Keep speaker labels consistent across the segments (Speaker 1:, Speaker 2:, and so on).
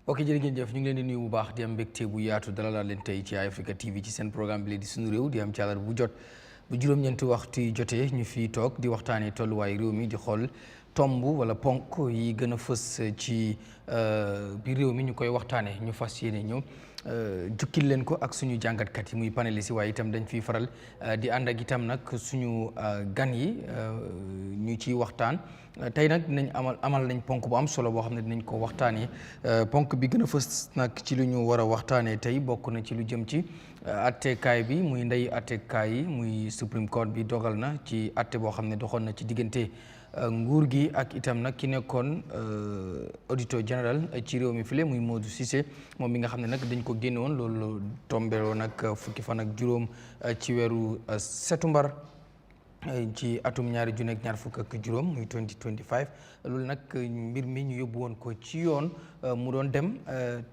Speaker 1: ok jërë ngeen jëf ñu ngi leen di nuyu bu baax di am mbégte bu yaatu dalal leen tey ci Eyeafrica TV ci seen programme bi di sunu réew di am ci àllarba bu jot bu juróom-ñeenti waxtu jotee ñu fi toog di waxtaanee tolluwaay réew mi di xool tomb wala ponk yi gën a fës ci biir réew mi ñu koy waxtaanee ñu fas yéene ñëw jukkil leen ko ak suñu jàngatkat yi muy panélistes yi waaye itam dañ fiy faral di ànd ak itam nag suñu gan yi ñu ciy waxtaan tey nag dinañ amal nañ ponk bu am solo boo xam ne dinañ ko waxtaanee ponk bi gën a fës nag ci lu ñu war a waxtaanee tey bokk na ci lu jëm ci attekaay bi muy ndey attekaay yi muy Supreme Court bi dogal na ci atte boo xam ne doxoon na ci diggante nguur gi ak itam nag ki nekkoon auditeur général ci réew mi file muy Modou Cissé moom mi nga xam ne nag dañ ko génne woon loolu tombeloo nag fukki fan ak juróom ci weeru setumbar ci atum ñaari junni ak ñaar fukk ak juróom muy 2025 loolu nag mbir mi ñu yóbbu woon ko ci yoon mu doon dem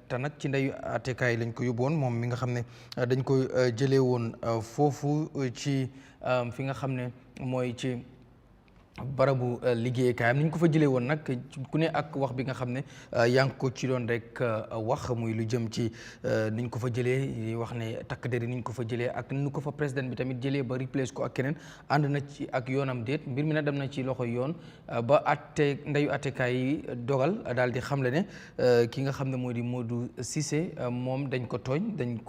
Speaker 1: te nag ci ndeyu attekaay lañ ko yóbbu woon moom mi nga xam ne dañ ko jëlee woon foofu ci fi nga xam ne mooy ci barabu liggéeykaayam ni ñu ko fa jëlee woon nag ku ne ak wax bi nga xam ne yaa ngi ko ci doon rek wax muy lu jëm ci ni ñu ko fa jëlee wax ne takk der yi ni ñu ko fa jëlee ak ni ñu ko fa président bi tamit jëlee ba replace ko ak keneen ànd na ci ak yoonam déet mbir mi nag dem na ci loxo yoon ba atte ndeyu attekaay yi dogal daal di xamle ne ki nga xam ne moo di Modou Cissé moom dañ ko tooñ dañ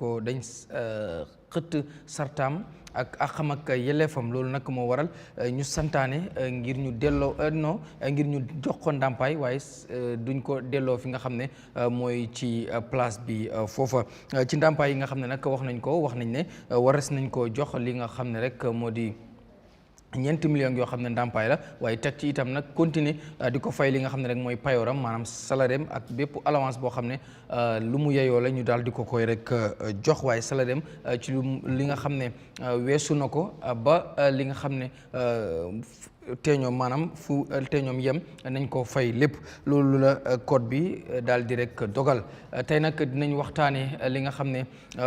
Speaker 1: xëtt sartaam ak xam ak yelleefam loolu nag moo waral ñu santaane ngir ñu delloo ngir ñu jox ko ndàmpaay waaye duñ ko delloo fi nga xam ne mooy ci place bi foofa ci ndàmpaay yi nga xam ne nag wax nañ ne waras nañ ko jox li nga xam ne rek moo di ñeenti millions yoo xam ne ndàmpaay la waaye teg ci itam nag continuer di ko fay li nga xam ne rek mooy payoram maanaam salaire ak bépp allowance boo xam ne lu mu yeyoo la ñu daal di ko koy rek jox waaye salaire ci li nga xam ne weesu na ko ba li nga xam ne teeñoom maanaam fu teeñoom yem nañ ko fay lépp loolu la code bi daal di rek dogal tey nag dinañ waxtaanee li nga xam ne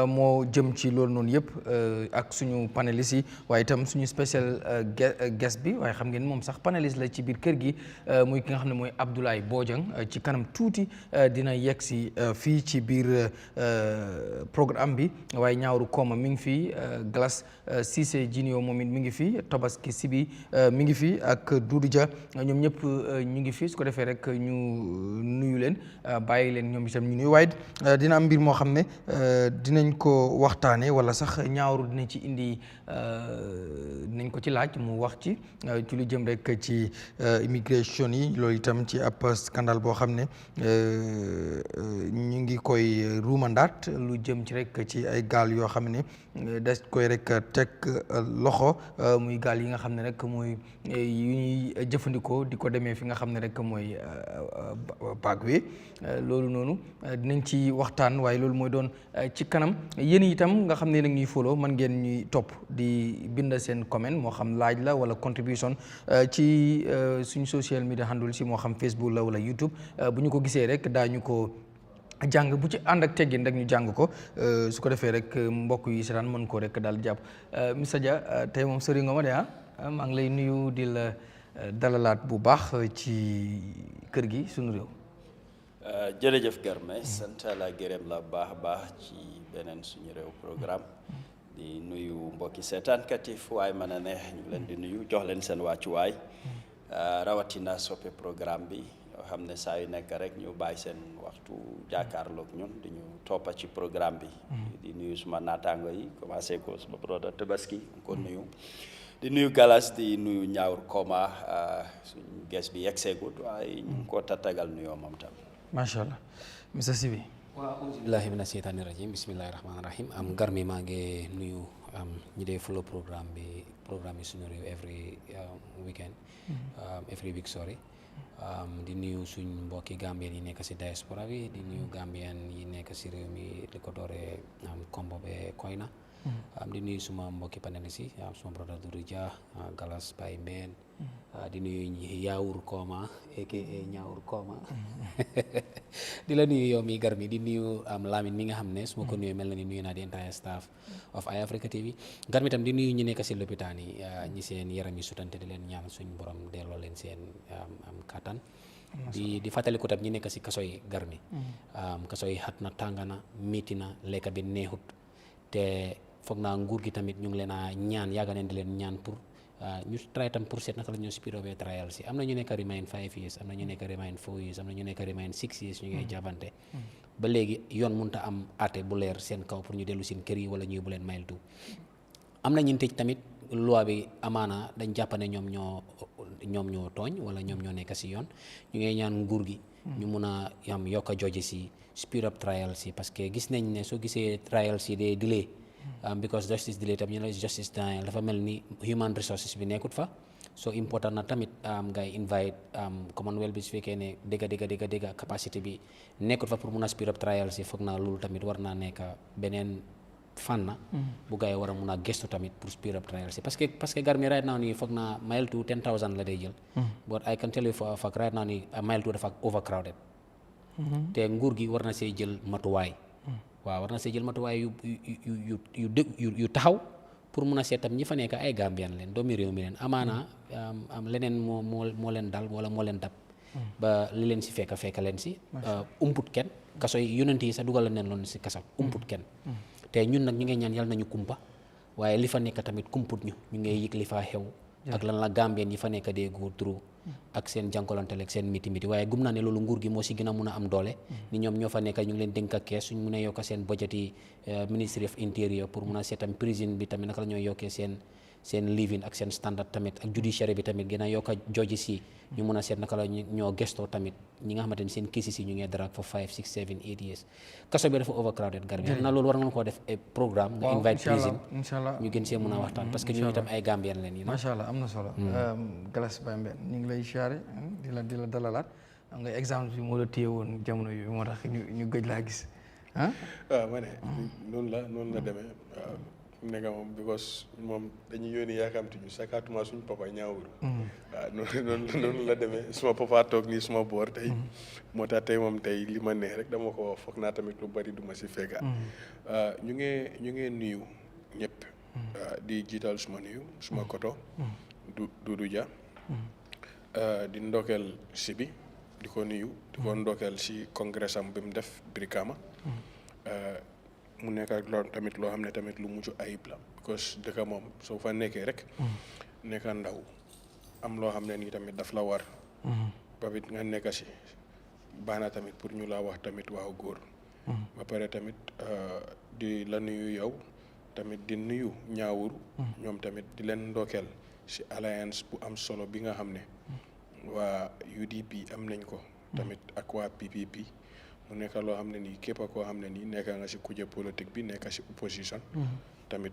Speaker 1: moo jëm ci loolu noonu yëpp ak suñu panélistes yi waaye itam suñu spécial guest bi waaye xam ngeen moom sax panéliste la ci biir kër gi muy ki nga xam ne mooy Abdoulie Bojang ci kanam tuuti dina yegg si fii ci biir programme bi waaye Nyawuru Komma mi ngi fii Glace Cissé Junior moom it mi ngi fii Tabaski Sibi mi ngi fii ak Doudou Dia ñoom ñëpp ñu ngi fii su ko defee rek ñu nuyu leen bàyyi leen ñoom itam ñu nuyu waaye dina am mbir moo xam ne dinañ ko waxtaanee wala sax Nyawuru dina ci indi dinañ ko ci laaj mu wax ci lu jëm rek ci immigration yi loolu itam ci ab scandale boo xam ne ñu ngi koy ruumandaat lu jëm ci rek ci ay gaal yoo xam ne des koy rek teg loxo muy gaal yi nga xam ne rek mooy yu ñuy jëfandikoo di ko demee fi nga xam ne rek mooy baag wi loolu noonu dinañ ci waxtaan waaye loolu mooy doon ci kanam yéen itam nga xam ne nag ñuy follow man ngeen ñuy topp di bind seen comment moo xam laaj la wala contribution ci suñu social media handle si moo xam Facebook la wala YouTube bu ñu ko gisee rek daañu ko jàng bu ci ànd ak teggin rek ñu jàng ko su ko defee rek mbokk yi seetaan mën ko rek daal jàpp Mr Dia tey moom sëriñ nga ma de maa ngi lay nuyu di la dalalaat bu baax ci kër gi sunu réew.
Speaker 2: jërëjëf Garme sant la gërëm la baax a baax ci beneen suñu réew programme di nuyu mbokki seetaankat yi fu waay mën a ne ñu leen di nuyu jox leen seen wàccuwaay rawatina soppe programme bi yoo xam ne saa yu nekk rek ñu bàyyi seen waxtu jàkkaarloog ñun di ñu toppa ci programme bi di nuyu suma naataango yi commencé ko suma broda Tabaski ko nuyu di nuyu Galas di nuyu Nyawuru Komma suñu ges bi yegseegut waaye ñu ngi ko tatagal nuyoo moom tam
Speaker 1: macha allah Mr Sibi
Speaker 3: waaw auzu billahi mina sheytaani rajim bismillahi rahmaani rahim am Garmi maa ngi nuyu ñi dee follow programme yi suñu réew every weekend every week sorry di nuyu suñ mbokki Gambien yi nekk si diaspora bi di nuyu Gambien yi nekk si réew mi li ko dooree Kombo be Koyna di nuyu suma mbokki panélistes yi suma brother Doudou Dia Galas Baye Mbène di nuyu Nyawuru Komma aka Nyawuru Komma di la nuyu yow mi Garmi di nuyu Lamine mi nga xam ne su ma ko nuyu mel na ni nuyu naa di entire staff of Eyeafrica TV Garmi tam di nuyu ñi nekk si lopitaan yi ñi seen yaram yi sutante di leen ñaan suñ borom delloo leen seen kattan di fàttali ko tam ñi nekk si kaso yi Garmi kaso yi xat na tàng na métti na lekka bi neexut te foog naa nguur gi tamit ñu ngi leen a ñaan yàgga neen di leen ñaan pour ñu try tam pour seet naka la ñoo speed up trial si am na ñu nekk remain 5 years am na ñu nekk remain 4 years am na ñu nekk remain 6 years ñu ngay jàppante ba léegi yoon mënta am àtte bu leer seen kaw pour ñu dellu seen kër yi wala ñuy bu leen mayel tu am na ñun tëj tamit loi bi amaana dañ jàpp ne ñoom ñoo tooñ wala ñoom ñoo nekk si yoon ñu ngay ñaan nguur gi ñu mun a am yokk a judge si speed up trial si parce que gis nañ ne soo gisee trial si day delay because justice delay tam ñu ne justice denial dafa mel ni human resources bi nekkut fa so important na tamit ngay invite commonwealth bi su fekkee ne dëgga capacité bi nekkut fa pour mun a speed up trial si foog naa loolu tamit war naa nekk beneen fànn bu gars yi war a mun a gestu tamit pour speed up trial si parce que Garmi right now nii foog naa mile 2 10,000 la day jël but I can tell you for a fact right now nii mile 2 dafa overcrowded te nguur gi war na see jël matuwaay waaw war na see jël matuwaay yu taxaw pour mun a seet tam ñi fa nekk ay Gambian leen doomi réew mi leen amaana am leneen moo leen dal wala moo leen dab ba li leen si fekka leen si umput kenn kaso yi yonent yi sax dugal leen loon si kaso umput kenn te ñun nag ñu ngi ñaan yàlla nañu kumpa waaye li fa nekk tamit kumput ñu ngi yëg li fa xew ak lan la Gambien yi fa nekk dee go through ak seen jànkolanteel ak seen miti waaye gum naa ne loolu nguur gi moo si gën a mun a am doole ni ñoom ñoo fa nekk ñu ngi leen dénk ak kees suñ mun a yokk seen budget yi Ministry of Interior pour mun a seetam prison bi tamit naka la ñoo yokkee seen living ak seen standard tamit ak judiciary bi tamit gën a yokk a judge si ñu mun a seet naka la ñoo gestoo tamit ñi nga xamante ni seen cases yi ñu ngi drag for 5 6 7 8 years kaso bi dafa overcrowded Garmi xam naa loolu war nga koo def programme nga invite prison ñu gën see mun a waxtaan parce que ñu itam ay Gambien leen yi
Speaker 1: macha allah am na solo Galas Bambe ñu ngi lay siyaare di la dalalaat am nga exemple bi moo la téye woon jamono yooyu moo tax ñu gëj laa gis
Speaker 4: waaw ma ne noonu la demee nekk moom because moom dañuy yónni yaakamti ñu sakatuma suñ papa Nyawuru waaw noonu la demee suma papa toog nii suma boor tey moo tax tey moom tey li ma neex rek dama ko foog naa tamit lu bari duma si fekka ñu ngee nuyu ñëpp di jiital suma nuyu suma koto Dudu Dia di ndokkeel si bi di ko nuyu di ko ndokkeel si congrès am bi mu def Brikama mu nekk ak loolu tamit loo xam ne tamit lu mucc ayib la because dëkk moom soo fa nekkee rek nekk ndaw am loo xam ne nii tamit daf la war ba bit nga nekk si baax na tamit pour ñu la wax tamit waaw góor ba pare tamit di la nuyu yow tamit di nuyu Nyawuru ñoom tamit di leen ndokkeel si alliance bu am solo bi nga xam ne waa UDP am nañ ko tamit ak waa PPP mu nekk loo xam ne nii képp koo xam ne nii nekk nga si kuje politique bi nekk si opposition tamit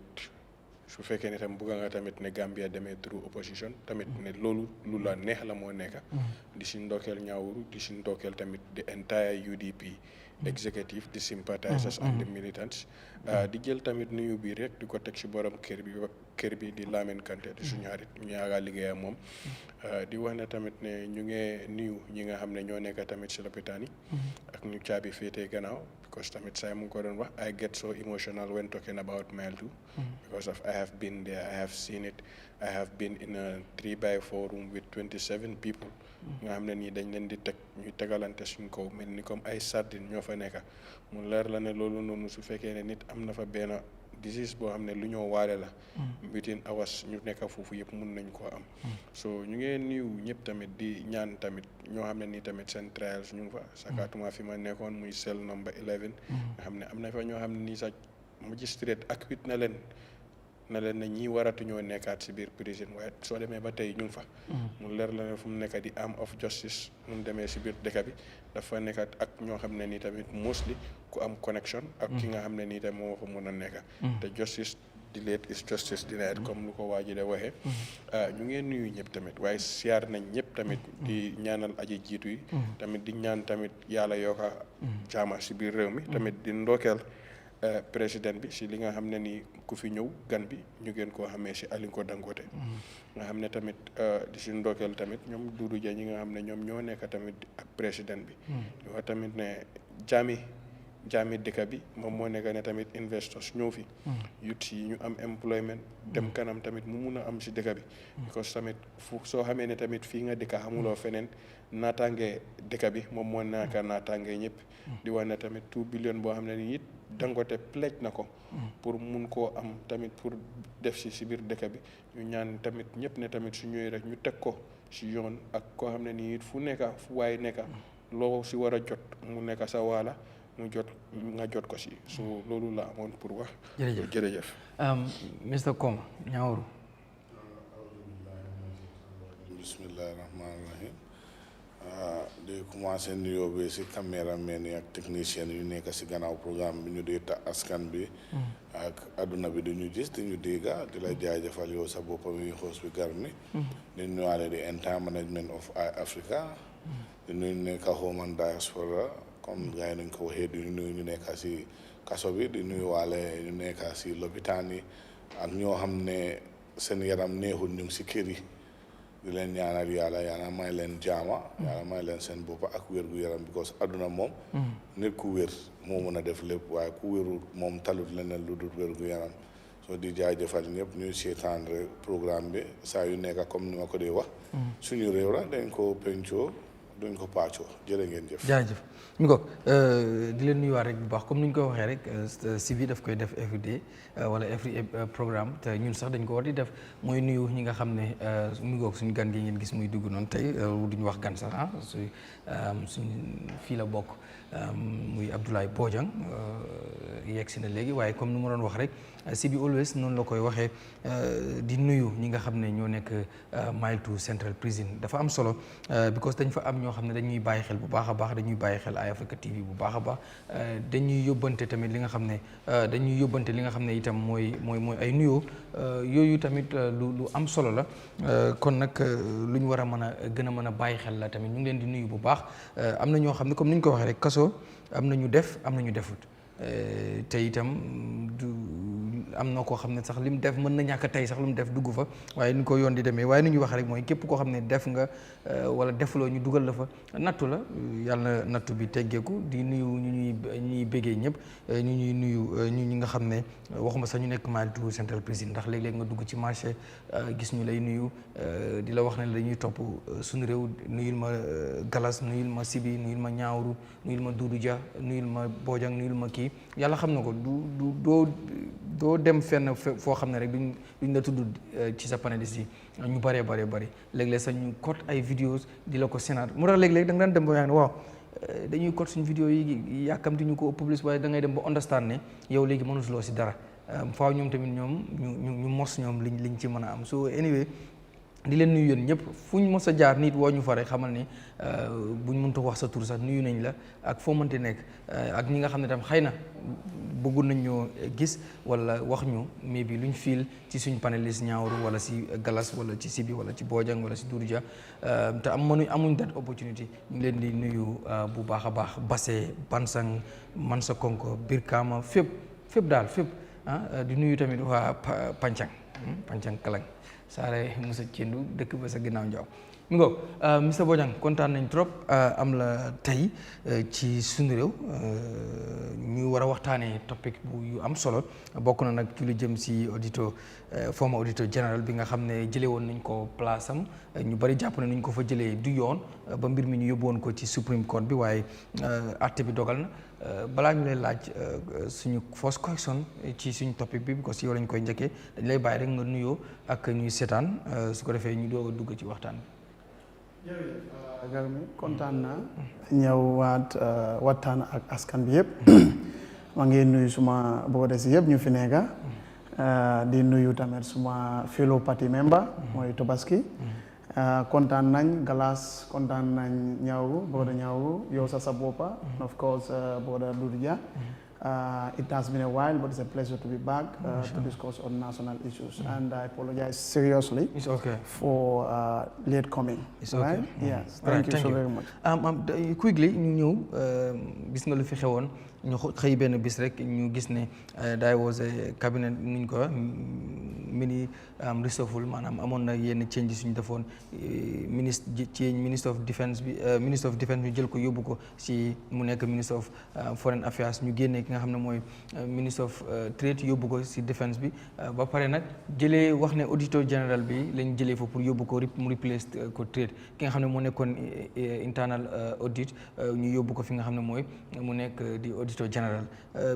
Speaker 4: su fekkee ne tam bëgg nga tamit ne Gambia demee through opposition tamit ne loolu lu la neex la moo nekk di si ndokkeel Nyawuru di si ndokkeel tamit the entire UDP executive di sympathizers and the militants di jël tamit nuyu bi rek di ko teg si borom kër bi di Lamin Kanté di suñu xarit ñu yaaga liggéeyam moom di wax ne tamit ne ñu ngi nuyu ñi nga xam ne ñoo nekk tamit si lopitaan yi ak ñu caabi féetee gannaaw because tamit saa mu ngi ko doon wax I get so emotional when talking about Mile 2 because of I have been there, I have seen it, I have been in a 3x4 room with 27 people nga xam ne nii dañ leen di teg ñuy tegalante suñ kaw mel ni comme ay sardine ñoo fa nekk mu leer la ne loolu noonu su fekkee ne nit am na fa benn disease boo xam ne lu ñoo waale la within hours ñu nekk foofu yëpp mun nañ koo am so ñu ngee nuyu ñëpp tamit di ñaan tamit ñoo xam ne nii tamit seen trials ñu ngi fa sakatuma fi ma nekkoon muy cell number 11 nga xam ne am na fa ñoo xam ne nii sax magistrate acquit na leen ne ñii waratuñoo nekkaat si biir prison waaye soo demee ba tey ñu ngi fa mu leer la ne fu mu nekk di arm of justice mu demee si biir dëkk bi dafa nekkat ak ñoo xam ne nii tamit mostly ku am connection ak ki nga xam ne nii tamit moo fa mun a nekk te justice delayed is justice denied comme lu ko waa ji de waxee ñu ngeen nuyu ñëpp tamit waaye siyaar nañ ñëpp tamit di ñaanal aji jiitu yi tamit di ñaan tamit yàlla yokka jaama si biir réew mi tamit di ndookeel président bi si li nga xam ne nii ku fi ñëw gan bi ñu gën koo xamee si Alinko Dangote nga xam ne tamit di si ndokkeel tamit ñoom Dudu Dia ñi nga xam ne ñoom ñoo nekk tamit ak président bi di wax tamit ne jaami dëkk bi moom moo nekk ne tamit investors ñëw fi youth yi ñu am employment dem kanam tamit mu mun a am si dëkk bi because tamit fu soo xamee ne tamit fii nga dëkka xamuloo feneen naataange dëkk bi moom moo naaka naataange ñëpp di wax ne tamit 2 billion boo xam ne ni it Dangote pledge na ko pour mun koo am tamit pour def si biir dëkk bi ñu ñaan tamit ñëpp ne tamit su ñëwee rek ñu teg ko si yoon ak koo xam ne nii it fu nekka fu waay nekka loo si war a jot mu nekk sa waala mu jot nga jot ko si so loolu la amoon pour wax. jërëjëf
Speaker 1: Mr. Komma Nyawuru.
Speaker 5: bismillahi rahmaani rahim di commencé nuyoo bi si caméraman yi ak technicien yu nekk si gannaaw programme bi ñu dee ta askan bi ak adduna bi di ñu gis di ñu dégga di la jaajëfal yow sa boppam yi xoos bi Garmi di nuyuwaale di entire management of Eyeafrica di nuyu nekk home and diaspora comme gars yi nañ ko waxee di nuyu ñu nekk si kaso bi di nuyuwaale ñu nekk si lopitaan yi ak ñoo xam ne seen yaram neexul ñu ngi si kër yi di leen ñaanal yàlla may leen jaama yàlla may leen seen bopp ak wér gu yaram because adduna moom nit ku wér moo mën a def lépp waaye ku wérul moom talut leneen lu dul wér gu yaram soo di jaajëfal ñëpp ñuy seetaan rek programme bi saa yu nekk comme ni ma ko dee wax suñu réew la dañ ko pencoo duñ ko paccoo jërë ngeen jëf
Speaker 1: jaajëf ñu ko di leen nuyuwaat rek bu baax comme ni ñu koy waxee rek si bi daf koy def every day wala every programme te ñun sax dañ ko war di def mooy nuyu ñi nga xam ne mu ngoog suñu gan gi ngeen gis muy dugg noonu tey duñu wax gan sax suñ fii la bokk muy Abdoulie Bojang yegg si na léegi waaye comme ni ma doon wax rek si bi always noonu la koy waxee di nuyu ñi nga xam ne ñoo nekk Mile 2 Central Prison dafa am solo because dañ fa am ñoo xam ne dañuy bàyyi xel bu baax a baax dañuy bàyyi xel Eyeafrica TV bu baax a baax dañuy yóbbante tamit li nga xam ne itam mooy ay nuyoo yooyu tamit lu am solo la kon nag lu ñu war a mën a gën a mën a bàyyi xel la tamit ñu ngi leen di nuyu bu baax am na ñoo xam ne comme ni ñu ko waxee rek kaso am na ñu def am na ñu defut te itam du am na koo xam ne sax li mu def mën na ñàkk tey sax lu mu def dugg fa waaye ni ko yoon di demee waaye ni ñuy wax rek mooy képp koo xam ne def nga wala defuloo ñu dugal la fa nattu la yàlla na nattu bi teggeeku di nuyu ñuy béggee ñëpp ñu ñuy nuyu ñi nga xam ne waxuma sax ñu nekk Mile 2 Central Prison ndax léeg-léeg nga dugg ci marché gis ñu lay nuyu di la wax ne dañuy topp suñu réew nuyul ma Galas nuyul ma Sibi nuyul ma Nyawuru nuyul ma Doudou Dia nuyul ma Bojang nuyul ma kii yàlla xam na ko doo dem fenn foo xam ne rek duñ la tudd ci sa panéliste yi ñu bëree bëri léeg-léeg sax ñu code ay vidéos di la ko sénaat mu tax léeg-léeg da nga daan dem ba yaa ne waaw dañuy code suñu vidéo yi yàkkamti ñu ko publish waaye da ngay dem ba understand ne yow léegi mënutuloo si dara faaw ñoom tamit ñoom ñu mos ñoom liñ ci mën a am so anyway di leen nuyu yéen ñëpp fu ñu mos a jaar nit woo ñu fa rek xamal ni buñ mënta wax sa tur sax nuyu nañ la ak foo mënti nekk ak ñi nga xam ne tam xëy na bëggoon nañ ñoo gis wala wax ñu mais bi luñ fiil ci suñ panéliste Nyawuru wala si Galas wala ci Sibi wala ci Bojang wala si Doudou Dia te amuñ that opportunity ñu ngi leen di nuyu bu baax a baax Basse Bansang Mansa Konko Birkama fépp daal fépp di nuyu tamit waa Pancang Kalang saare Moussa Thiendou dëkk ba sa ginnaaw njaw mi ngo Mr Bojang kontaan nañ trop am la tey ci suñu réew ñu war a waxtaanee topic bu yu am solo bokk na nag ci lu jëm si former auditor général bi nga xam ne jëlee woon nañ ko place am ñu bari jàpp ne nuñ ko fa jëlee du yoon ba mbir mi ñu yóbbu woon ko ci Supreme Court bi waaye àtte bi dogal na balaa ñu lay laaj suñu first question ci suñu topic bi parce que yow lañ koy njëkkee dañ lay bàyyi rek nga nuyoo ak ñuy seetaan su ko defee ñu doog a dugg ci waxtaan bi.
Speaker 6: jërëjëf Garmi kontaan naa ñëwaat waxtaan ak askan bi yëpp maa ngi nuyu suma boode si yëpp ñu fi nekka di nuyu tamit suma fellow party member mooy Tobaski kontaan nañ Galas kontaan nañ Nyawuru boode Nyawuru yow sa boppa of course boode Doudou Dia It has been a while, but it's a pleasure to be back to discuss on national issues. And I apologize seriously for late coming.
Speaker 1: It's okay.
Speaker 6: Right? Yes. Thank you so very much.
Speaker 1: Quickly, ñu ñëw gis nga lu fi xewoon ñu xëy benn bis rek ñu gis ne there was a cabinet nuñ ko mini reshuffle maanaam amoon na yenn changes yu ñu defoon ministre of defence bi ñu jël ko yóbbu ko si mu nekk ministre of foreign affairs ñu génnee ki nga xam ne mooy ministre of trade yóbbu ko si defence bi ba pare nag jëlee wax ne auditor général bi lañ jëlee fa pour yóbbu ko mu replace ko trade ki nga xam ne moo nekkoon internal audit ñu yóbbu ko fi nga xam ne mooy mu nekk di auditor général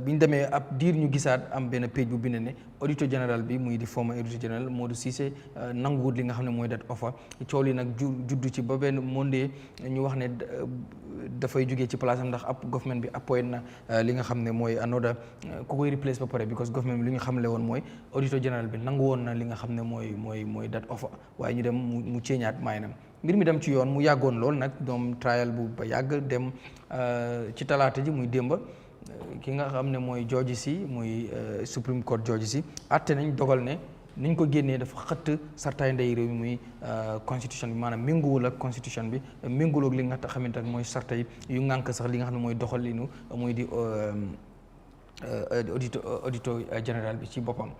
Speaker 1: bi ñu demee ab diir ñu gisaat am benn page bu bind ne auditor général bi muy di former auditor général Modou Cissé nanguwut li nga xam ne mooy dat offer coow li nag juddu ci ba benn monde ñu wax ne dafay jógee ci place am ndax ab government bi appoint na li nga xam ne mooy another ku koy replace ba pare because government bi li nga xamle woon mooy auditor général bi nangu woon na li nga xam ne mooy dat offer waaye ñu dem mu ceeñaat maanaam mbir mi dem ci yoon mu yàggoon lool nag doom trial bu ba yàgg dem ci talaata ji muy démba ki nga xam ne mooy judge si muy Supreme Court judge si atte nañ dogal ne niñ ko génnee dafa xëtt sartaay ndey réew mi muy constitution bi maanaam méngoowul ak constitution bi méngoowul ak li nga xamante ne mooy sarta yi yu ngànk sax li nga xam ne mooy doxalinu muy di auditor général bi ci boppam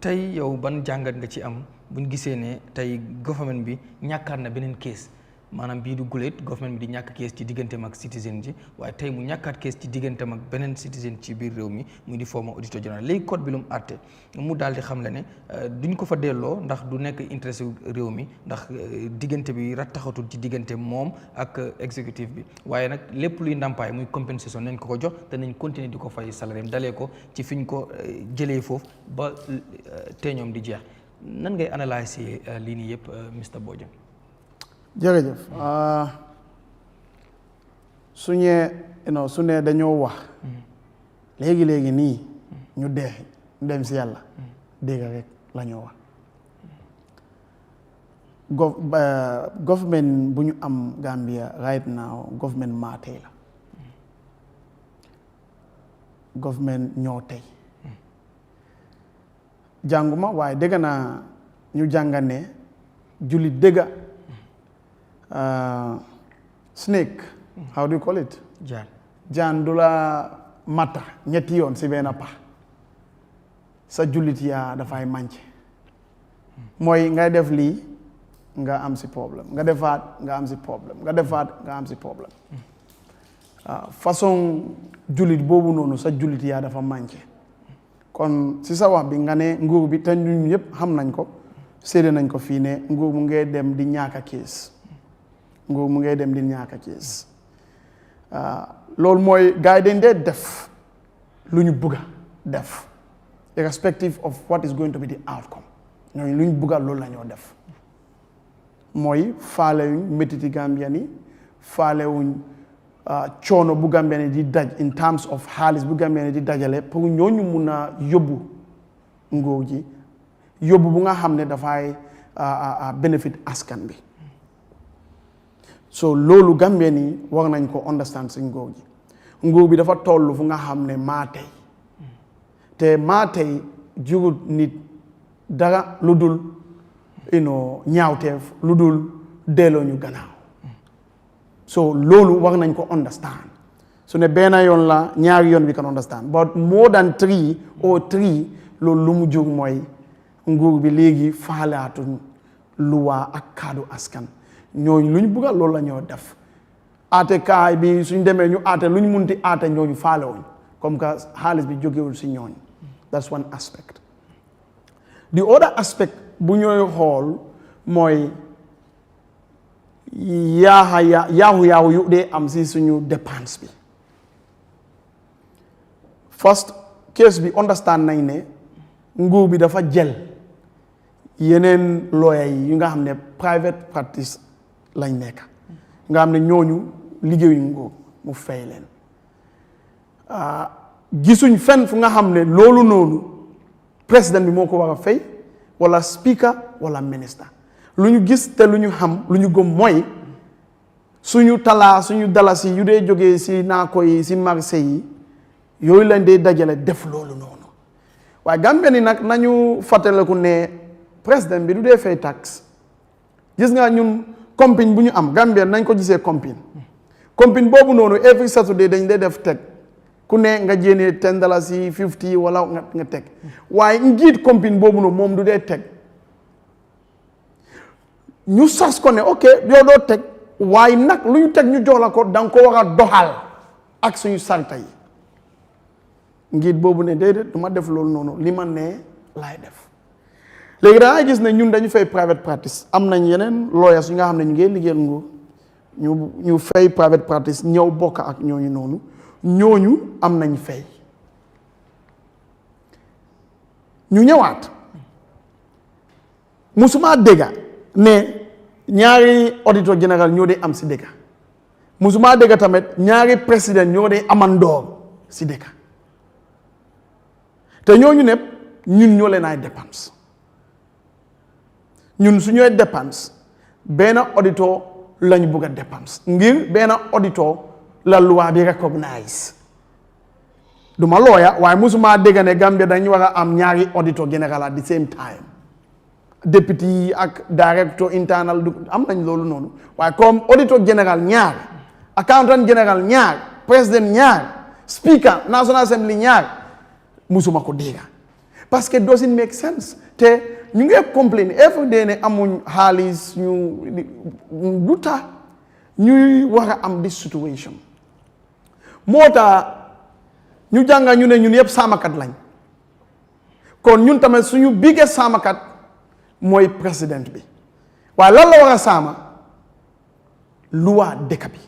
Speaker 1: tey yow ban jàngat nga ci am buñ gisee ne tey government bi ñàkkaat na beneen case maanaam bii du guléet government bi di ñàkk case ci digganteem ak citizen ji waaye tey mu ñàkkaat case ci digganteem ak beneen citizen ci biir réew mi muy di former auditor général léegi code bi lu mu àtte mu daal di xam le ne duñ ko fa delloo ndax du nekk intérêt réew mi ndax diggante bi rattaxatul ci diggante moom ak exécutif bi waaye nag lépp luy ndàmpaay muy compensation nañ ko jox te nañ continuer di ko fay salaire dalee ko ci fiñ ko jëlee foofu ba teeñoom di jeex nan ngay analyser lii nii yëpp Mr Bojang.
Speaker 6: jërëjëf su ne dañoo wax léegi nii ñu dem si yàlla dégg rek la ñoo wax government bu ñu am Gambia right now government maa tey la government ñoo tey jànguma waaye dégg naa ñu jàngane jullit dégga snake how do you call it jaan du la matta ñetti yoon si benn pax sa jullit yaa dafay mànce mooy ngay def lii nga am si problème nga defaat nga am si problème nga defaat nga am si problème façon jullit boobu noonu sa jullit yaa dafa mànce kon si sa wax bi nga ne nguur bi te ñun yëpp xam nañ ko séede nañ ko fii ne nguur mu ngay dem di ñaaka kees nguur mu ngay dem di ñaaka kees loolu mooy gars yi dañ dee def lu ñu bugga def irrespective of what is going to be the outcome ñooñu lu ñu bugga loolu la ñoo def mooy faalewuñ métiti Gambien yi faalewuñ coono bu Gambien yi di daj in terms of xaalis bu Gambien yi di dajale pour ñooñu mun a yóbbu nguur ji yóbbu bu nga xam ne dafay benefit askan bi so loolu Gambien yi war nañ ko understand si nguur ji nguur bi dafa toll fu nga xam ne maa tey te maa tey jurut nit dara lu dul ñaawteef lu dul delloo ñu gannaaw so loolu war nañ ko understand su ne benn yoon la ñaari yoon we can understand but more than 3 loolu lu mu jur mooy nguur bi léegi faalaatuñ luwaa ak kaddu askan ñooñu luñ bugga loolu la ñoo def aate kaay bi suñ demee ñu aate luñ munti aate ñooñu faalewuñ comme que xaalis bi jógewul si ñooñ that's one aspect the other aspect bu ñooy xool mooy yaaxu yu dee am si suñu dépense bi first case bi understand nañ ne nguur bi dafa jël yeneen lawyer yi yu nga xam ne private practice lañ nekk nga xam ne ñooñu liggéeyuñ nguur mu fay leen gisuñ fenn fu nga xam ne loolu noonu président bi moo ko war a fay wala speaker wala minister lu ñu gis te lu ñu xam lu ñu gëm mooy suñu dalasi yu dee jógee si naako yi si marché yi yooyu lañ dee dajale def loolu noonu waaye Gambia ni nag nañu fàttaliku ne président bi du dee fay tax gis nga ñun compine bu ñu am Gambia nañ ko gisee compine boobu noonu every Saturday dañ dee def teg ku ne nga jéene $10 $50 wala nga teg waaye njiit compine boobu noonu moom du dee teg ñu sas ko ne ok yow doo teg waaye nag lu ñu teg ñu jox la ko da nga ko war a doxal ak suñu sarta yi njiit boobu ne déedéet du ma def loolu noonu li ma ne laay def léegi da ngay gis ne ñun dañu fay private practice am nañ yeneen lawyers yi nga xam ne ñu ngi liggéeyal nguur ñu fay private practice ñëw bokk ak ñooñu noonu ñooñu am nañ fay ñu ñëwaat musuma dégga ne ñaari auditor général ñoo dee am si dëkka musuma dégga tamit ñaari président ñoo dee amandoor si dëkka te ñooñu nepp ñun ñoo leen ay dépense ñun su ñooy dépense benn auditor lañu bëgg a dépense ngir benn auditor la loi bi recognize du ma lawyer waaye musuma dégg ne Gambia dañu war a am ñaari auditor général at the same time député ak directeur internal am nañ loolu noonu waaye comme auditor général ñaar accountant général ñaar président ñaar speaker national assembly ñaar musuma ko dégg parce que doesn't make sense te ñu ngi complain every day ne amuñ xaalis ñu lu tax ñuy war a am this situation moo tax ñu jànga ñu ne ñun yëpp saamakat lañ kon ñun tamit suñu biggest saamakat mooy président bi waaye lan la war a saama luwaa dëkk bi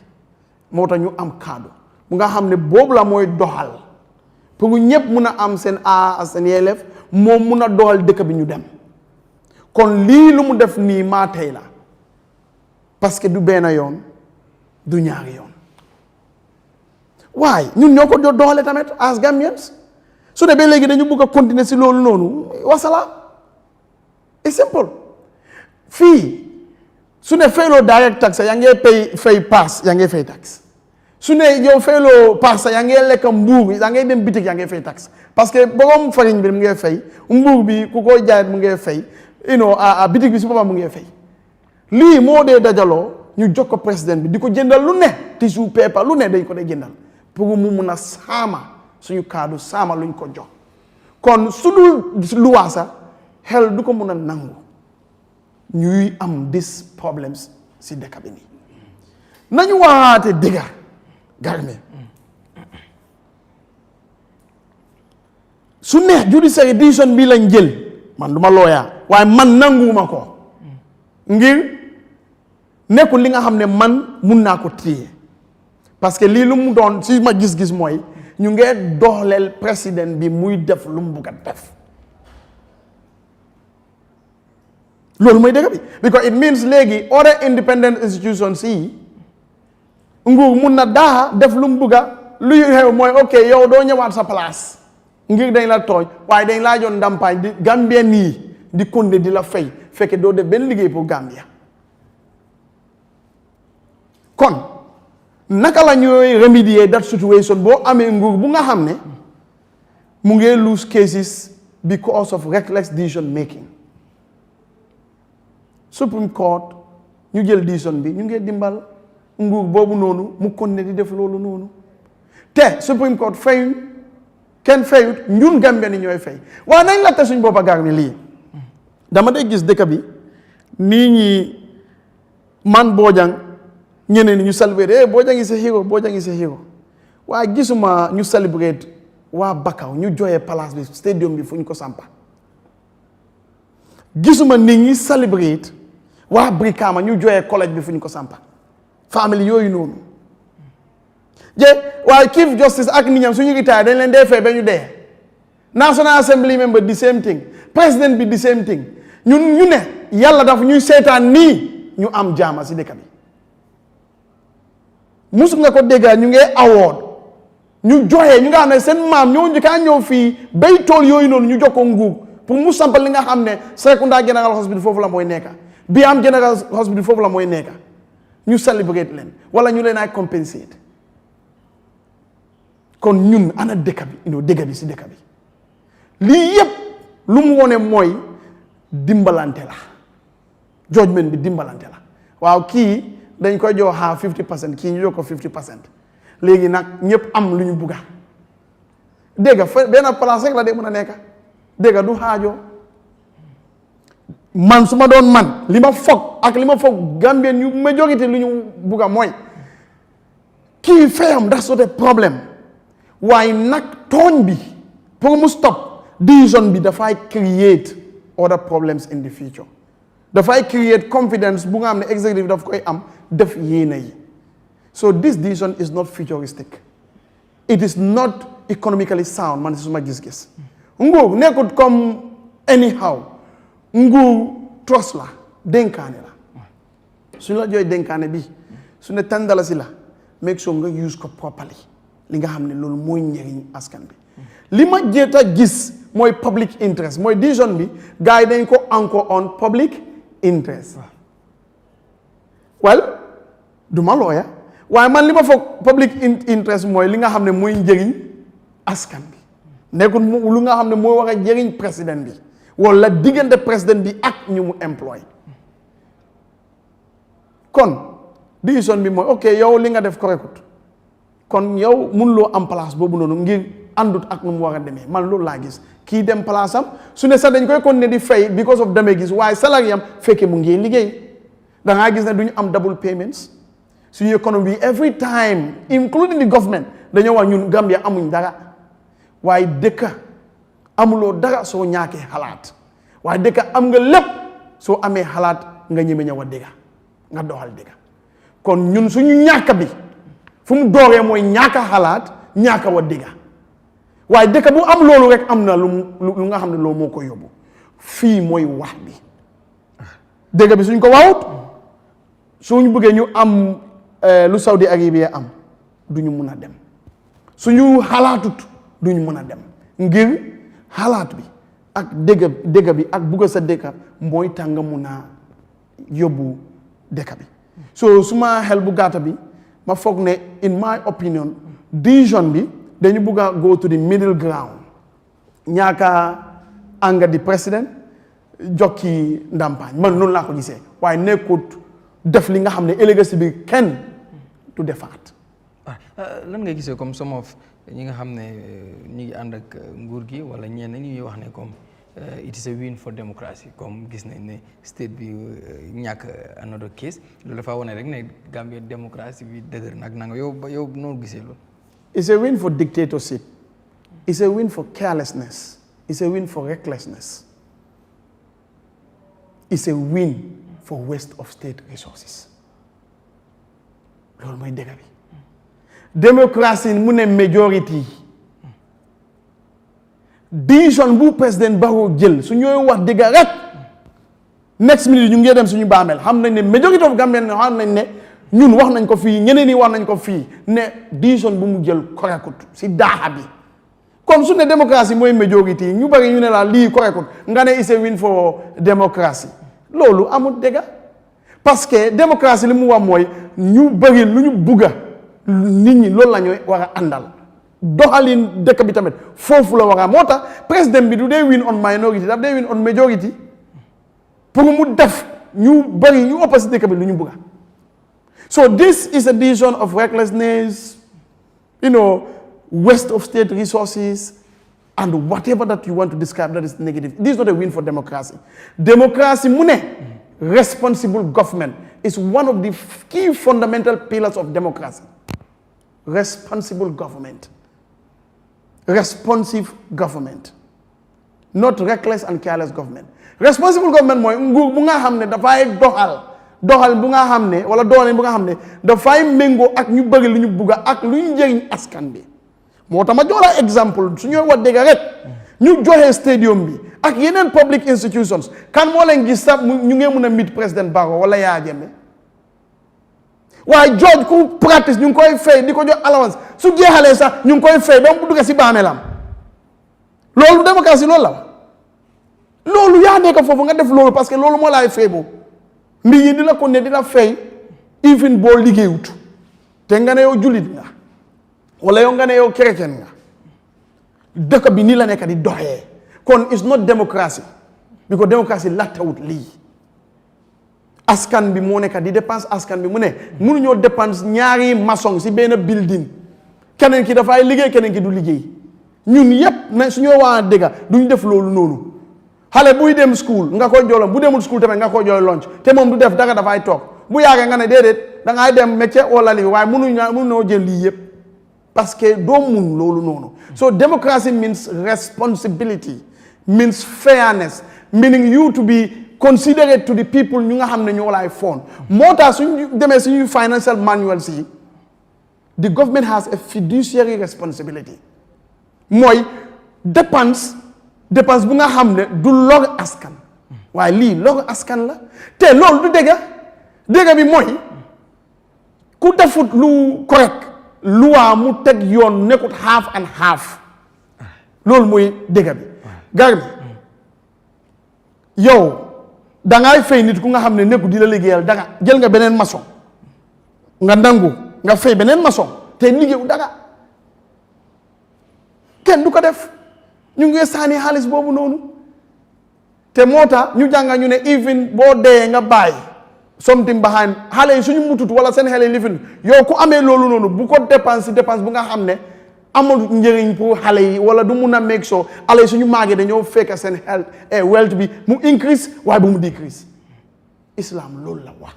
Speaker 6: moo tax ñu am kaddu mu nga xam ne boobu la mooy doxal pour ñëpp mun a am seen seen yelleef moom mun a doxal dëkk bi ñu dem kon lii lu mu def nii maa tey la parce que du benn yoon du ñaari yoon waaye ñun ñoo ko doxale tamit as Gambians su dee ba léegi dañu bëgg a continuer si loolu noonu wasala it's simple fii su ne fayloo direct tax yaa ngi fay pass yaa ngi fay tax su ne yow fayloo pass yaa ngi lekk mbuur yaa ngi dem bitik yaa ngi fay tax parce que borom farine bi mu ngi fay mbuur bi ku koy jaayat mu ngi fay bitik bi si boppam mu ngi fay lii moo dee dajaloo ñu jox ko président bi di ko jëndal lu ne tissue paper lu ne dañ ko dee jëndal pour mu mun a saama suñu kaddu saama luñ ko jox kon su dul luwaa sax xel du ko mun a nangu ñuy am these problems si dëkk bi nii nañu waxaate dëgga Garmi su ne judiciary decision bi lañ jël man du ma looyaa waaye man nanguwuma ko ngir nekkul li nga xam ne man mun naa ko téye parce que lii lu mu doon si ma gis-gis mooy ñu ngee doxleel président bi muy def lu mu bugg a def loolu mooy dëgg bi because it means léegi other independent institutions yi nguur mun na daa def lu mu bugg a luy xew mooy ok yow doo ñëwaat sa place ngir dañ la tooñ waaye dañ laa joon ndàmpaay di Gambien yi di konde di la fay fekke doo def benn liggéey pour Gambia kon naka la ñooy remédier that situation boo amee nguur bu nga xam ne mu ngi lose cases because of reckless decision making Supreme Court ñu jël decision bi ñu ngi dimbal nguur boobu noonu mu konne di def loolu noonu te Supreme Court fayuñ kenn fayut ñun Gambia ni ñooy fay waaye nañ la te suñ boppa Garmi lii dama day gis dëkk bi nii ñi man Bojang ñeneen ñu celebrate Bojang is a hero Bojang is a hero waaye gisuma ñu celebrate waa Bakaw ñu joyee place bi stadium bi fu ñu ko sampa gisuma nit ñi celebrate waa Brikama ñu joyee collège bi fu ñu ko sampa famille yooyu noonu waaye Chief Justice ak nit ñam suñu retire dañ leen dee fay ba ñu dee National Assembly member the same thing président bi the same thing ñun ñu ne yàlla dafa ñuy seetaan nii ñu am jaama si dëkk bi musu nga ko dégga ñu ngi award ñu joxe ñu nga xam ne seen maam ñoo njëkkaa ñëw fii bay tool yooyu noonu ñu jox ko nguur pour mu sampal li nga xam ne Serekunda General Hospital foofu la mooy nekka bi am General Hospital foofu la mooy nekka ñu celebrate leen wala ñu leen ay compensate kon ñun ana dëkk bi dëgg bi si dëkk bi lii yëpp lu mu wone mooy dimbalante la judgment bi dimbalante la waaw kii dañ koy jox 50% kii ñu jox ko 50% léegi nag ñëpp am lu ñu bugga dégg fa benn place rek la de mën a nekk dégg du xaajoo man su ma doon man li ma foog ak li ma foog Gambien yu majorité lu ñu bugga mooy kii fayam ndax sote problème waaye nag tooñ bi pour mu stop division bi dafay create other problems in the future dafay create confidence bu nga xam ne executive daf koy am def yéene yi so this decision is not futuristic it is not economically sound man si suma gis-gis nguur nekkut comme anyhow nguur trust la dénkaane la suñu la jooy dénkaane bi su ne $10 la make sure nga use ko properly li nga xam ne loolu mooy njëriñ askan bi li ma jéet a gis mooy public interest mooy decision bi gars yi dañ ko encore on public interest well du ma looya waaye man li ma foog public interest mooy li nga xam ne mooy njëriñ askan bi nekkul lu nga xam ne mooy war a njëriñ président bi wala diggante président bi ak ñu mu employé kon décision bi mooy ok yow li nga def correct kon yow mënuloo am place boobu noonu ngir àndut ak nu mu war a demee man loolu laa gis kii dem place am su ne sax dañ koy continuer di fay because of damay gis waaye salary am fekkee mu ngi liggéey da ngaa gis ne du ñu am double payments suñu économie every time including the government dañoo wax ñun Gambia amuñ dara waaye dëkka amuloo dara soo ñaakee xalaat waaye dëkka am nga lépp soo amee xalaat nga ñeme ñëw a dëgga nga doxal dëgga kon ñun suñu ñàkk bi fu mu dooree mooy ñaaka xalaat ñaaka wa dëgga waaye dëkk bu am loolu rek am na lu nga xam ne loolu moo ko yóbbu fii mooy wax bi dëgg bi suñ ko waawut suñu bëggee ñu am lu Saudi Arabia am duñu mun a dem suñu xalaatut duñu mun a dem ngir xalaat bi ak dëgg bi ak bugg sa dëkk mooy tax nga mun a yóbbu dëkk bi so suma xel bu gàtta bi ma foog ne in my opinion decision bi dañu bugg a go to the middle ground ñaaka anga di président jokki ndàmpaañ man noonu laa ko gisee waaye nekkut def li nga xam ne ëllëg si biir kenn du defaat.
Speaker 1: lan nga gisee comme some of ñi nga xam ne ñu ngi ànd ak nguur gi wala ñenn ñi wax ne comme it is a win for democracy comme gis nañ ne state bi ñàkk another case loolu dafa wane rek ne Gambia démocratie bi dëgër nag nanga yow noo gisee loolu.
Speaker 6: It's a win for dictatorship. It's a win for carelessness. It's a win for recklessness. It's a win for waste of state resources. loolu mooy dëgg bi. démocratie mu ne majority. décision bu président Barrow jël su ñooy wax dëgg rek next minute ñu ngi dem suñu baamel xam nañ ne majority of Gambian xam nañ ne ñun wax nañ ko fii ñeneen ñi wax nañ ko fii ne décision bu mu jël correctut si daaxa bi kon su ne démocratie mooy majorité ñu bari ñu ne la lii correctut nga ne is a win for démocratie loolu amul dëgg parce que démocratie li mu wax mooy ñu bari lu ñu bugga nit ñi loolu la ñuy war a àndal doxalin dëkk bi tamit foofu la war a moo tax président bi du dee win on minority daf dee win on majority pour mu def ñu bari ñu ëpp si dëkk bi lu ñu bugga. So this is a decision of recklessness, waste of state resources, and whatever that you want to describe that is negative. This is not a win for democracy. Democracy, responsible government is one of the key fundamental pillars of democracy. Responsible government. Responsive government. Not reckless and careless government. Responsible government mooy nguur bu nga xam ne dafay doxal bu nga xam ne wala doole bu nga xam ne dafay méngoo ak ñu bëgg lu ñu bugga ak lu ñu njëriñ askan bi moo tax ma jox la exemple su ñooy wax dëgg rek ñu joxe stadium bi ak yeneen public institutions kan moo leen gis sax ñu ngee mun a meet président Barrow wala Yahya Jammeh waaye George ku practice ñu ngi koy fay di ko jox allowance su jeexalee sax ñu ngi koy fay ba mu dugg si baameelam loolu démocratie loolu la loolu yaa nekk foofu nga def loolu parce que loolu moo laay fay boobu mbir yi di la ko ne di la fay even boo liggéeyut te nga ne yow jullit nga wala yow nga ne yow chrétien nga dëkk bi nii la nekk di doxee kon it's not democracy because democracy lattawut lii askan bi moo nekk di dépense askan bi mu ne mënuñoo dépense ñaari maçon si benn building keneen ki dafay liggéey keneen ki du liggéey ñun yépp na suñoo waa dëgga duñ def loolu noonu xale buy dem school nga ko joolom bu demul school tamit nga ko jooy lunch te moom du def dara dafay toog bu yàggee nga ne déedéet da ngay dem métier wala lii waaye mënuñoo jël lii yépp parce que doo mun loolu noonu so democracy means responsibility means fairness meaning you to be considerate to the people ñu nga xam ne ñoo lay fond moo tax suñu demee suñu financial manual si the government has a fiduciary responsibility mooy dépense bu nga xam ne du lor askan waaye lii lor askan la te loolu du dégg bi mooy ku defut lu correct loi mu teg yoon nekkut half and half loolu mooy dégg bi gar mi yow dangay fay nit ku nga xam ne nekku di la liggéeyal dara jël nga beneen maçon nga nangu nga fay beneen maçon te liggéeyu dara kenn du ko def ñu ngi sànni xaalis boobu noonu te moo tax ñu jànga ñu ne even boo dee nga bàyyi something behind xale yi suñu mutut wala seen xale yi lifin yow ku amee loolu noonu bu ko dépense bu nga xam ne amul njëriñ pour xale yi wala du mun a make sure xale yi suñu màggee dañoo fekk seen health wealth bi mu increase waaye bu mu decrease islam loolu la wax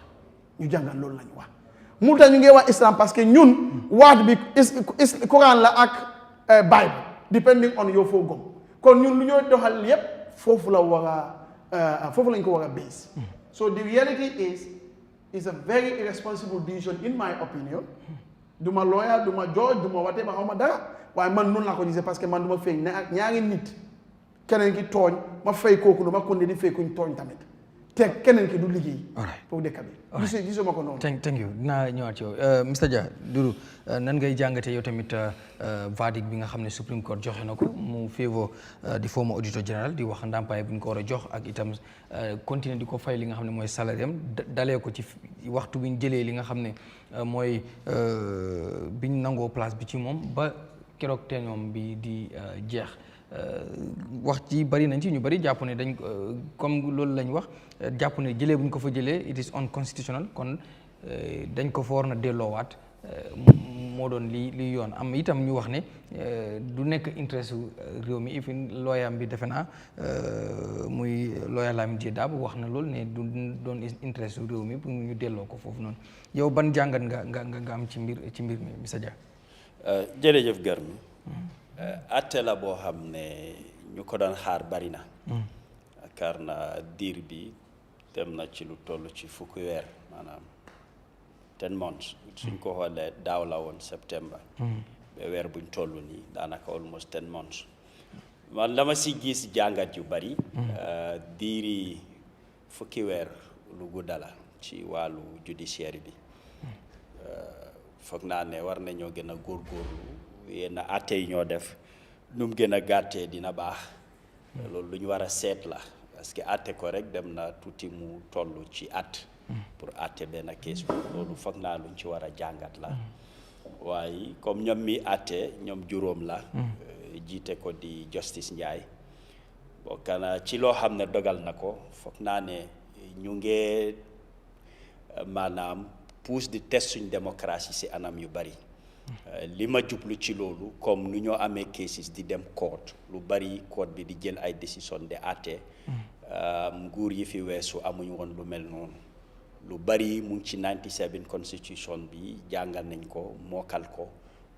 Speaker 6: ñu jàngal loolu lañu wax mu tax ñu ngi wax islam parce que ñun waat bi Quran la ak Bible depending on yow foo gom kon ñun lu ñoo doxal yépp foofu la war a foofu lañ ko war a base so the reality is a very irresponsible decision in my opinion duma lawyer duma judge duma wate ba xaw ma dara waaye man noonu laa ko gisee parce que man duma fay ne ak ñaari nit keneen ki tooñ ma fay kooku dama kon ne di fay kuñ tooñ tamit te keneen ki du liggéey foofu dëkk bi gisuma ko noonu
Speaker 1: thank you dinaa ñëwaat ci yow Mr Jah Dudu nan ngay jàngatee yow tamit verdict bi nga xam ne Supreme Court joxe na ko mu favor di former auditor général di wax ndàmpaay bu ñu ko war a jox ak itam continuer di ko fay li nga xam ne mooy salaire am dalee ko ci waxtu bi ñu jëlee li nga xam ne mooy biñ nangoo place bi ci moom ba keroog te ñoom bi di jeex wax ci bari nañ ci ñu bari jàpp ne dañ comme loolu lañ wax jàpp ne jëlee buñ ko fa jëlee it is unconstitutional kon dañ ko fa war na delloowaat moo doon li yoon am itam ñu wax ne du nekk interest réew mi ifin looyam bi defe naa muy looya Lamin Daab wax na loolu ne du doon interest réew mi pour ñu delloo ko foofu noonu yow ban jàngat nga am ci mbir mi Mr Jah
Speaker 2: jërëjëf Garmi atte la boo xam ne ñu ko doon xaar bari na yaakaar na diir bi dem na ci lu toll ci fukki weer maanaam 10 months suñ ko xoolee daaw la woon septembre ba weer buñ toll nii daanaka almost 10 months man dama si gis jàngat yu bari diiri fukki weer lu gudda la ci wàllu judiciaire bi foog naa ne war nañoo gën a góorgóorlu yenn atte yi ñoo def nu mu gën a gàttee dina baax loolu lu ñu war a seet la parce que atte ko rek dem na tuuti mu toll ci at pour atte benn case bi loolu foog naa luñ ci war a jàngat la waaye comme ñoom mi atte ñoom juróom la jiite ko di Justice Njie bokk na ci loo xam ne dogal na ko foog naa ne ñu ngee maanaam pousse di test suñ démocratie si anam yu bari li ma jublu ci loolu comme nu ñoo amee cases di dem court lu bari court bi di jël ay décision de àtte nguur yi fi weesu amuñ woon lu mel noonu lu bari mu ngi ci 97 constitution bi jàngal nañ ko mookal ko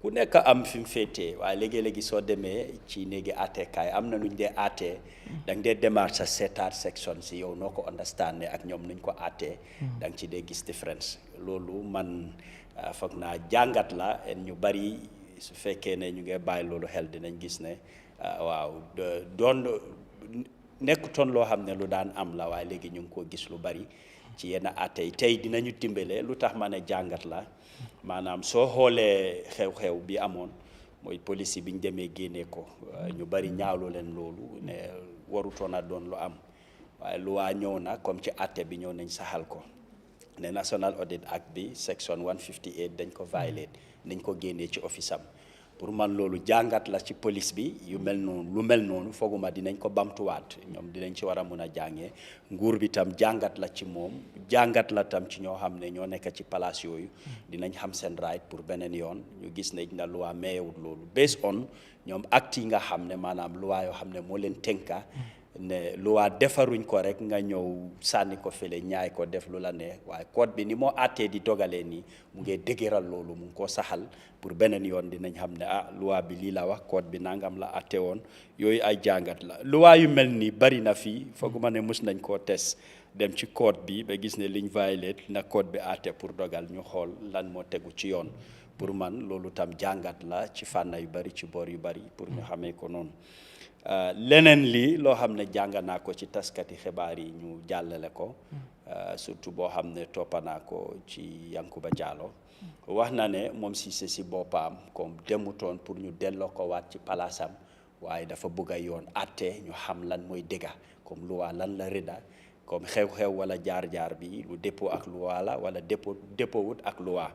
Speaker 2: ku nekk am fi mu féetee waaye léegi-léegi soo demee ci néegi àttekaay am na nuñ dee àttee da nga dee demaat sa seetaat section si yow noo ko understand ne ak ñoom nuñ ko àttee da nga ci dee gis différence loolu man foog naa jàngat la ñu bari su fekkee ne ñu ngi bàyyi loolu xel dinañ gis ne waaw doon nekkutoon loo xam ne lu daan am la waaye léegi ñu ngi ko gis lu bari ci yenn àtte yi tey dinañu dimbale lu tax ma ne jàngat la maanaam soo xoolee xew-xew bi amoon mooy police bi ñu demee génnee ko ñu bari ñaawlu leen loolu ne warutoon a doon lu am waaye lu waa ñëw na comme ci àtte bi ñëw nañ saxal ko ne National Audit Act bi section 158 dañ ko violate dañ ko génnee ci office am pour man loolu jàngat la ci police bi yu mel noonu lu mel noonu fooguma dinañ ko bamtuwaat ñoom dinañ ci war a mun a jàngee nguur bi tam jàngat la ci moom jàngat la tam ci ñoo xam ne ñoo nekk ci palace yooyu dinañ xam seen right pour beneen yoon ñu gis ne na loi mayewut loolu based on ñoom acte yi nga xam ne maanaam loi yoo xam ne moo leen tënka ne loi defaruñ ko rek nga ñëw sànni ko fële ñaay ko def lu la neex waaye code bi ni moo àttee di dogalee nii mu ngi dëgëral loolu mu ngi koo saxal pour beneen yoon dinañ xam ne loi bi lii la wax code bi nangam la àtte woon yooyu ay jàngat la loi yu mel nii bari na fii fooguma ne mus nañ koo test dem ci code bi ba gis ne liñ violate na code bi àtte pour dogal ñu xool lan moo tegu ci yoon pour man loolu tam jàngat la ci fànn yu bari ci boor yu bari pour ñu xamee ko noonu leneen li loo xam ne jàng naa ko ci taskati xibaar yi ñu jàllale ko surtout boo xam ne toppa naa ko ci Yankuba Jallow wax na ne moom si boppam comme demutoon pour ñu delloo ko waat ci palaasam waaye dafa bëgg a yoon àtte ñu xam lan mooy dëgga comme loi lan la rëdda comme xew-xew wala jaar-jaar bi lu dépôt ak loi la wala dépôt wut ak loi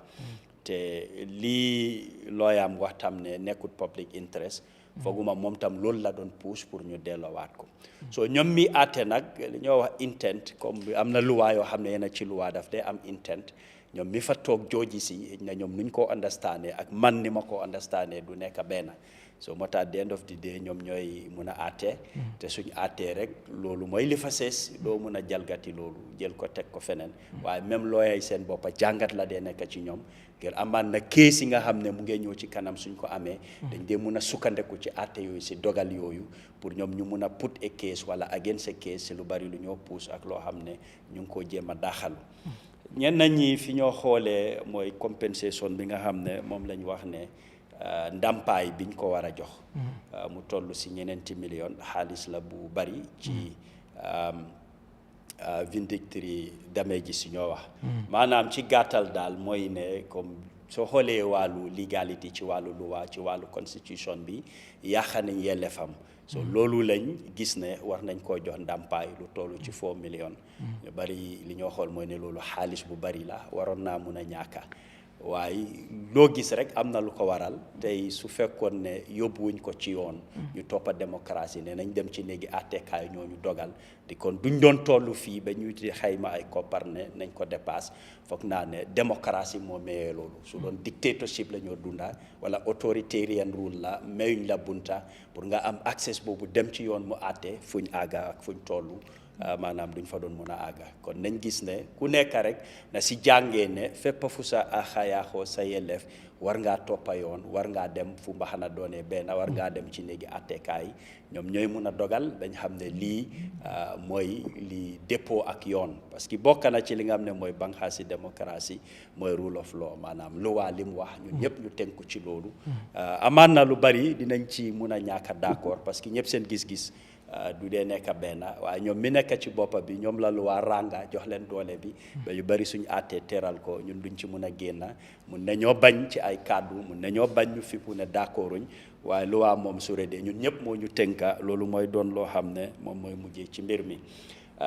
Speaker 2: te lii looyaam wax tam ne nekkut public interest fooguma moom tam loolu la doon push pour ñu delloowaat ko so ñoom mi àtte nag li ñoo wax intent comme am na loi yoo xam ne yéen ci loi daf dee am intent ñoom mi fa toog jooji si na ñoom nuñ ko understandé ak man ni ma ko understandé du nekk benn so moo tax at the end of the day ñoom ñooy mun a àtte te suñ àttee rek loolu mooy li fa sees doo mun a jalgati loolu jël ko teg ko feneen waaye même looyay seen boppa jàngat la dee nekk ci ñoom ngir amaan na kees yi nga xam ne mu ngi ñëw ci kanam suñ ko amee dañ dee mun a sukkandeku ci àtte yooyu si dogal yooyu pour ñoom ñu mun a put a case wala against a case si lu bari lu ñoo puus ak loo xam ne ñu ngi koo jéem a daaxalu ñenn ñi fi ñoo xoolee mooy compensation bi nga xam ne moom lañ wax ne ndàmpaay biñ ko war a jox mu toll si ñeneenti million xaalis la bu bari ci vindictory damage si ñoo wax maanaam ci gàttal daal mooy ne comme soo xoolee wàllu légalité ci wàllu loi ci wàllu constitution bi yàq nañ yelleefam so loolu lañ gis ne war nañ koo jox ndàmpaay lu toll ci 4 million ñu bari li ñoo xool mooy ne loolu xaalis bu bari la waroon naa mun a ñàkka waaye loo gis rek am na lu ko waral tey su fekkoon ne yóbbuwuñ ko ci yoon ñu toppa démocratie ne nañ dem ci néegi àttekaay ñooñu dogal di kon duñ doon tollu fii ba ñuy di xayma ay koppar ne nañ ko dépasse foog naa ne démocratie moo mayee loolu su doon dictatorship la ñoo dunda wala authoritarian rule la mayuñ la bunta pour nga am access boobu dem ci yoon mu àtte fuñ àgga ak fuñ tollu maanaam duñ fa doon mën a àgga kon nañ gis ne ku nekk rek na si jàngee ne fépp fu sa axayaaxoo sa yelleef war ngaa toppa yoon war ngaa dem fu mbaxana doonee benn war ngaa dem ci néegi àttekaay ñoom ñooy mun a dogal dañ xam ne lii mooy li dépôt ak yoon parce que bokk na ci li nga xam ne mooy banxaasi démocratie mooy rule of law maanaam luwaa li mu wax ñun ñëpp ñu tënku ci loolu amaan na lu bari dinañ ci mun a ñàkk a d'accord parce que ñëpp seen gis-gis du dee nekk benn waaye ñoom mi nekk ci boppa bi ñoom la luwaa ranga jox leen doole bi ba yu bari suñu àttee teral ko ñun duñ ci mun a génn mun nañoo bañ ci ay kàddu mun nañoo bañ ñu fippu ne d'accorduñ waaye luwaa moom su redee ñun ñëpp moo ñu tënka loolu mooy doon loo xam ne moom mooy mujjee ci mbir mi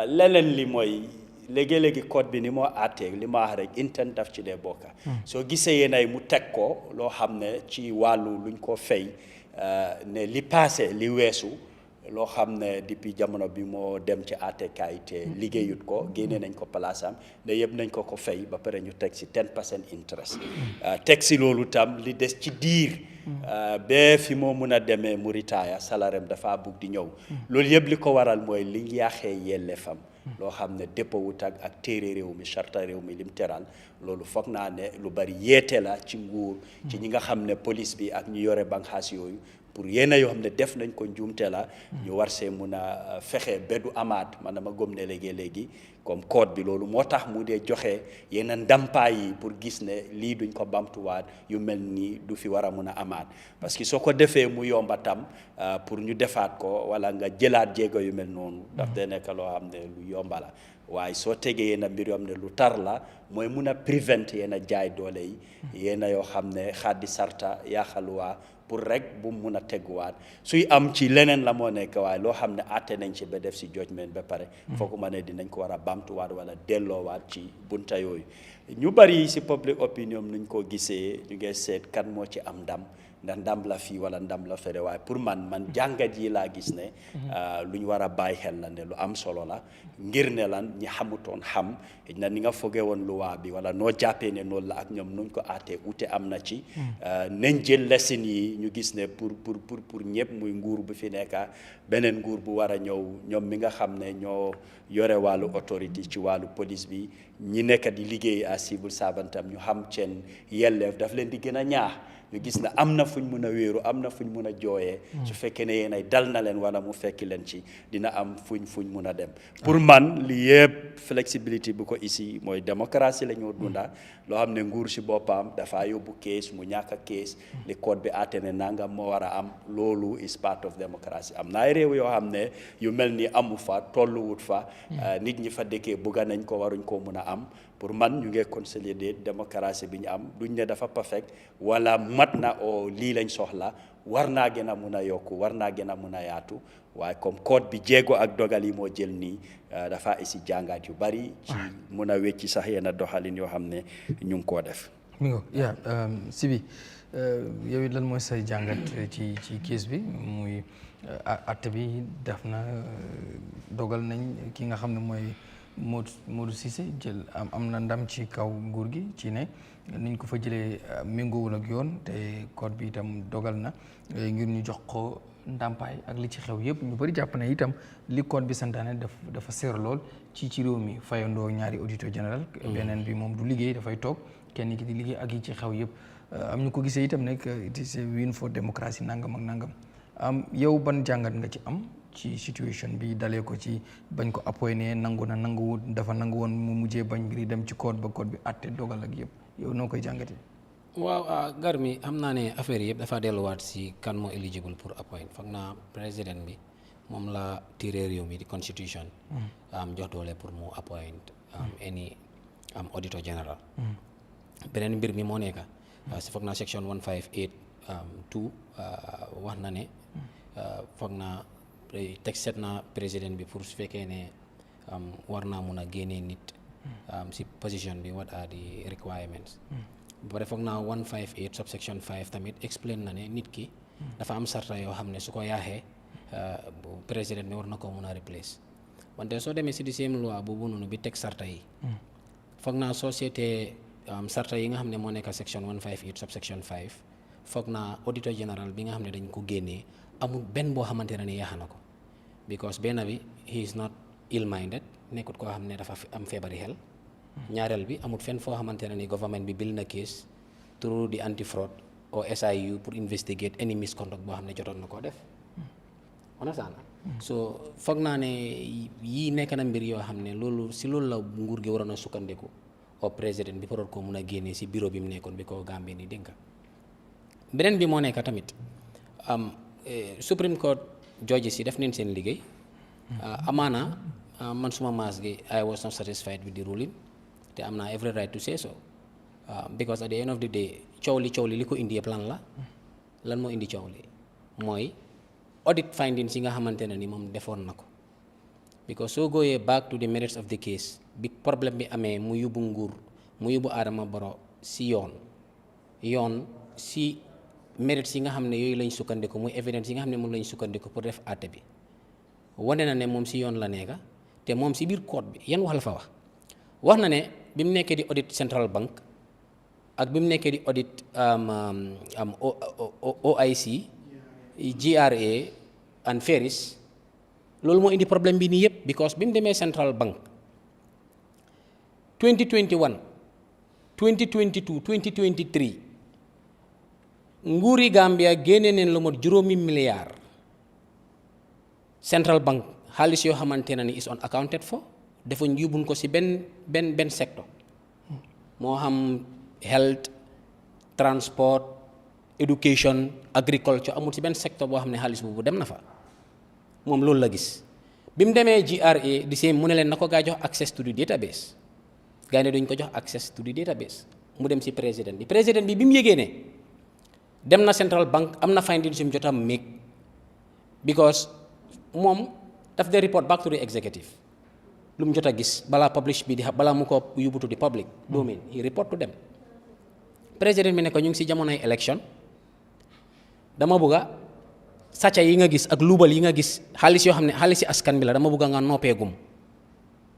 Speaker 2: leneen li mooy léegi-léegi code bi ni moo àttee li ma wax rek intent daf ci dee bokka soo gisee yéen ay mu teg ko loo xam ne ci wàllu luñ ko fay ne li passé li weesu loo xam ne depuis jamono bi moo dem ci àttekaay te liggéeyut ko génne nañ ko palaasam ne yëpp nañ ko fay ba pare ñu teg si 10% interest teg si loolu tam li des ci diir ba fi moo mun a demee mu retire salaire dafa bugg di ñëw loolu yëpp li ko waral mooy li yaaxee yelleefam loo xam ne dëppawut ak téere réew mi charta réew mi lim teral loolu foog naa ne lu bari yeete la ci nguur ci ñi nga xam ne police bi ak ñu yore banxaas yooyu pour yéena yoo xam ne def nañ ko njuumte la ñu war see mun a fexe ba du amaat man dama gëm ne léegi comme code bi loolu moo tax mu dee joxe yenn ndàmpaay yi pour gis ne lii duñ ko bamtuwaat yu mel nii du fi war a mun a amaat parce que soo ko defee mu yomba tam pour ñu defaat ko wala nga jëlaat jéego yu mel noonu daf dee nekk loo xam ne lu yomba la waaye soo tegee yenn mbir yoo xam ne lu tar la mooy mun a prevent yenn jaay doole yi yenn yoo xam ne xaddi sarta yaaxaluwaa pour rek bu mu mun a teguwaat suy am ci leneen la moo nekk waaye loo xam ne àtte nañ ci ba def si judgment ba pare foog ma ne dinañ ko war a bamtuwaat wala delloowaat ci bunta yooyu ñu bari si public opinion nuñ ko gisee ñu ngi seet kan moo ci am ndam ndax ndam la fii wala ndam la fere waaye pour man jàngat yi laa gis ne lu ñu war a bàyyi xel la ne lu am solo la ngir ne lan ñi xamutoon xam na ni nga foge woon luwaa bi wala noo jàppee ne noonu la ak ñoom nuñ ko aatee ute am na ci nañ jël lesson yi ñu gis ne pour ñëpp muy nguur bu fi nekka beneen nguur bu war a ñëw ñoom mi nga xam ne ñoo yore wàllu autorité ci wàllu police bi ñi nekk di liggéey à civil servantam ñu xam seen yelleef daf leen di gën a ñaax ñu gis ne am na fuñ mun a wéeru am na fuñ mun a jooyee su fekkee ne yéen ay dal na leen wala mu fekki leen ci dina am fuñ mun a dem pour man li yëpp flexibilité bu ko ici mooy démocratie la ñoo dunda loo xam ne nguur si boppam dafa yóbbu kees mu ñàkk a kees li code bi àtte ne nangam moo war a am loolu is part of démocratie am na ay réew yoo xam ne yu mel ni amu fa tolluwut fa nit ñi fa dëkkee bugga nañ ko waruñ koo mun a am pour man ñu ngi consolider démocratie bi ñu am duñ ne dafa perfect wala mat na o lii lañ soxla war naa gën a mun a yokku war naa gën a mun a yaatu waaye comme code bi jéego ak dogal yi moo jël nii dafa isi jàngaat yu bari ci mun a wecci sax yenn doxalin yoo xam ne ñu ngi koo def
Speaker 1: mi ngo Sibi yow it lan mooy say jàngat ci case bi muy atte bi def na dogal nañ ki nga xam ne mooy Modou Cissé jël am na ndam ci kaw nguur gi ci ne niñ ko fa jëlee méngoowul ak yoon te code bi itam dogal na ngir ñu jox ko ndàmpaay ak li ci xew yëpp ñu bëri jàpp ne itam li code bi santaane dafa seer lool ci réew mi fayandoo ñaari auditeur général beneen bi moom du liggéey dafay toog kenn ki di liggéey ak yi ci xew yëpp am ñu ko gisee itam nekk it is a win for démocratie nangam ak nangam yow ban jàngat nga ci am ci situation bi dalee ko ci bañ ko appoyé nangu na nanguwut dafa nangu woon mu mujjee bañ mbiri dem ci code ba code bi àtte dogal ak yëpp yow noo koy jàngatee.
Speaker 3: waaw Garmi xam naa ne affaire yëpp dafa delluwaat si kan moo eligible pour appoint foog naa président bi moom la tiré réew mi di constitution jox doole pour mu appoint any auditor general beneen mbir mi moo nekk si foog naa section 158 2 wax na ne foog naa teg set na président bi pour su fekkee ne war naa mun a génnee nit si position bi what are the requirements ba pare foog naa 158 subsection 5 tamit explain na ne nit ki dafa am sarta yoo xam ne su ko yaaxee président bi war na ko mun a replace wante soo demee si di same loi boobu noonu bi teg sarta yi foog naa soo seetee sarta yi nga xam ne moo nekk section 158 subsection 5 foog naa auditor général bi nga xam ne dañ ko génnee amul benn boo xamante ne ni yaaxa na ko because benn bi he is not ill minded nekkut koo xam ne dafa am feebari xel ñaareel bi amut fenn foo xamante ne ni government bi bil na case through the anti fraud or SIU pour investigate any misconduct boo xam ne jotoon na koo def understand so foog naa ne yii nekk na mbir yoo xam ne loolu si loolu la nguur gi waroon a sukkandiku au président bi pour ko mun a génnee si bureau bi mu nekkoon bi ko Gambie ni dénka beneen bi moo nekk tamit Supreme Court judges yi def neen seen liggéey amaana man suma maas gi I was not satisfied with the ruling te am naa every right to say so because at the end of the day coow li li ko indi yëpp lan moo indi coow li mooy audit findings yi nga xamante ne ni moom defoon na ko because soo gooyee back to the merits of the case bi problème bi amee mu yóbbu Adama Barrow si yoon si mérites yi nga xam ne yooyu lañ sukkandiku muy evidence yi nga xam ne moom lañ sukkandiku pour def àtte bi wane na ne moom si yoon la nekka te moom si biir code bi yan wax la fa wax na ne bi mu nekkee di audit Central Bank ak bi mu nekkee di audit OIC GRA and Ferris loolu moo indi problème bi nii yëpp because bi mu demee Central Bank 2021 2022 2023 nguuri Gambia génne neen lu mot $6 milliards Central Bank xaalis yoo xamante ne ni is unaccounted for dafa yóbbuñ ko si benn secteur moo xam health transport education agriculture amul si benn secteur boo xam ne xaalis boobu dem na fa moom loolu la gis bi mu demee GRA di seen mu ne leen na ko gaa jox access to the database gaa ne duñ ko jox access to the database mu dem si président bi bi mu yégee ne dem na Central Bank am na findings yu mu jot a make because moom daf dee report back to the executive lu mu jot a gis balaa publish bi balaa mu ko yóbbu to the public domain he report to them président bi ne ko ñu ngi si jamonoy election dama bëgga sàcca yi nga gis ak luubal yi nga gis xaalis yoo xam ne xaalis si askan bi la dama bëgga nga noppeegum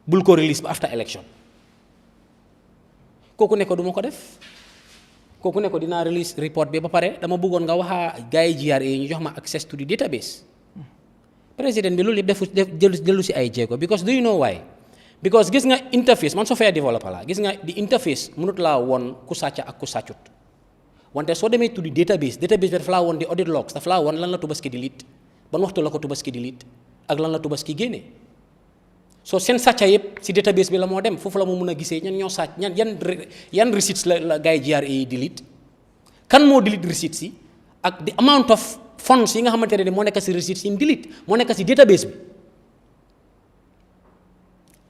Speaker 3: bul ko release ba after election kooku ne ko duma ko def kooku ne ko dinaa release report bi ba pare dama bëggoon nga waxa gars yi GRA ñu jox ma access to the database président bi loolu yëpp defu dellu si ay jéego because do you know why because gis nga interface man software developer la gis nga di interface mënut laa woon ku sàcca ak ku sàccut wante soo demee to the database bi dafa laa woon di audit logs dafa laa woon lan la Tabaski delete ban waxtu la ko Tabaski delete ak lan la Tabaski génne soo seen sàcca yëpp si database bi la moo dem foofu la moo mun a gisee ñan ñoo sàcc yan receipts la gars yi GRA yi delete kan moo delete receipts yi ak the amount of funds yi nga xamante ne moo nekk si receipts yi delete moo nekk si database bi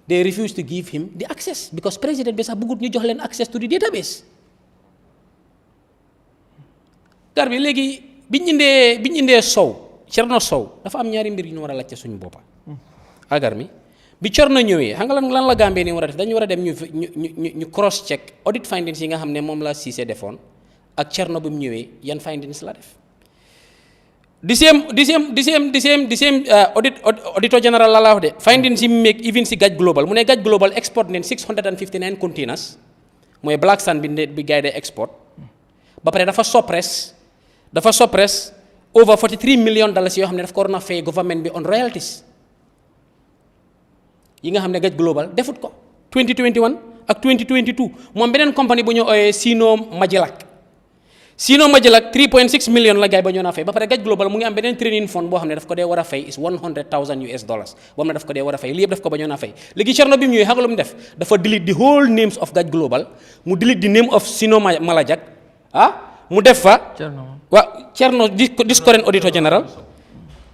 Speaker 3: they refuse to give him the access because président bi sax bëggut ñu jox leen access to the database gar bi léegi biñ indee sow Cerno Sow dafa am ñaari mbir yu ñu war a laajte suñu boppa agar mi bi Cerno ñëwee xam nga lan la Gambie ni war a def dañu war a dem ñu cross check audit findings yi nga xam ne moom la Cissé defoon ak Cerno bi mu ñëwee yan findings la def the same auditor general la wax de findings yi mu make even si Gaj Global mu ne Gaj Global export neen 659 containers mooy black sand bi gars yi day export ba pare dafa suppress over $43 million yoo xam ne daf ko waroon a fay government bi on royalties yi nga xam ne Gaj Global defut ko 2021 ak 2022 moom beneen compagnie bu ñu ooyee Sino Majilak 3.6 million la gars yi ba ñoo naa fay ba pare Gaj Global mu ngi am beneen training fund boo xam ne daf ko dee war a fay is $100,000 boo xam ne daf ko dee war a fay lii yëpp daf ko ba ñoo naa fay léegi Cerno bi mu ñëwee xam nga lu mu def dafa delete the whole names of Gaj Global mu delete the name of Sino Malajak mu def fa Cerno this current auditor general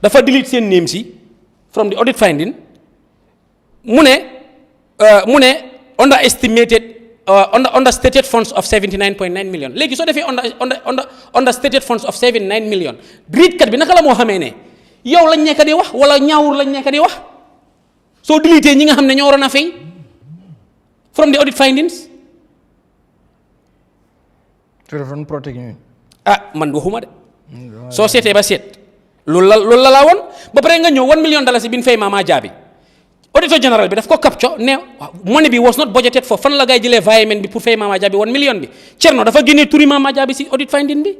Speaker 3: dafa delete seen names yi from the audit finding mu ne understated funds of 79.9 million léegi soo defee understated funds of 79 million riitkat bi naka la moo xamee ne yow lañ nekk di wax wala Nyawuru lañ nekk di wax soo delete ñi nga xam ne ñoo waroon a fay from the audit findings man waxuma de soo seetee ba seet loolu la laa woon ba pare nga ñëw $1 million bi ñu fay Mama Jabi auditor general bi daf ko capture ne money bi was not budgeted for fan la ngay jëlee environment bi pour fay Mama Jabi $1 million bi Cerno dafa génnee turi Mama Jabi si audit finding bi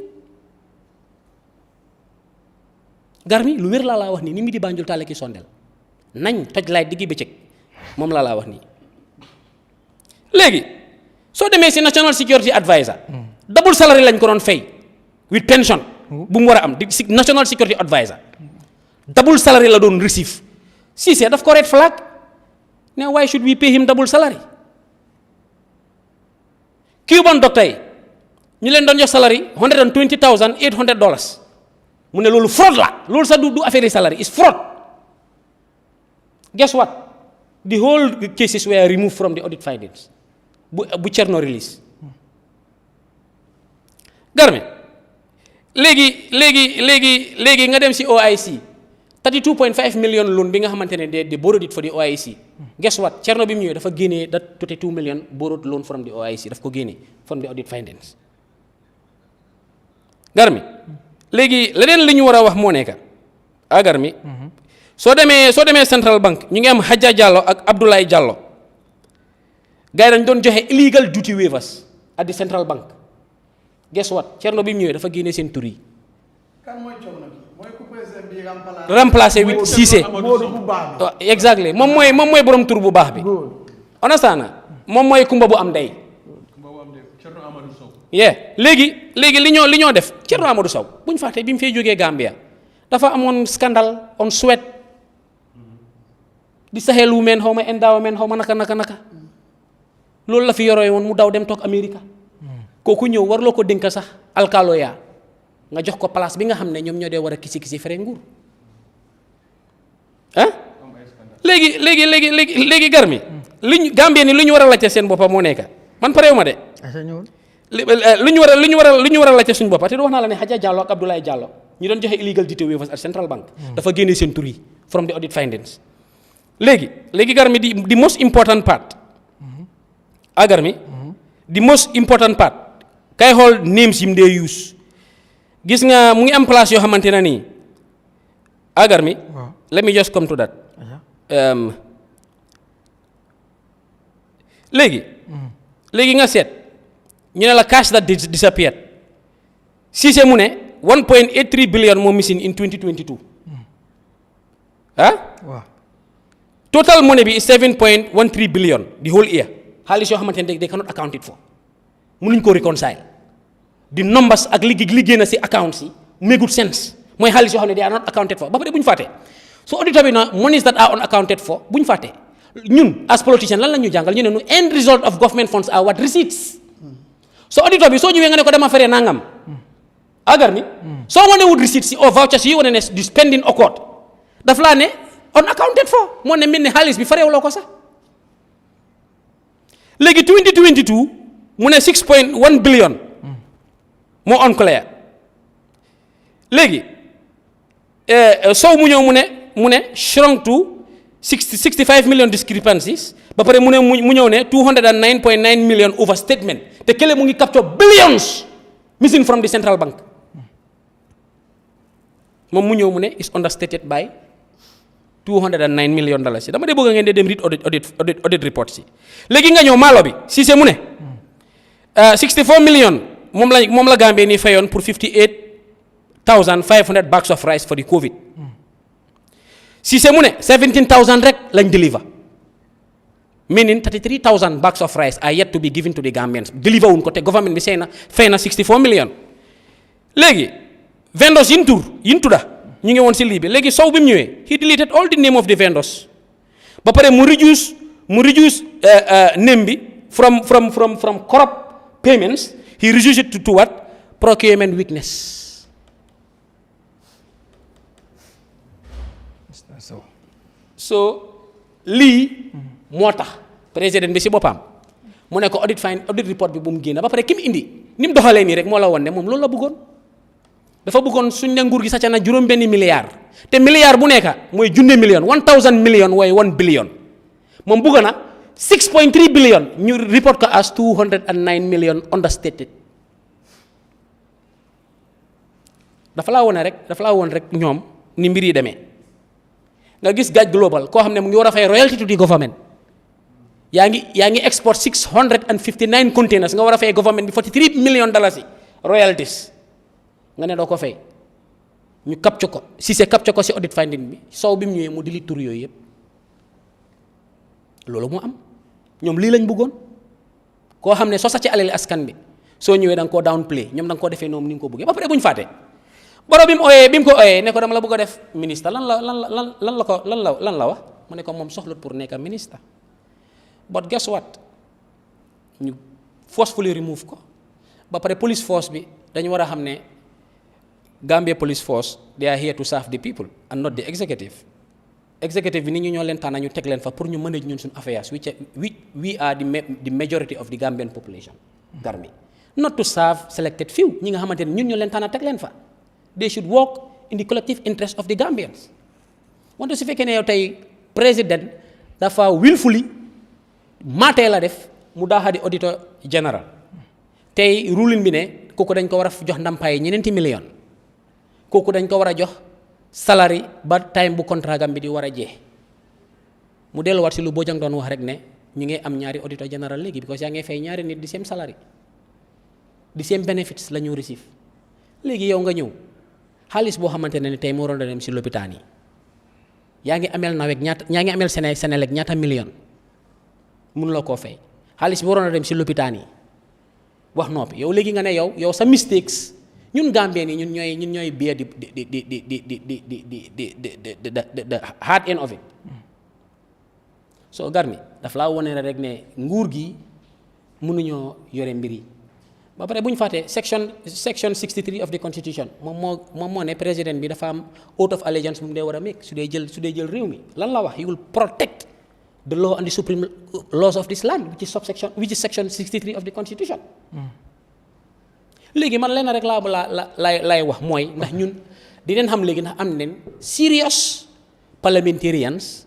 Speaker 3: garmi lu wér laa wax nii ni mi di Banjul taale ki sondel nañ toj laay diggi bëccëg moom laa wax nii léegi soo demee si national security advisor double salary lañ ko doon fay with pension bu mu war a am di national security advisor double salary la doon receive Cissé daf ko red flag ne why should we pay him double salary Cuban doctor yi ñu leen doon jox salary $120,800 mu ne loolu fraud la loolu sax du affaire salary is fraud guess what the whole cases were removed from the audit findings bu Cerno release garmi léegi nga dem si OIC 32.5 million loan bi nga xamante ne de borrowed it for the OIC guess what Cerno bi mu ñëwee dafa génnee that 22 million borrowed loan from the OIC daf ko génnee from the audit findings garmi léegi leneen li ñu war a wax moo nekk garmi soo demee Central Bank ñu ngi am Yahya Jammeh ak Abdoulie Jallow gars yi dañ doon joxe illegal duty waivers at the Central Bank guess what Cerno bi mu ñëwee dafa génnee seen tur yi remplacé with Cissé exactly moom mooy borom tur bu baax bi understand moom mooy kumba bu am ndey léegi li ñoo def Cerno Amadou Sow bu ñu fàtte bi mu fay jógee Gambia dafa amoon scandale on sweat di Sahel women xaw ma endowment xaw ma naka loolu la fi yoroo woon mu daw dem toog Amérique kooku ñëw warloo ko dénk sax alkaloya nga jox ko place bi nga xam ne ñoom ñoo dee war a kisi fere nguur léegi garmi liñ Gambie ni lu ñu war a laajte seen boppa moo nekk man pareewu ma de lu ñu war a laajte suñu boppa te du wax naa la ne Yahya Jammeh ak Abdoulie Jallow ñu doon joxe illegal duty waivers at Central Bank dafa génne seen tur yi from the audit findings léegi garmi the most important part garmi the most important part kay xool names yim dee use gis nga mu ngi am place yoo xamante ne nii agar mi let me just come to that léegi nga seet ñu ne la cash that disappeared Cissé mu ne 1.83 billion moo missing in 2022 total money bi is 7.13 billion the whole year xaalis yoo xamante ne they cannot account it for mënuñ ko reconcile the numbers ak liggéey na si accounts yi make good sense mooy xaalis yoo xam ne they are not accounted for ba pare bu ñu fàtte so auditor bi na monies that are unaccounted for bu ñu fàtte ñun as politicians lan la ñu jàngal ñu ne nu end result of government funds are what receipts so auditor bi soo ñëwee nga ne ko dama feree nangam agar mi soo wane wut receipts si o vouchers yi wane ne di spending occurred daf laa ne unaccounted for moo ne mel ne xaalis bi fareewloo ko sax léegi 2022 mu ne 6.1 billion moo unclear léegi sow mu ñëw mu ne shrunk to 65 million discrepancies ba pare mu ñëw ne 209.9 million overstatement te kële mu ngi capture billions missing from the central bank moom mu ñëw mu ne is understated by 209 million dollars dama dee bëgg ngeen dee dem read audit report si léegi nga ñëw maalo bi Cissé mu ne 64 million moom la Gambie nii fayoon pour 58,500 bags of rice for the COVID Cissé mu ne 17,000 rek lañ deliver meaning 33,000 bags of rice are yet to be given to the Gambians deliver wuñ ko te government bi fay na 64 million léegi vendors yin tudda ñu ngi woon si lii bi léegi sow bi mu ñëwee he deleted all the name of the vendors ba pare mu reduce name bi from corrupt payments he reduced it to what procurement weakness so lii moo tax président bi si boppam mu ne ko audit report bi bu mu génn ba pare ki mu indi ni mu doxalee nii rek moo la woon ne moom loolu la bëggoon dafa bëggoon suñ ne nguur gi sàcc na juróom-benni milliard te milliard bu nekk mooy junne million 1000 million waaye 1 billion moom bëgg na 6.3 billion ñu report ko as 209 million understated dafa laa woon rek ñoom ni mbir yi demee nga gis Gaj Global koo xam ne mu ngi war a fay royalty to the government yaa ngi export 659 containers nga war a fay government bi 43 million dollars yi royalties nga ne doo ko fay ñu capture ko Cissé capture ko si audit finding bi sow bi mu ñëwee mu delete tur yooyu yëpp loolu moo am ñoom lii lañ bëggoon koo xam ne soo sàccee alali askan bi soo ñëwee da nga koo downplay ñoom da nga koo defee noonu ni nga ko bëggee ba pare bu ñu fàtte boro bi mu ko ooyee ne ko dama la bëgg a def ministre lan la wax mu ne ko moom soxlut pour nekk ministre but guess what ñu forcefully remove ko ba pare police force bi dañu war a xam ne Gambia police force they are here to serve the people and not the executive bi nit ñi ñoo leen tànn ñu teg leen fa pour ñu manage ñun suñu affairs which we are the majority of the Gambian population Gambia not to serve selected few ñi nga xamante ne ñun ñoo leen tànn teg leen fa they should work in the collective interest of the Gambians wante su fekkee ne yow tey président dafa willfully maatee la def mu daaxa di auditor général tey ruling bi ne kooku dañ ko war a jox ndàmpaay ñeneenti million kooku dañ ko war a jox salary ba time bu contrat gam bi di war a jeex mu delluwaat si lu Bojang doon wax rek ne ñu ngi am ñaari auditor général léegi because yaa ngi fay ñaari nit di same salary di same benefits la ñu receive léegi yow nga ñëw xaalis boo xamante ne tey moo waroon a dem si lopitaan yi yaa ngi ameel nawet yaa ngi ameel Senelec ñaata million mënuloo koo fay xaalis bi waroon a dem si lopitaan yi wax noppi yow léegi nga ne yow sa mistakes ñun Gambien yi ñun ñooy bear di hard end of it so Garmi daf laa wone rek ne nguur gi mënuñoo yore mbir yi ba pare bu ñu fàttee section 63 of the constitution moom moo ne président bi dafa am oath of allegiance bu mu dee war a make su dee jël réew mi lan la wax he will protect the law and the supreme laws of this land which is section 63 of the constitution léegi man leen rek lay wax mooy ndax ñun dinañ xam léegi ndax am nañ serious parliamentarians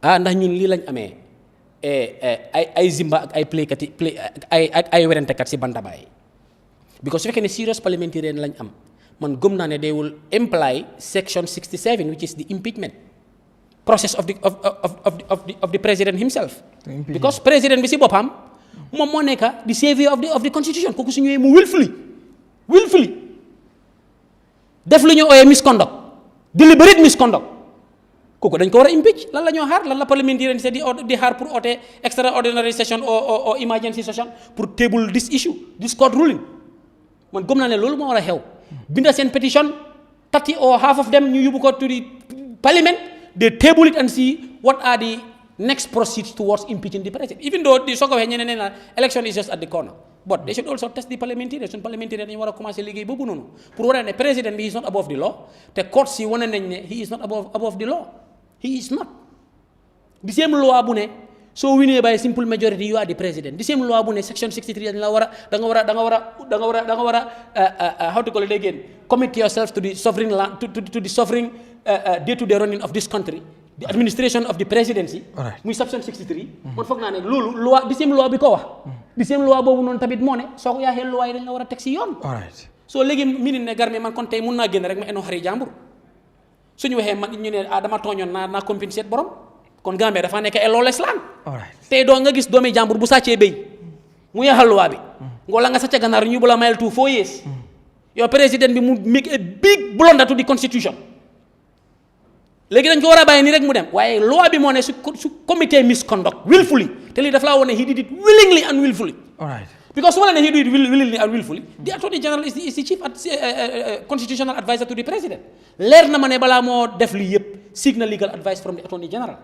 Speaker 3: ndax ñun lii lañ amee ay zimba ak ay playkat yi ay werentekat si bantabaay because su fekkee ne serious parliamentarian lañ am man gëm naa ne they will imply section 67 which is the impeachment process of the president himself. Because president bi si boppam moom moo nekk the savior of the constitution kooku su ñëwee mu willfully def lu ñu ooyee misconduct deliberate misconduct kooku dañ ko war a impeach lan la ñoo xaar lan la parliamentarian di xaar pour oote extraordinary session or emergency session pour table this issue this court ruling man gëm naa ne loolu moo war a xew binda seen petition 30 or half of them ñu yóbbu ko to the parliament they table it and see what are the next proceeds towards impeaching the president even though di soo ko waxee ñeneen na election is just at the corner but they should also test the parliamentarians suñ parliamentarians dañu war a commencé liggéey boobu noonu pour wane ne président bi he is not above the law te court si wane nañ ne he is not above the law he is not the same loi bu ne soo winee by simple majority you are the president the same loi bu ne section 63 dañ la war a da nga war a how to call it again commit yourself to the sovereign land to the sovereign day-to-day running of this country the administration of the presidency muy section 63 man foog naa ne loolu loi the same loi bi ko wax the same loi boobu noonu tamit moo ne soo ko yaaxee loi yi dañ la war a teg si yoon soo léegi minute ne Garmi man kon tey mun naa génn rek ma eno xari jàmbur suñu waxee man ñu ne dama tooñoon naa compensé borom kon Gambia dafa nekk lawless land tey doo nga gis doomi jàmbur bu sàccee béy mu yaxal loi bi wala nga sàcce ganaar ñu bu la mayel 4 years yow président bi mu make a big blunder to the constitution léegi dañ ko war a bàyyi nii rek mu dem waaye loi bi moo ne su comité misconduct willfully te lii daf laa woon ne he did it willingly and willfully because su ma la ne he did it willingly and willfully the attorney general is the chief constitutional advisor to the president leer na ma ne balaa moo def lii yëpp seek na legal advice from the attorney general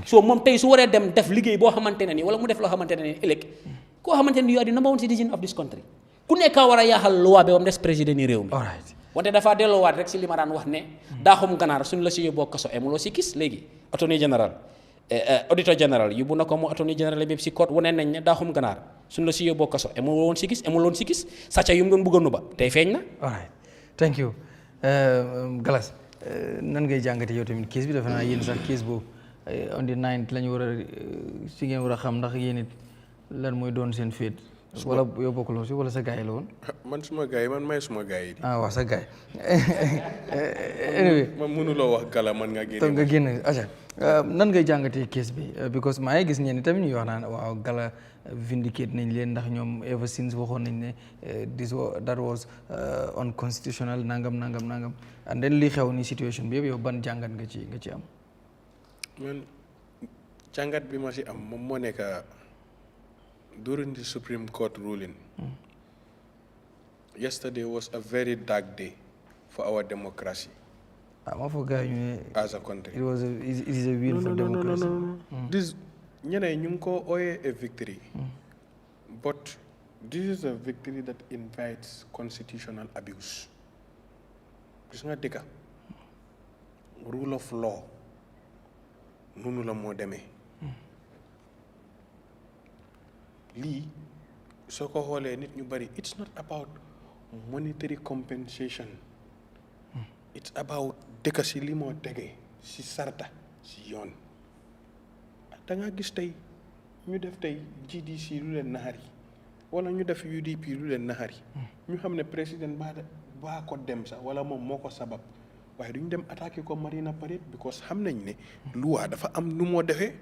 Speaker 3: so moom tey su waree dem def liggéey boo xamante ne nii wala mu def loo xamante ne nii ëllëg koo xamante ne you are the number one citizen of this country ku nekk war a yaaxal loi bi ba mu des président ni réew mi wante dafa delloowaat rek si li ma daan wax ne daaxum ganaar suñu la si yóbboo kaso emuloo si gis léegi attorney general auditor general yóbbu na ko mu attorney general bi si court wane nañ ne daaxum ganaar suñu la si yóbboo kaso emuloon si gis emuloon si gis sàcca yu mu doon bëgg a nuba tey feeñ na.
Speaker 1: thank you Galas nan ngay jàngate yow tamit case bi defe naa yéen sax case boobu on the 9th la ñu war a si ngeen war a xam ndax yéen it lan mooy doon seen féet. wala yow bokkuloo si wala sa gaay la woon.
Speaker 4: man suma gaay man may suma gaay yi.
Speaker 1: waaw sa gaay.
Speaker 4: man mënuloo wax gala man nga génne.
Speaker 1: donc nga génne aca nan ngay jàngatee case bi because maa ngi gis ñenn tamit ñuy wax naan waaw gala vindicate nañ leen ndax ñoom ever since waxoon nañ ne that was unconstitutional nangam and then li xew ni situation bi yëpp yow ban jàngat nga ci am.
Speaker 4: man jàngat bi ma si am moom moo nekk. During the Supreme Court ruling, yesterday was a very dark day for our democracy. As a country.
Speaker 1: It is a win for democracy.
Speaker 4: This, ñu ko ooyee a victory, but this is a victory that invites constitutional abuse. Gis nga dëkk rule of law noonu la moo demee. lii soo ko xoolee nit ñu bari it's not about monetary compensation it's about dëkk si li moo tegee si sarta si yoon da nga gis tey ñu def tey GDC lu leen naxari wala ñu def UDP lu leen naxari ñu xam ne président baa ko dem sax wala moom moo ko sabab waaye duñ dem attaquer ko Marina Parade because xam nañ ne loi dafa am nu moo defee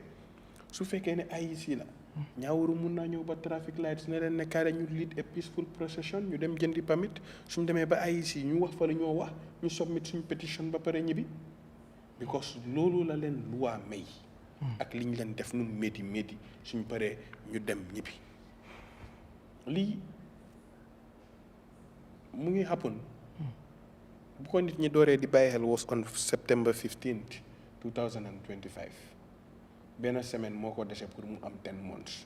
Speaker 4: su fekkee ne IEC la Nyawuru mun naa ñëw ba traffic lights ne leen ne kaare ñu lead a peaceful procession ñu dem jëndi permit suñ demee ba IEC ñu wax fa la ñoo wax ñu submit suñ pétition ba pare ñibbi because loolu la leen loi may ak li ñu leen def nu métti suñ paree ñu dem ñibbi lii mu ngi happen bu ko nit ñi dooree di bàyyi xel was on September 15th 2025 benn semaine moo ko dese pour mu am 10 months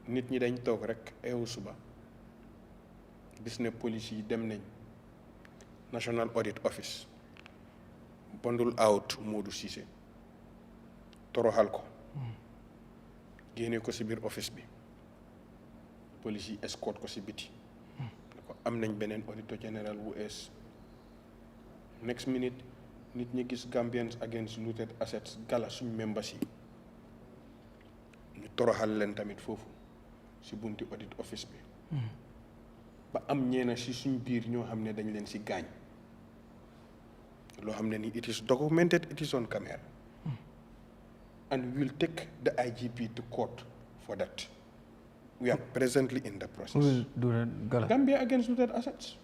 Speaker 4: nit ñi dañ toog rek eewu suba gis ne police yi dem nañ National Audit Office bondul out Modou Cissé toroxal ko génne ko ci biir office bi police yi escort ko ci biti ko am nañ beneen auditor général bu ees next minute nit ñi gis Gambians Against Looted Assets gala suñ members yi ñu toroxal leen tamit foofu ci bunti audit office bi ba am ñeena si suñ biir ñoo xam ne dañ leen si gaañ loo xam ne ni it is documented, it is on camera, and we will take the IGP to court for that. We are presently in the process.
Speaker 1: Who will do that, Gala?
Speaker 4: Gambia against looted assets.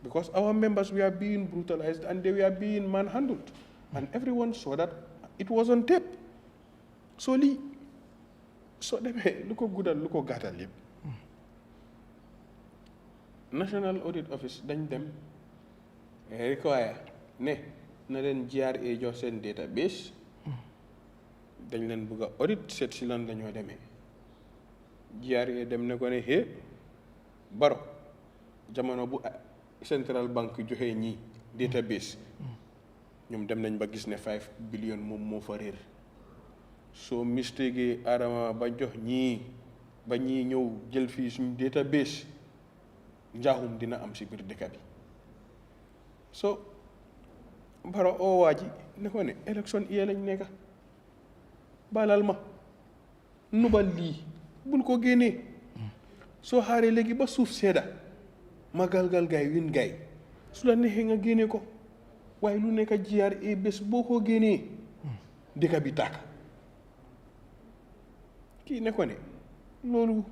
Speaker 4: Because our members were being brutalized and they were being manhandled. And everyone saw that it was on tape. So, look how good and look how gata lip. National Audit Office, dañ dem require ne na leen GRA jox seen database dañ leen bëgg a audit seet si lan lañoo demee GRA dem ne ko ne hé Baro jamono bu Central Bank joxe ñii database ñoom dem nañ ba gis ne 5 billion moom moo fa réer soo mistake Adama ba jox ñii ba ñii ñëw jël fii suñu database njaaxum dina am si biir dëkk bi so Baro oo waa ji ne ko ne élection yee lañ nekka balal ma nubal lii bul ko génnee soo xaaree léegi ba suuf sedda ma galgal gaay win gaay su la neexee nga génne ko waaye lu nekk GRA bés boo ko génnee dëkk bi tàkk kii ne ko ne loolu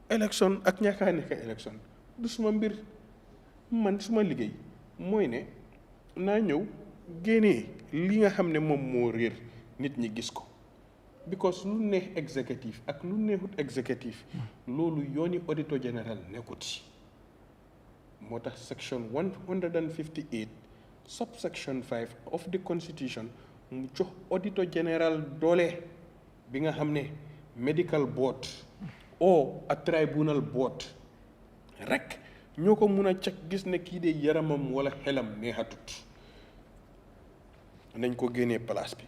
Speaker 4: élection ak ñàkkaa nekk élection du suma mbir man suma liggéey mooy ne naa ñëw génnee li nga xam ne moom moo réer nit ñi gis ko because lu neex exécutif ak lu neexut exécutif loolu yooni auditor général nekkut si moo tax section 158 subsection 5 of the constitution mu jox auditor général doole bi nga xam ne medical board or a tribunal board rek ñoo ko mun a cek gis ne kii de yaramam wala xelam neexatut nañ ko génnee place bi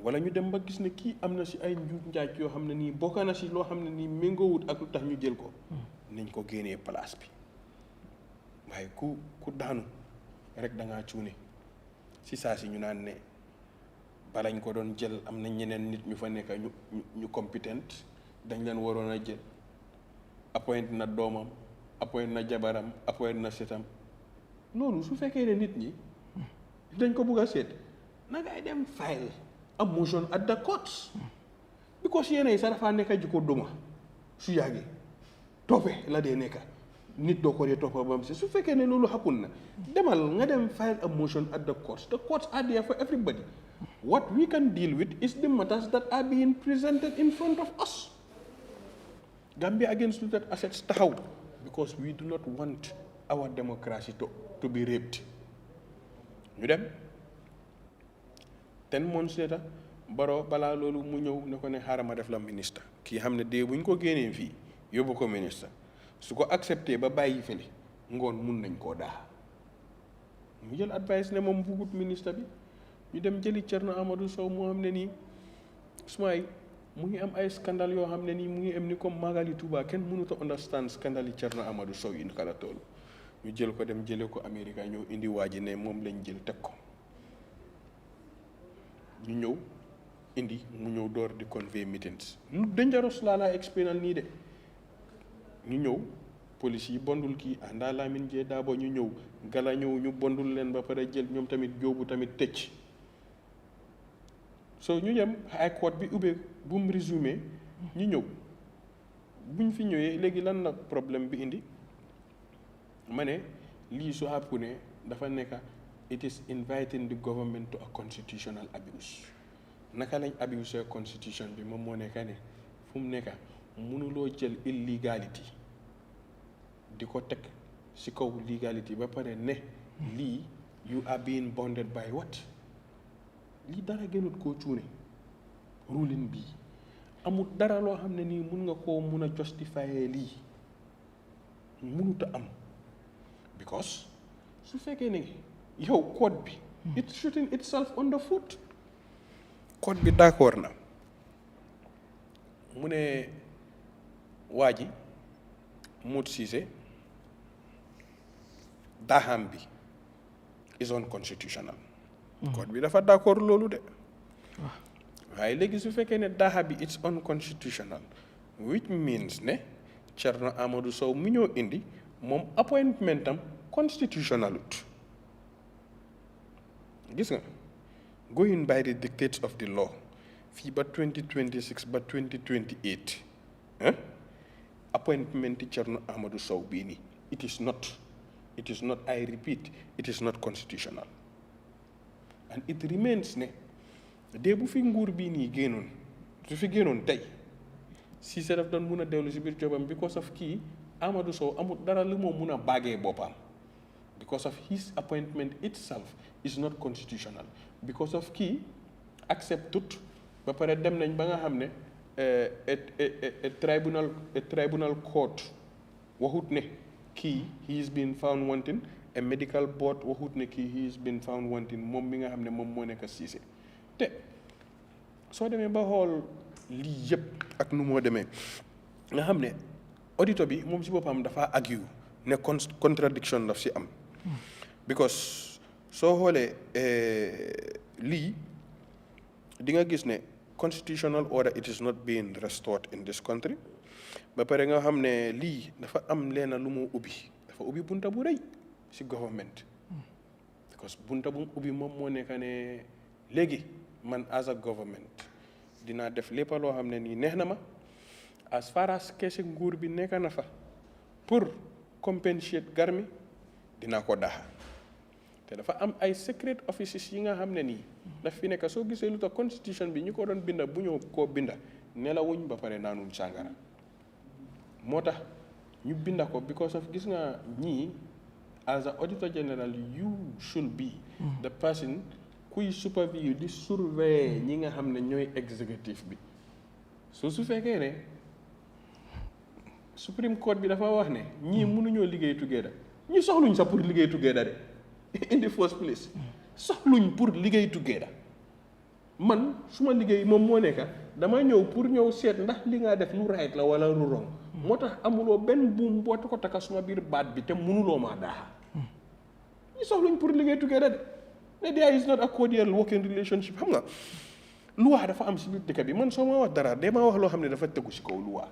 Speaker 4: wala ñu dem ba gis ne kii am na si ay njuuj njaaj yoo xam ne nii bokk na si loo xam ne nii méngoowut ak lu tax ñu jël ko nañ ko génnee place bi waaye ku daanu rek da ngaa cuune si saa si ñu naan ne balañ ko doon jël am na ñeneen nit ñu fa nekk ñu compétent dañ leen waroon a jël appoint na doomam appoint na jabaram appoint na setam loolu su fekkee ne nit ñi dañ ko bugg a seet na ngay dem file a motion at the courts because yéenay sa dafa nekk ji ko duma su yàggee toppe la dee nekka nit doo ko dee toppa ba mu si su fekkee ne loolu happen na demal nga dem file a motion at the courts are there for everybody. What we can deal with is the matters that are being presented in front of us. Gambia against looted assets taxaw because we do not want our democracy to be raped. ñu dem 10 months later Baro balaa loolu mu ñëw ne ko ne xaaral ma def la ministre kii xam ne dee bu ñu ko génnee fii yóbbu ko ministre su ko accepté ba bàyyi fële ngoon mun nañ koo daa mu jël advice ne moom bugut ministre bi ñu dem jëli Thierno Amadou Sow moo xam ne nii sumay mu ngi am ay scandale yoo xam ne nii mu ngi am ni comme Magali Touba kenn mënut a understand scandale yi Thierno Amadou Sow yi naka la toll ñu jël ko dem jëlee ko Amérique ñëw indi waa ji ne moom lañ jël teg ko ñu ñëw indi mu ñëw door di convey meetings lu dangerous laa explainal nii de ñu ñëw police yi bondul kii àndaa Lamine Jee Daabo ñu ñëw Gala ñëw ñu bondul leen ba pare jël ñoom tamit jóobu tamit tëcc so ñu dem high court bi ubbee bu mu résumé ñu ñëw buñ fi ñëwee léegi lan la problème bi indi ma ne lii su àppu ne dafa nekk it is inviting the government to a constitutional abuse naka lañ abuse constitution bi moom moo nekk ne fu mu nekk mënuloo jël illegality di ko teg si kaw legality ba pare ne lii you are being bounded by what lii dara gënut koo cuune ruling bii amul dara loo xam ne nii mun nga koo mun a justifier lii mënut a am because su fekkee ne yow code bi it's shooting itself on the foot code bi d'accord na mu ne waa ji Mout Cissé daaxam bi is unconstitutional code bi dafa d'accord loolu de waaye léegi su fekkee ne daaxa bi it's unconstitutional which means ne Thierno Amadou Sow mi ñoo indi moom appointment am constitutionalut gis nga going by the dictates of the law fii ba 2026 ba 2028 appointment Thierno Amadou Sow bii nii it is not I repeat it is not constitutional and it remains ne dee bu fi nguur bii nii génnoon su fi génnoon tey Cissé daf doon mun a dellu si biir jobam because of kii Amadou Sow amul dara lu moo mun a baagee boppam because of his appointment itself is not constitutional because of kii acceptut ba pare dem nañ ba nga xam ne tribunal court waxut ne kii he is been found wanting a medical board waxut ne kii he is been found wanting moom mi nga xam ne moom moo nekk Cissé te soo demee ba xool lii yëpp ak nu moo demee nga xam ne auditor bi moom si boppam dafa argue ne contradiction daf si am because soo xoolee lii di nga gis ne constitutional order it is not being restored in this country ba pare nga xam ne lii dafa am leena lu mu dafa ubbi bunta bu rëy si government because bunta bu ubbi moom moo nekk ne léegi man as a government dinaa def lépp loo xam ne nii neex na ma as far as keese nguur bi nekk na fa pour compensate garmi dinaa ko daxa te dafa am ay secret offices yi nga xam ne nii daf fi nekk soo gisee lu tax constitution bi ñu ko doon binda bu ñëw koo binda nelawuñ ba pare naanuñ sàngara moo tax ñu binda ko because of gis nga ñii as a auditor general you should be the person kuy supervise di surveiller ñi nga xam ne ñooy exécutif bi su fekkee ne Supreme Court bi dafa wax ne ñii mënuñoo liggéey together ñi soxluñ sax pour liggéey together de in the first place soxluñ pour liggéey together man su ma liggéey moom moo nekk dama ñëw pour ñëw seet ndax li nga def lu right la wala lu wrong moo tax amuloo benn buum boo ko takka suma biir baat bi te mënuloo maa daaxa ñi soxluñ pour liggéey together de ne there is not a cordial working relationship xam nga loi dafa am si biir dëkk bi man soo ma wax dara de ma wax loo xam ne dafa tegu si kaw loi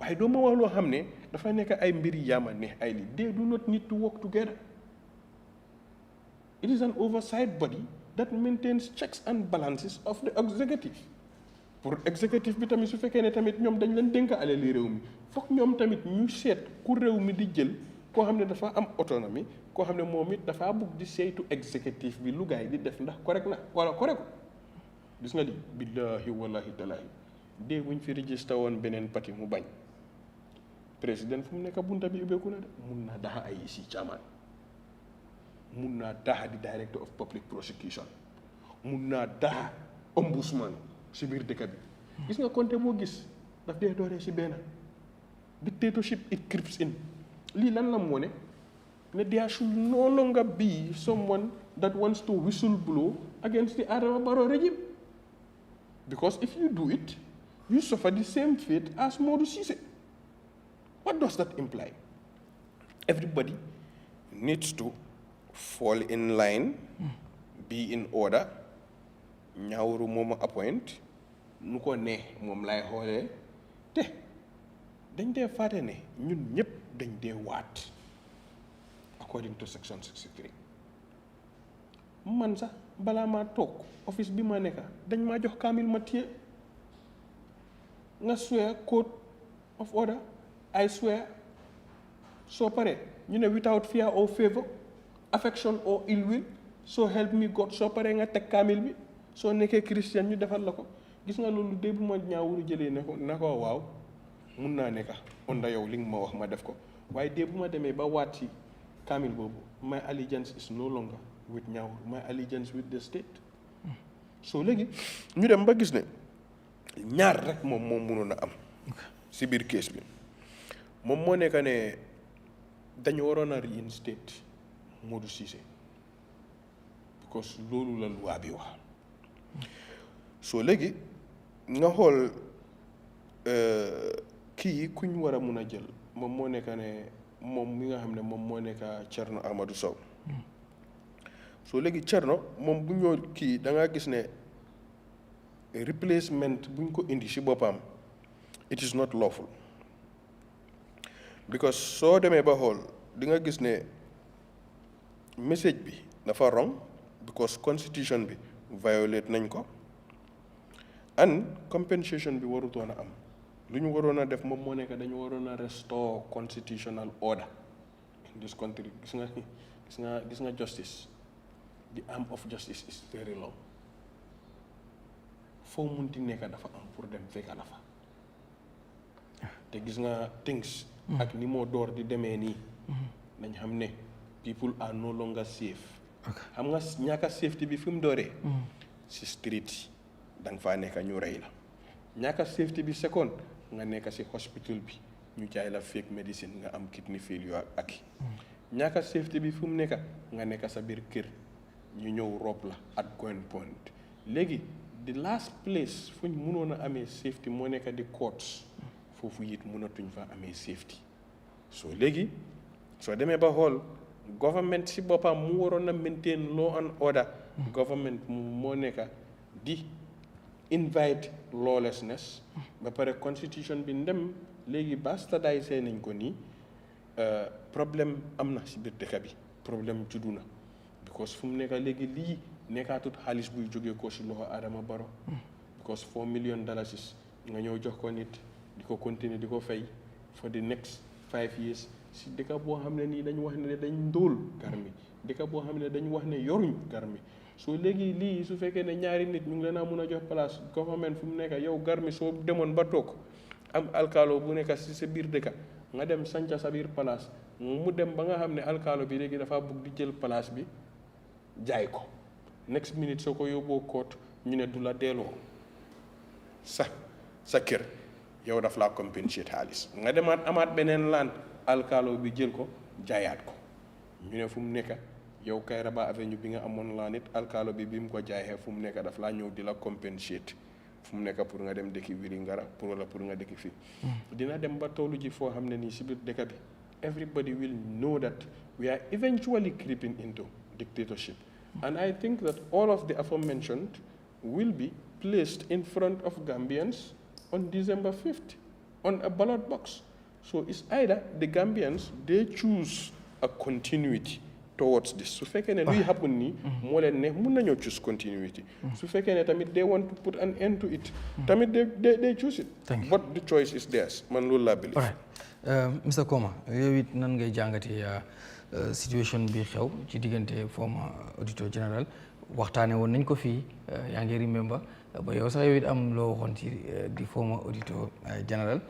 Speaker 4: waaye doo ma wax loo xam ne dafa nekk ay mbiri yaama ne ay li they do not need to work together. It is an oversight body that maintains checks and balances of the executive. Pour executive bi tamit su fekkee ne tamit ñoom dañ leen dénk alali réew mi foog ñoom tamit ñu seet ku réew mi di jël koo xam ne dafa am autonomie koo xam ne moom it dafa bugg di saytu executive bi lu gaay di def ndax correct na wala correct gis nga li billahi wallahi talahi dee buñ fi registré woon beneen parti mu bañ président fu mu nekk bunta bi ubbeeku na de mun naa daxa ay si caamaan mun naa daxa di director of public prosecution mun naa daxa ombudsman si biir dëkk bi gis nga Conte moo gis daf dee dooree si benn dictatorship it creeps in lii lan la moo ne there should no longer be someone that wants to whistle blow against the Adama Barrow regime because if you do it you suffer the same fate as Modou Cissé. What does that imply? Everybody needs to fall in line, be in order. Nyawuru moma appoint, nuko ne mom lay xolé te dañ dé faté né ñun ñëpp dañ dé waat according to section 63. Man sax bala ma tok office bi ma nekka dañ ma jox kamil ma tié nga swear code of order. I swear, so pare, you know, without fear or favor, affection or ill will, so help me God, so pare nga tek kamil bi, so nekkee Christian ñu defal la ko. Gis nga loolu dee bu ma Nyawuru jëlee ne ko waaw mun naa nekka onda yow li nga ma wax ma def ko waaye dee bu ma demee ba waat ci kamil boobu my allegiance is no longer with Nyawuru, my allegiance with the state. So léegi ñu dem ba gis ne ñaar rek moom mënoon a am si biir case bi. moom moo nekk ne dañu waroon a reinstate Modou Cissé because loolu la loi bi wax soo léegi nga xool kii kuñ war a mun a jël moom moo nekk ne moom mi nga xam ne moom moo nekk Thierno Amadou Sow soo léegi Thierno moom bu ñoo kii da nga gis ne replacement buñ ko indi si boppam it is not lawful because soo demee ba xool di nga gis ne message bi dafa wrong because constitution bi violate nañ ko and compensation bi warutoon a am lu ñu waroon a def moom moo nekk dañu waroon a restore constitutional order in this country gis nga justice the arm of justice is very long foo munti nekk dafa am pour dem fekka la fa te gis nga things ak ni moo door di demee nii nañ xam ne people are no longer safe xam nga ñàkk a safety bi fi mu dooree si street da nga faa nekk ñu rey la ñàkk a safety bi second nga nekk si hospital bi ñu jaay la fake medicine nga am kidney failure ak ñàkk a safety bi fi mu nekk nga nekk sa biir kër ñu ñëw rob la at gunpoint léegi the last place fu ñu mënoon a amee safety moo nekk di courts foofu it mënatuñ fa amee safety so léegi soo demee ba xool government si boppam mu waroon a maintain law and order government moo nekk di invite lawlessness ba pare constitution bi ndem léegi bastardise nañ ko nii problème am na si biir dëkk bi problème juddu na because fu mu nekk léegi lii nekkaatut xaalis buy jógee ko si loxo Adama Barrow because $4 million nga ñëw jox ko nit di ko continuer di ko fay for the next 5 years si dëkk boo xam ne nii dañu wax ne dañ ndóol garmi dëkk boo xam ne dañu wax ne yoruñ garmi soo léegi lii su fekkee ne ñaari nit ñu ngi leen a mun a jox place government fu mu nekk yow garmi soo demoon ba toog am alkaalo bu nekk si sa biir dëkk nga dem sanca sa biir place mu dem ba nga xam ne alkaalo bi léegi dafa bëgg di jël place bi jaay ko next minute soo ko yóbboo koot ñu ne du la delloo sa kër yow daf laa compensate xaalis nga demaat amaat beneen laan alkaalo bi jël ko jaayaat ko ñu ne fu mu nekk yow Kairaba Avenue bi nga amoon laan it alkaalo bi mu ko jaayee fu mu nekk daf laa ñëw di la compensate fu mu nekk pour nga dem dëkki Wellingara pour nga dëkki fii dina dem ba toolu ji foo xam ne nii si biir dëkk bi everybody will know that we are eventually creeping into dictatorship and I think that all of the aforementioned will be placed in front of Gambians on December 5th on a ballot box. So it's either the Gambians, they choose a continuity towards this. So fekkee ne luy happen nii moo leen ne mun nañoo choose continuity. So fekkee ne tamit they want to put an end to it. Tamit they choose it. But the choice is theirs. Man loolu laa believe.
Speaker 1: All right. Mr. Komma, yow it nan ngay jàngatee situation bi xew ci diggante former auditor general waxtaane woon nañ ko fii yaa ngi remember ba yow sax yow it am loo waxoon ci di former auditor general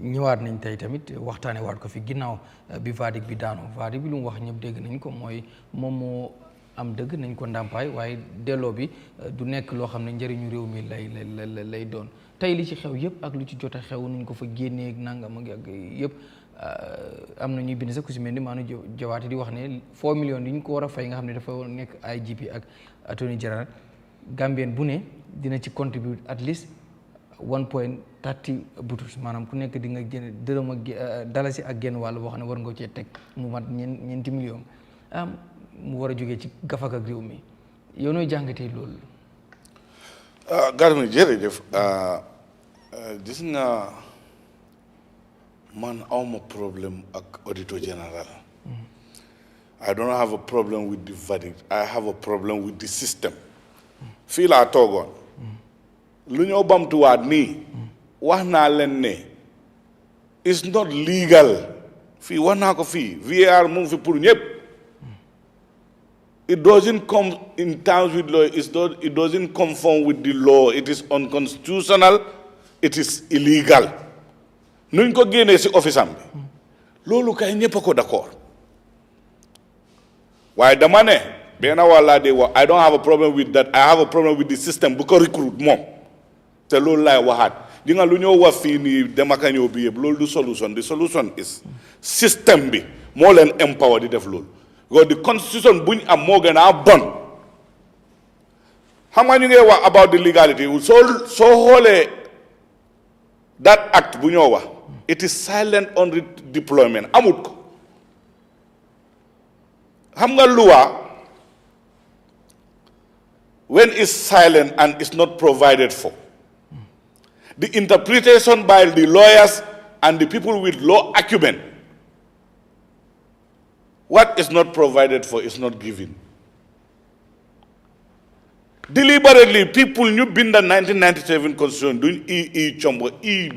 Speaker 1: ñëwaat nañ tey tamit waxtaane waat ko fi ginnaaw bi verdict bi daanoo verdict bi lu mu wax ñëpp dégg nañ ko mooy moom moo am dëgg nañ ko ndàmpaay waaye delloo bi du nekk loo xam ne njëriñu réew mi lay doon tey li ci xew yëpp ak lu ci jot a xew nuñ ko fa génnee ak nangam ak yëpp am na ñuy bind sax ku si mel ni maanu jawaati di wax ne 4 millions yi ñu ko war a fay nga xam ne dafa nekk IGP ak attorney general Gambien bu ne dina ci contribute at least 1.30 butus maanaam ku nekk di nga génne dërëm ak dalasi ak genn wàll boo xam ne war nga cee teg mu mat ñeenti millions mu war a jógee ci gafak ak réew mi yow nooy jàngatee loolu.
Speaker 5: Garmi jërëjëf gis nga man awma problème ak auditor general. I don't have a problem with the verdict. I have a problem with the system. fii laa toogoon. lu ñoo bamtuwaat nii. wax naa leen ne. it's not legal. fii wax naa ko fii VAR mu ngi fi pour ñëpp. It doesn't come in terms with law. It doesn't conform with the law. It is unconstitutional. It is illegal. nuñ ko génnee si office am bi. loolu kay ñëpp a ko d'accord. waaye dama ne. benn wàllaa de wax I don't have a problem with that. I have a problem with the system bu ko recruit moom. te loolu laay waxaat. di nga lu ñoo wax fii nii dama ka ñëw bi yëpp loolu du solution. The solution is système bi moo leen empower di def loolu. because the constitution buñ am moo gën a bon. xam nga ñu ngi wax about the legality soo xoolee that act bu ñoo wax it is silent on deployment amut ko. xam nga loi when it's silent and it's not provided for the interpretation by the lawyers and the people with law acumen What is not provided for is not given. Deliberately, people ñu bind 1997 constitution duñ chombo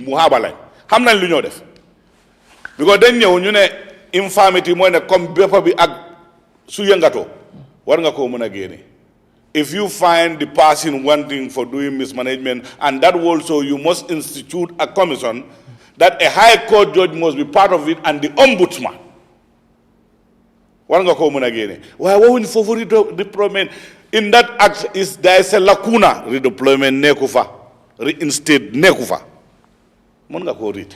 Speaker 5: muhabala xam nañ lu ñoo def because dañ ñëw ñu ne infirmity mooy ne comme bépp bi ak su yëngatoo war nga koo mën a génne. If you find the person wanting for doing mismanagement, and that also you must institute a commission that a high court judge must be part of it and the ombudsman. War nga koo mën a génne waaye waxuñ foofu redeployment. In that act there is a lacuna. Redeployment nekku fa, reinstate nekku fa. Mën nga koo read.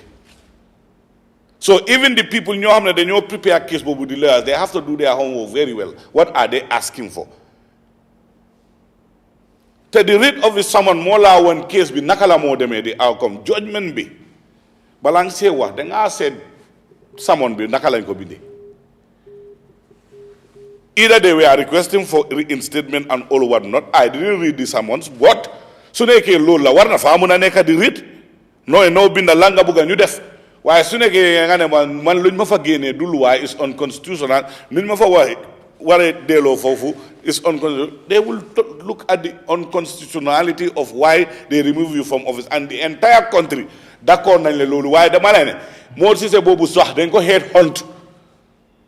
Speaker 5: So even the people ñoo xam ne dañoo prepare case boobu di lawyers, they have to do their homework very well. What are they asking for? Te the writ of the summon moo laa woon case bi naka la moo demee di outcome judgment bi balaa nga see wax dangaa seet summon bi naka lañ ko bindee. Either they were requesting for reinstatement and all what not. I didn't read the summons. What? Su nekkee loolu la war na faa mun a nekk di read no binda langa bugga ñu def waaye su nekkee nga ne man luñ ma fa génnee du luwaay is unconstitutional luñ ma fa waree delloo foofu is unconstitutional. They will look at the unconstitutionality of why they remove you from office and the entire country d'accord nañ le loolu waaye dama ne moo si se boobu sax dañ ko head hunt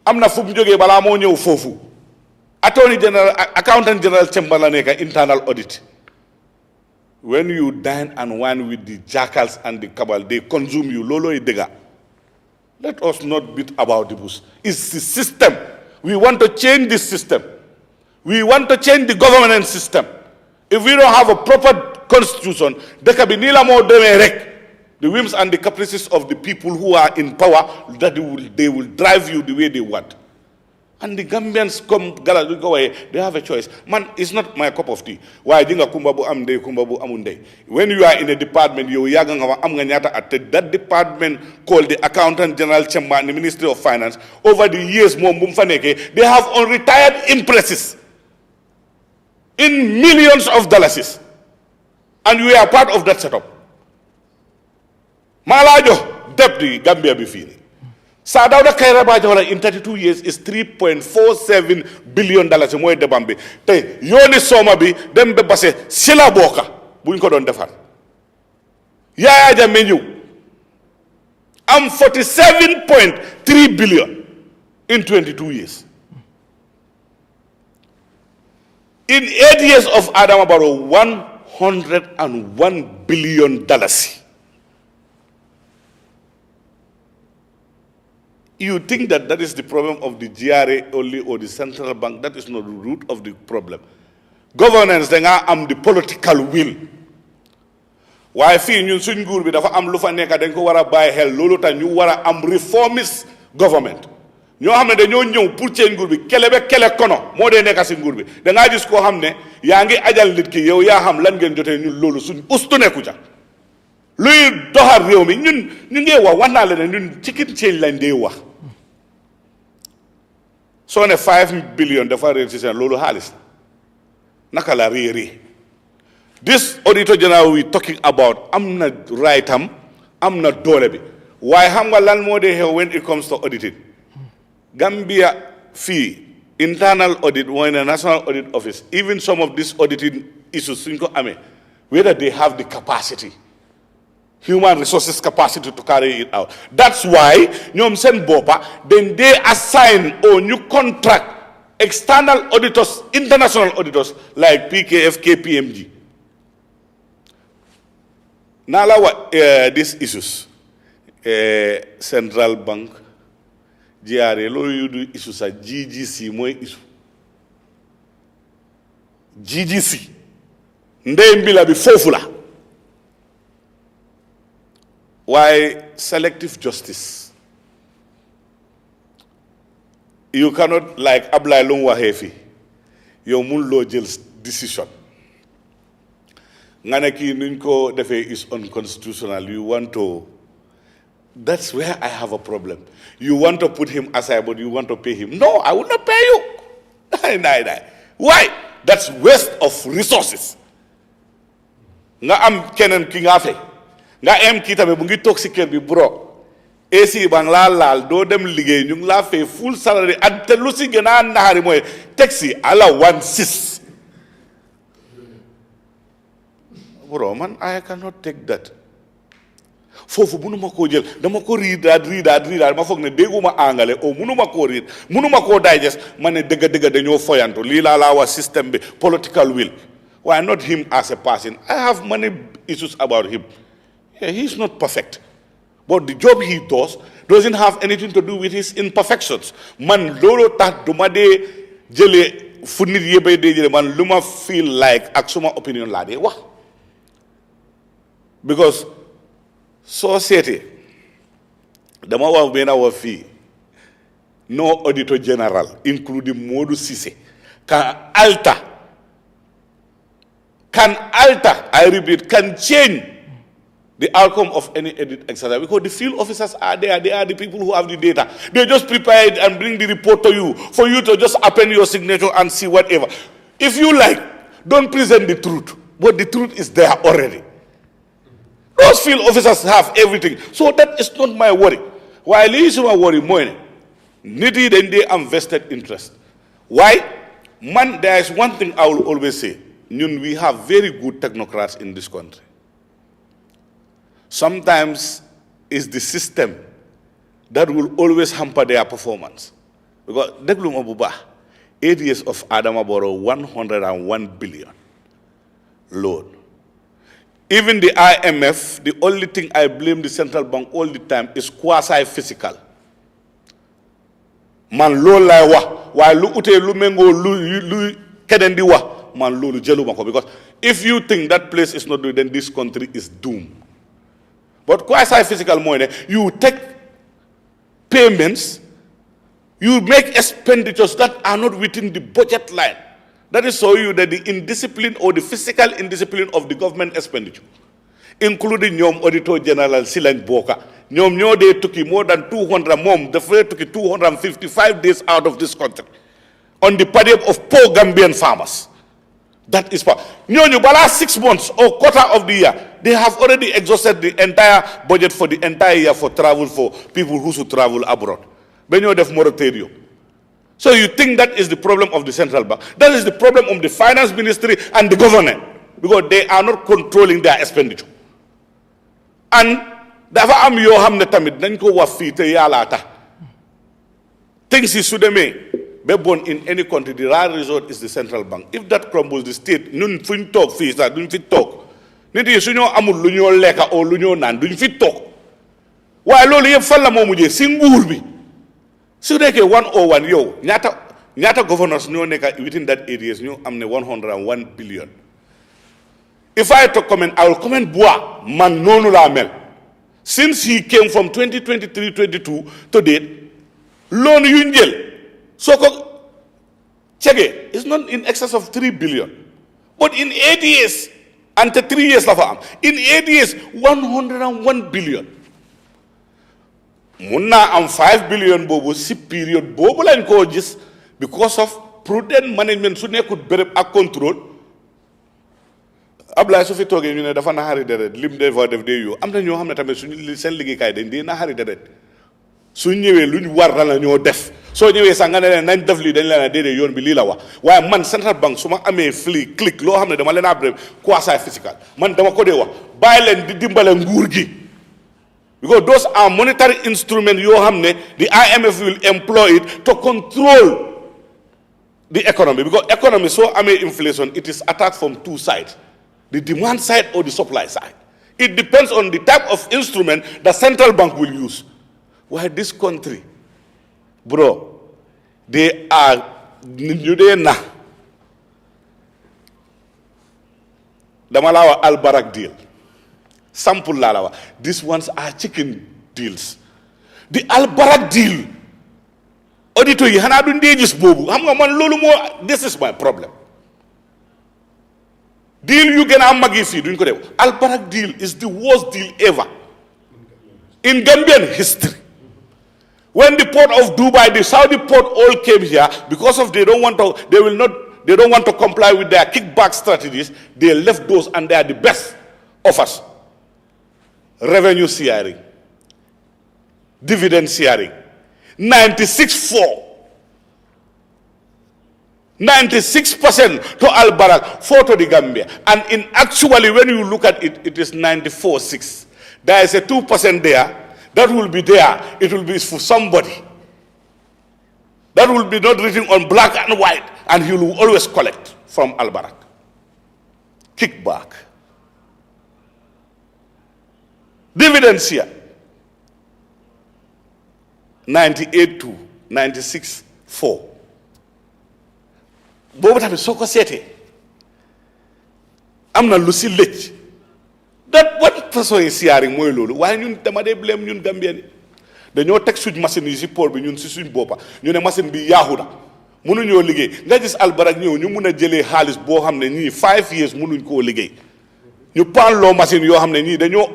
Speaker 5: am na fu mu jógee balaa moo ñëw foofu. Attorney General, Accountant General Chamberlain, internal audit. When you dine and wine with the jackals and the cabal, they consume you. Lolo idega. Let us not beat about the bush. It's the system. We want to change this system. We want to change the governance system. If we don't have a proper constitution, there can be nila more the whims and the caprices of the people who are in power, that they will drive you the way they want. And the Gambians come, go away, they have a choice. Man, it's not my cup of tea. Why dinga kumbabu amde, kumbabu amunde. When you are in a department, you at that department called the Accountant General Chamber and the Ministry of Finance, over the years, they have unretired impresses in millions of dollars. And we are part of that setup. Malajo, deputy Gambia bifini. Sadawda Kairaba Jola in 32 years is $3.47 billion. Moy debambi. Te yoni soma bi dem be basse sila boka buñ ko don defar. Yahya Jammeh ñew am 47.3 billion in 22 years. In 8 years of Adama Barrow, $101 billion. You think that that is the problem of the GRA only or the central bank? That is not the root of the problem. Governance, then am the political will. Why feel you soon good with am lufa neka then go wara buy hell lolo you wara am reformist government. You hamne de ñoo pour change nguur bi kelebe kele kono mo de neka ci nguur bi da nga gis ko xamne yaangi ajal nit ki yow ya xam lan ngeen jotee ñun lolu suñ ustu neku ja luy doxal réew mi ñun ñu ngi wax na la ne ñun chicken change lañ dee wax. So ne 5 billion dafa réer ci seen loolu xaalis naka la réeree. This auditor general we talking about am na right am na doole bi waaye xam nga lan moo dee xew when it comes to auditing. Gambia fee internal audit or in a national audit office, even some of these auditing issues, whether they have the capacity, human resources capacity to carry it out. That's why ñoom seen boppa then they assign or new contract external auditors, international auditors like PKF, KPMG. Now these issues, central bank, GRA, you do issues at GGC, more issue. GGC. Ndembila be fofula. Why selective justice? You cannot, like Abdoulie Longwa Hefi, your Mullo jail's decision. Nganaki Ninko Defe is unconstitutional. You want to. That's where I have a problem. You want to put him aside, but you want to pay him. No, I will not pay you. Why? That's waste of resources. Nga am kenen ki nga fe. Nga am kita be bungi toxic bi bro. AC bang laal doo dem liggéey ñu ngi laa fay full salary ak te lu si gën a naxari mooy taxi ala 1/6 bro man I cannot take that foofu mënuma koo jël dama ko riidaat ma foog ne dégguma angale o mënuma koo riid mënuma koo digest ma ne dëgg dañoo foyantu lii laa wax système bi political will why not him as a person I have many issues about him yeah, he's not perfect but the job he does doesn't have anything to do with his imperfections man looloo tax du ma dee jëlee fu nit yëppay dee jëlee man lu ma feel like ak suma opinion laa dee wax because soo seetee dama wax benn wax fii no auditor general including Modou Cissé can alter I repeat can change the outcome of any audit exercise because the field officers are there. They are the people who have the data. They just prepare it and bring the report to you for you to just append your signature and see whatever. If you like, don't present the truth, but the truth is there already. Those field officers have everything. So that is not my worry. While it is my worry, more needy than they have vested interest. Why? Man, there is one thing I will always say. We have very good technocrats in this country. Sometimes it's the system that will always hamper their performance. Because 8 years of Adama Barrow, 101 billion loan. Even the IMF, the only thing I blame the central bank all the time is quasi-physical. Man lo la wa, wa lu ute lu mengo lu kedendi wa, man lo lu jelu mako. Because if you think that place is not doing, then this country is doomed. But quasi-physical money, you take payments, you make expenditures that are not within the budget line. That is show you that the indiscipline or the physical indiscipline of the government expenditure, including Nyom Auditor General Silan Boka. Nyom they took more than 200 mom, the first took 255 days out of this country on the party of poor Gambian farmers. That is part. Nyonyo, but last 6 months or quarter of the year, they have already exhausted the entire budget for the entire year for travel for people who should travel abroad. Benyo def moratorium. So you think that is the problem of the central bank? That is the problem of the finance ministry and the government because they are not controlling their expenditure. And dafa am yo xamne tamit nañ ko wax fi te yalla ta. Things is should be born in any country. The last resort is the central bank. If that crumbles, the state ñun fuñ tok fi sa duñ fi tok. Nit yi suñu amul lu ñoo lekka o lu ñoo naan duñ fi tok. Waaye loolu yëpp fan la moo mujjee si nguur bi. So they get 101 yo, nyata governors no neka within that 8 years, no, I'm 101 billion. If I have to comment, I will comment bois man no lamel. Since he came from 2023-22 to date, loan yunjel. So check it, it's not in excess of 3 billion. But in 8 years, and 3 years in 8 years, 101 billion. Munna am 5 billion bobu si period bobu lañ ko gis because of prudent management su nekkut béréb ak contrôle Ablaye su fi toogee ñu ne dafa naxari deret lim defa def dee yoo am na ñoo xam ne tamit suñu seen liggéeykaay dañ dee naxari deret suñ ñëwee luñ war la ñoo def soo ñëwee sax nga ne leen nañ def lii dañ leen a déedéet yoon bi lii la wax waaye man central bank su ma amee flii clic loo xam ne dama leen a bref quasi-physical man dama ko dee wax bàyyi leen di dimbale nguur gi. Because those are monetary instruments you have, the IMF will employ it to control the economy. Because economy, so inflation, it is attacked from two sides. The demand side or the supply side. It depends on the type of instrument the central bank will use. Why this country, bro, they are, the Malawa Al-Barak deal. Sample lalawa. These ones are chicken deals. The Al-Barak deal. Auditor yi xana du ndejis bobu. Xam nga man lolu mo this is my problem. Deal you gën a magi fi duñ ko def. Al-Barak deal is the worst deal ever in Gambian history. When the port of Dubai, the Saudi port all came here because of they don't want to comply with their kickback strategies. They left those and they are the best of us. Revenue sharing. dividend sharing. 96% to Al Barak, 4 to the Gambia. And in actually, when you look at it, it is 94.6. There is a 2% there. That will be there. It will be for somebody. That will be not written on black and white. And he will always collect from Al Barak. Kickback. Dividends here. 98.2, 96.4. boobu tamit soo ko seetee am na lu si lëcc dat wat façon yi siyaari mooy loolu waaye ñun dama dee blame ñun Gambien yi dañoo teg suñ machine yi si port bi ñun si suñ boppa ñu ne machine bi yaaxu na mënuñoo liggéey nga gis albarak ñëw ñu mun a jëlee xaalis boo xam ne ñii 5 years mënuñ koo liggéey ñu panloo machine yoo xam ne ñii dañoo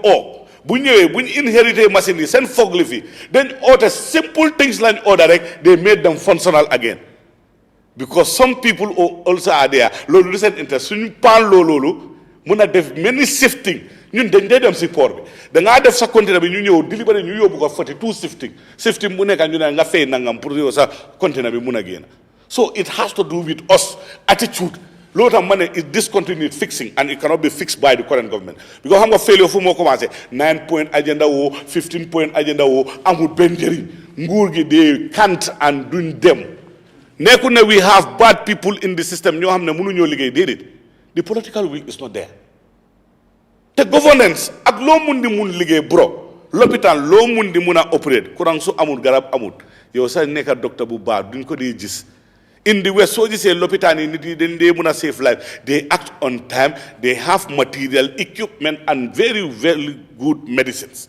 Speaker 5: bu ñëwee bu ñu inhérité machine yi seen foog li fi dañ oote simple things lañ order rek they made them functional again because some people also are there loolu du seen interest suñu panloo loolu mun a def many shifting ñun dañ dee dem si port bi da ngaa def sa container bi ñu ñëw delivery ñu yóbbu ko 42 shifting bu nekk ñu ne nga fay nangam pour yow sa container bi mun a génn so it has to do with us attitude loolu tam ma ne it discontinued fixing and it cannot be fixed by the current government because xam nga failure fu moo commencé 9-point agenda woo 15-point agenda woo amul benn njëriñ nguur gi they can't and duñ dem nekku ne we have bad people in the system ñoo xam ne mënuñoo liggéey déedéet the political will is not there te governance ak loo mun di mun liggéey bro l'hôpital loo mun di mun a operate courant su amul garab amul yow sax nekk docteur bu baax duñ ko dee gis in the west soo gisee l'hôpital yi nit yi dañ dee mun a save life they act on time they have material equipment and very very good medicines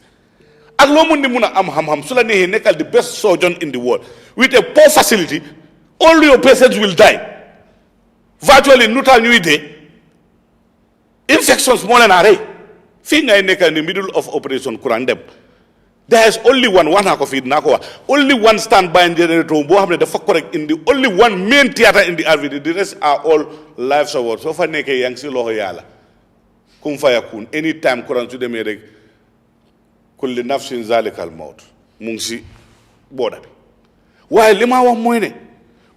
Speaker 5: ak loo mun di mun a am xam-xam su la neexee nekkal the best surgeon in the world with a poor facility all your patients will die virtually nu tax ñuy dee infections moo leen a rey fii ngay nekk in the middle of operation courant dem there is only one wax naa ko fii dinaa ko wax only one standby generator boo xam ne dafa correct in the only one main theatre in the RVD the rest are all life support soo fa nekkee yaa ngi si loxo yàlla kum fa yakun anytime courant su demee rek kulli nafsin zalikal mawt mu ngi si booda bi waaye li ma wax mooy ne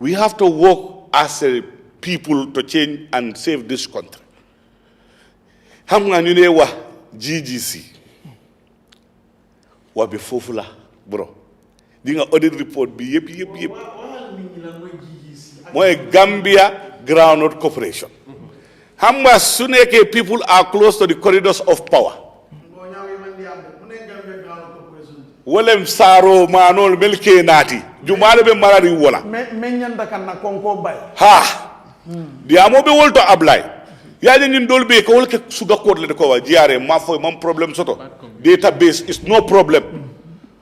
Speaker 5: we have to work as a people to change and save this country xam nga ñu ne wax GGC wax bi foofu la bro di nga audit report bi yëpp mooy Gambia Groundnut Corporation xam nga su nekkee people are close to the corridors of power wolem saaro maanol melke naati jumaale be marari wala
Speaker 6: meññanda kan na konko bay
Speaker 5: diamo be wolto ablay yaje ñun dol be ko wolke suga code le ko wa jiare ma fo mam problem soto database is no problem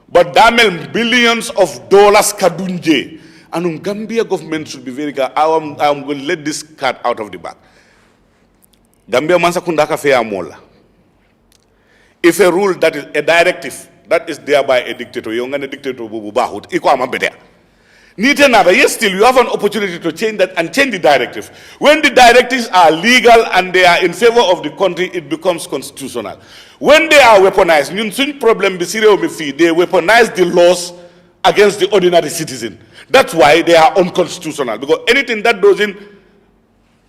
Speaker 5: but damel billions of dollars kadunje and Gambia government should be very careful. I'm going to let this cat out of the bag. Gambia mansa kundaka fair mola. If a rule that is a directive that is thereby a dictator, you're going to dictator bubu bahut iko amabedea. Yes, still you have an opportunity to change that and change the directive. When the directives are legal and they are in favor of the country, it becomes constitutional. When they are weaponized, they weaponize the laws against the ordinary citizen. That's why they are unconstitutional. Because anything that doesn't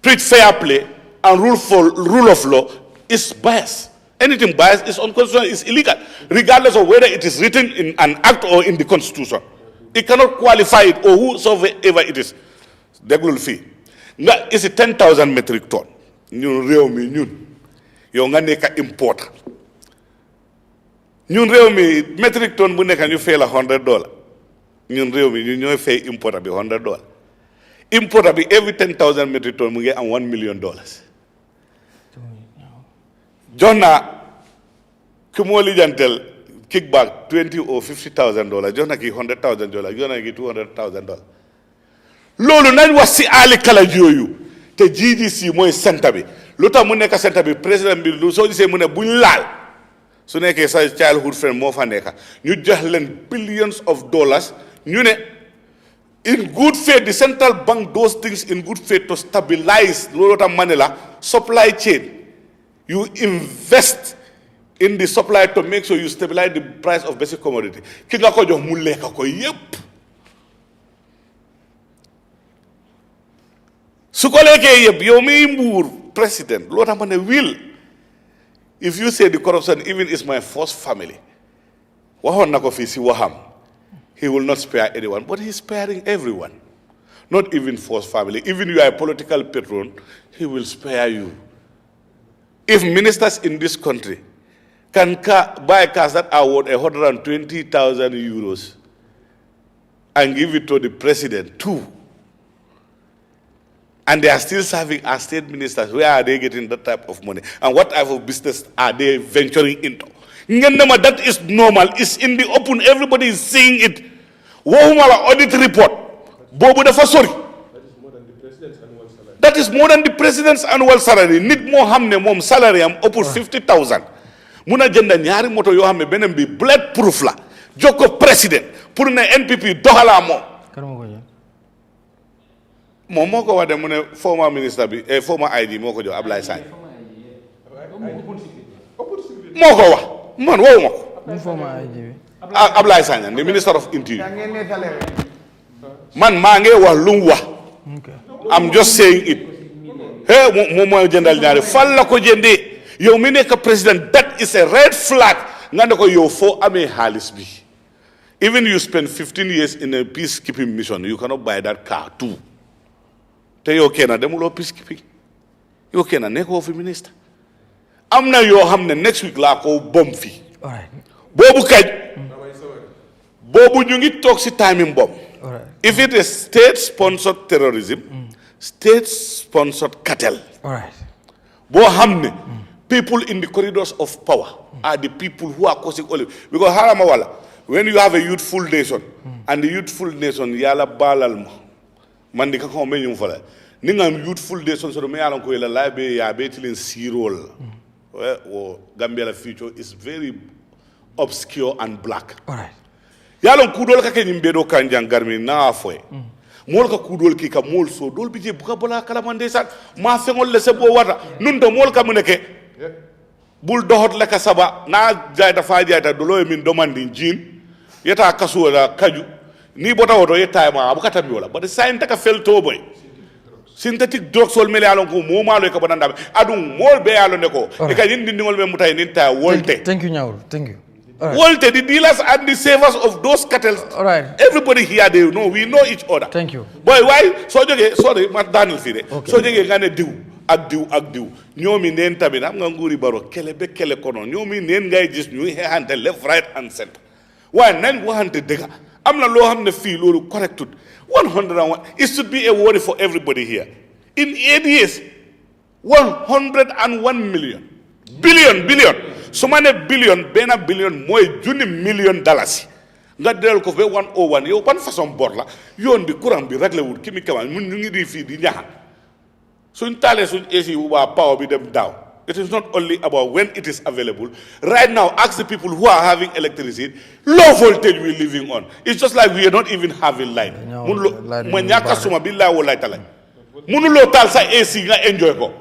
Speaker 5: treat fair play and rule of law is biased. Anything biased is unconstitutional, is illegal, regardless of whether it is written in an act or in the constitution. It cannot qualify it or whosoever it is. Deglul fee. It's a 10,000 metric ton. Ñun réew mi ñun yow nga nekk importer. Ñun réew mi metric ton bu nekk ñu fay la $100. Ñun réew mi ñu ñooy fay importer bi $100. Importer bi every 10,000 metric ton mu ngi am $1 million. Jox naa ku moo lijantel kickback $20,000 or $50,000. Jox na ki $100,000. Jox na ki $200,000. Loolu nañ wax si ali kala yooyu te GDC mooy centre bi lu tax mu nekk centre bi président bi lu soo gisee mu ne buñ laal su nekkee sa childhood friend moo fa nekk ñu jox leen billions of dollars ñu ne in good faith the central bank does things in good faith to stabilize loolu tax ma ne la supply chain you invest in the supply to make sure you stabilize the price of basic commodity ki nga ko jox mu lekk ko yépp su ko lekkee yépp yow mi mbuur president loo tax ma ne will if you say the corruption even is my first family waxoon na ko fii si waxam he will not spare anyone but he is sparing everyone not even first family even you are a political patron he will spare you if ministers in this country can buy cars that are worth 120,000 euros and give it to the president too. And they are still serving as state ministers. Where are they getting that type of money? And what type of business are they venturing into? That is normal. It's in the open. Everybody is seeing it. Wohumala audit report. Bobu dafa sori. That is more than the president's annual salary. Nit mo hamne mom salary am up 50,000. Muna jënd ñaari moto yoo xam ne beneen bi bulletproof la jox ko président pour ne NPP doxalaa moom.
Speaker 1: kan moo ko jox.
Speaker 5: moom moo ko wax de mu ne former ministre bi former ID moo ko jox Ablaye Sagne. moo ko wax man woowu ma ko.
Speaker 1: former ID bi.
Speaker 5: Ablaye Sagne the minister of interior. man maa ngi wax lu mu wax. I'm just saying it. moom moo jëndal ñaari fan la ko jëndee. yow mi nekk président that is a red flag nga ne ko yow foo amee xaalis bi even you spend 15 years in a peacekeeping mission you cannot buy that car too te yow kenn demuloo peacekeeping yow kenn nekkoo fi ministre am na yoo xam ne next week laa ko bom fi boobu kaj boobu ñu ngi toog si timing bom if it is state sponsored terrorism state sponsored cartel boo xam ne people in the corridors of power are the people who are causing all it. Because haramawala, when you have a youthful nation, and the youthful nation, yala balal man dika ko menyum fala. Ningam youthful nation so me yalan ko ila labe ya betilin sirol. Gambia la future is very obscure and black. Alright. Yalan kudol ka kenyim bedo kanjang garmi na foy. Mol ka kudol ki ka mol so dol bije buka bola kala mande sak ma fengol le sebo wata nun do mol ka muneke bul dohot la ka saba na jayta fa jayta do loy min domandi jin yeta kasu la kaju ni bota woto yeta ma bu katam yola but sain taka felto boy synthetic drugs sol mele alon ko mo malo ka bananda adum mol be yalo ne ko e ka yindi ngol be mutay nin ta wolte
Speaker 1: thank you Nyawuru thank you.
Speaker 5: Wolte the dealers and the savers of those cartels. All right. Everybody here they know we know each other.
Speaker 1: Thank you.
Speaker 5: Boy why so joge sorry ma Daniel fide so joge ngane diw ak diw ñoomi neen tamit am nga nguuri baro kele be kele kono ñoomi neen ngay gis ñuy xeexante left right and center waaye nañ waxante dëgg am na loo xam ne fii loolu corrected 101 it should be a worry for everybody here in 8 years 101 billion su ma ne billion benn billion mooy junni million dollars nga delal ko ba 101 yow ban façon bor la yoon bi courant bi réglé wul kimi kaman mun ñu ngi di fii di ñaxa suñ taalee suñ AC bu baa power bi dem down it is not only about when it is available right now ask the people who are having electricity low voltage we're living on it's just like we are not even having light ma ñàkka suma bi laa walaay talay mënuloo taal sa AC nga enjoy ko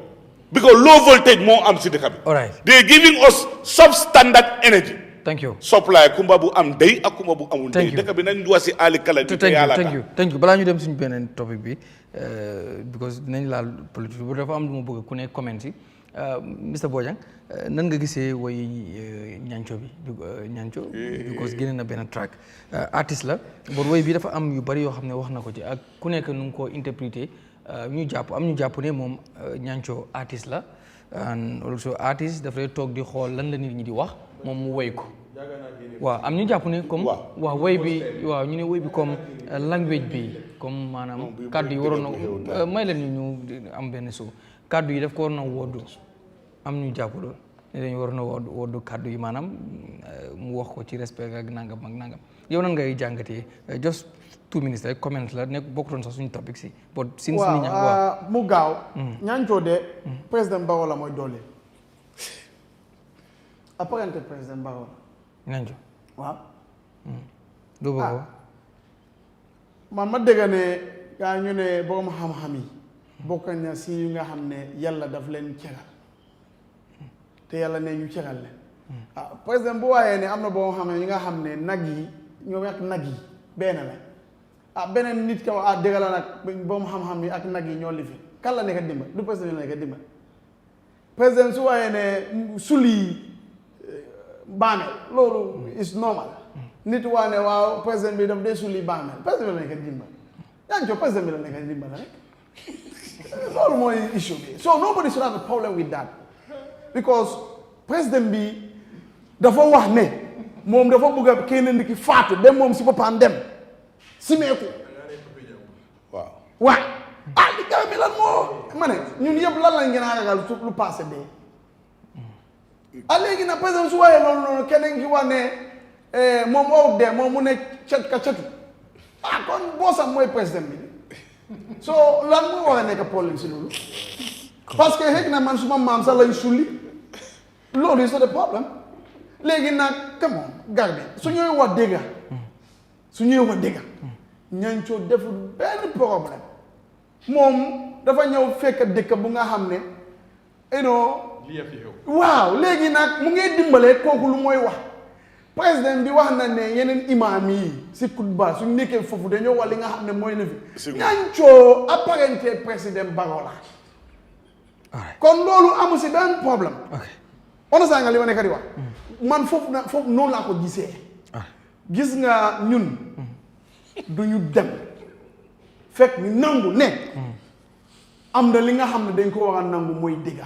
Speaker 5: because low voltage moo am si dëkk bi they are giving us substandard energy.
Speaker 1: Thank you.
Speaker 5: Supply kumba bu am day ak kumba bu amul day dëkk bi nañ duwa si ali kala di yàlla
Speaker 1: thank you balaa ñu dem suñu beneen topic bi because dinañ laal politique bu dafa am lu ma bëgg ku ne comment yi Mr Bojang nan nga gisee woy ñanco bi ñanco because génne na benn track artiste la bon woy bi dafa am yu bari yoo xam ne wax na ko ci ak ku nekk nu ngi ko interpréter ñu jàpp ne moom ñanco artiste la and also artiste dafay toog di xool lan la nit ñi di wax moom mu woy ko waaw am ñu jàpp ne comme waaw woy bi waaw ñu ne woy bi comme language bi comme maanaam kàddu yi waroon na may leen ñu am benn so kàddu yi daf ko waroon na woddu am ñu jàpp loolu ne dañu waroon na woddu kàddu yi maanaam mu wax ko ci respect ak nangam ak nangam yow nan ngay jàngatee just 2 minutes rek comment la nekk bokkutoon sax suñu topic si but since
Speaker 6: waaw mu gaaw ñancoo de président Barrow la mooy doole apparente président Barrow
Speaker 1: ñanco
Speaker 6: waaw
Speaker 1: doo bëgg
Speaker 6: man ma dégg ne gaa ñu ne borom xam-xam yi bokk na si yu nga xam ne yàlla daf leen ceral te yàlla ne ñu ceral leen président bu waaye ne am na boo xam ne ñi nga xam ne nag yi ñoom ak nag yi benn la beneen nit ka wax dëgg la nag boom xam-xam yi ak nag yi ñoo lifi kan la nekk dimbal du président la nekk dimbal président su waaye ne suli baamel loolu is normal nit waa ne waaw président bi daf dee suli baamel président bi la nekk dimbal yaa ngi président bi la nekk dimbal rek loolu mooy issue bi so nobody should have a problem with that because président bi dafa wax ne moom dafa bëgg a kenn nit ki faatu dem moom si boppam dem simeeku waaw li gaw mi lan moo ma ne ñun yëpp lan lañ gën a ragal lu passé dee léegi nag président su waxee loolu noonu keneen ki wax ne moom oo dee moom mu ne cet ka cetu kon boosam mooy président bi so lan moo war a nekk problème si loolu parce que xëy na man suma maam sax lañ sulli loolu c'est le problème léegi nag come on garde su ñuy wax dëgga ñancoo deful benn problème moom dafa ñëw fekk dëkk bu nga xam ne waaw léegi nag mu ngi dimbale kooku lu mooy wax président bi wax na ne yeneen imaam yi si kutba suñ nekkee foofu dañoo wax li nga xam ne mooy na fi ñancoo apparenté président Barrow la kon loolu amu si benn problème on saa nga li ma nekk di wax man foofu noonu laa ko gisee gis nga ñun duñu dem fekk ñu nangu ne am na li nga xam ne dañ ko war a nangu mooy dëgga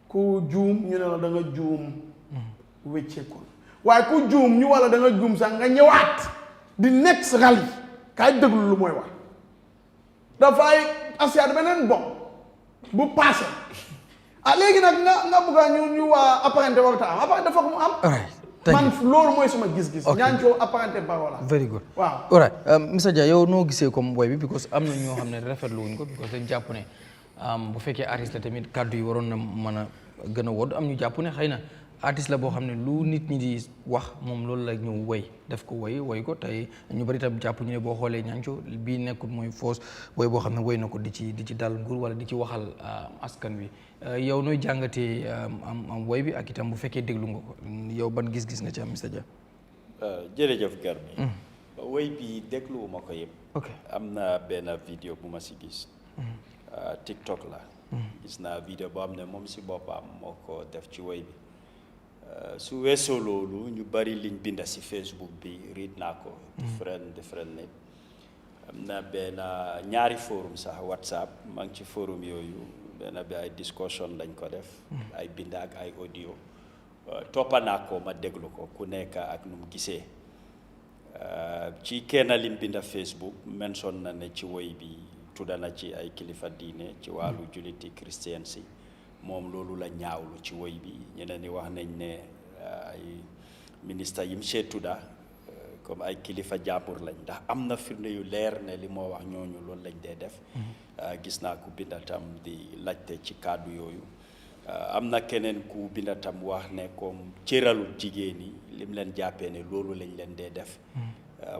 Speaker 6: ku juum ñu ne la da nga juum wécceekul waaye ku juum ñu wala da nga juum sax nga ñëwaat di next rally kaay déglu lu mooy wax dafay asiyaat beneen bon bu passé léegi nag nga bëgg a ñu waa apparenté warta am apparenté foog mu am man loolu mooy suma gis-gis ñaancoo apparenté Barrow
Speaker 1: very good
Speaker 6: waaw
Speaker 1: all right Mr Jah yow noo gisee comme woy bi because am na ñoo xam ne rafetlu wuñ ko because dañ jàpp ne bu fekkee artiste la tamit kàddu yi waroon na mën a gën a wodd am ñu jàpp ne xëy na artiste la boo xam ne lu nit ñi di wax moom loolu la ñu woy def ko woy ko tey ñu bari tam jàpp ñu ne boo xoolee ñaanco bii nekkul mooy fausse woy boo xam ne woy na ko di ci dal nguur wala di ci waxal askan wi yow nooy jàngatee am woy bi ak itam bu fekkee déglu nga ko yow ban gis-gis nga ci am Mr Jah
Speaker 2: jërëjëf Garmi woy bi dégluwuma ko yëpp
Speaker 1: ok
Speaker 2: am na benn vidéo bu ma si gis TikTok la gis naa vidéo boo xam ne moom si boppam moo ko def ci woy bi su weesoo loolu ñu bari liñ binda si Facebook bi read naa ko different nit am na benn ñaari forum sax WhatsApp maa ngi ci forum yooyu benn bi ay discussion lañ ko def ay binda ak ay audio toppa naa ko ma déglu ko ku nekk ak nu mu gisee ci kenn lim binda Facebook mention na ne ci woy bi tudda na ci ay kilifa diine ci wàllu julliti christian si moom loolu la ñaawlu ci woy bi ñeneen ñi wax nañ ne ay ministre yim see tudda comme ay kilifa jàmbur lañ ndax am na firnde yu leer ne li moo wax ñooñu loolu lañ dee def gis naa ku binda tam di laajte ci kàddu yooyu am na keneen ku binda tam wax ne comme cëralul jigéen yi lim leen jàppee ne loolu lañ leen dee def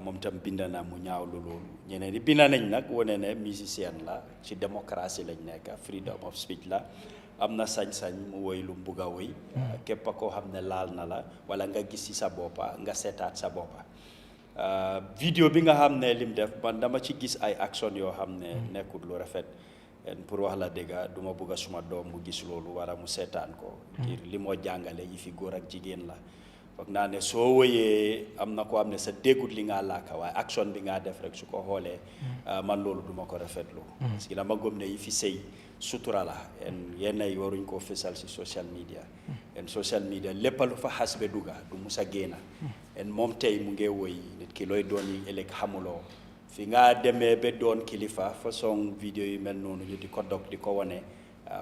Speaker 2: moom tam binda na mu ñaawlu loolu ñeneen ñi binda nañ nag wane ne musicien la ci démocratie lañ nekk freedom of speech la am na sañ-sañ mu woy lu mu bugg a woy képp koo xam ne laal na la wala nga gis ci sa boppa nga seetaat sa boppa vidéo bi nga xam ne lim def man dama ci gis ay action yoo xam ne nekkul lu rafet pour wax la dëgga du ma bugg a suma doom mu gis loolu wala mu seetaan ko ngir li moo jàngale yi fi góor ak jigéen la foog naa ne soo woyee am na ko am ne sa déggut li nga làkka waaye action bi nga def rek su ko xoolee man loolu duma ko rafetlu parce que dama gëm ne yi fi sëy sutura la yenn yi waruñ koo fésal si social media social media lépp lu fa xas be dugga du musa génna moom tey mu ngi woy nit ki looy doon yi ëllëg xamuloo fi nga demee ba doon kilifa façon vidéo yu mel noonu ñu di ko dog di ko wane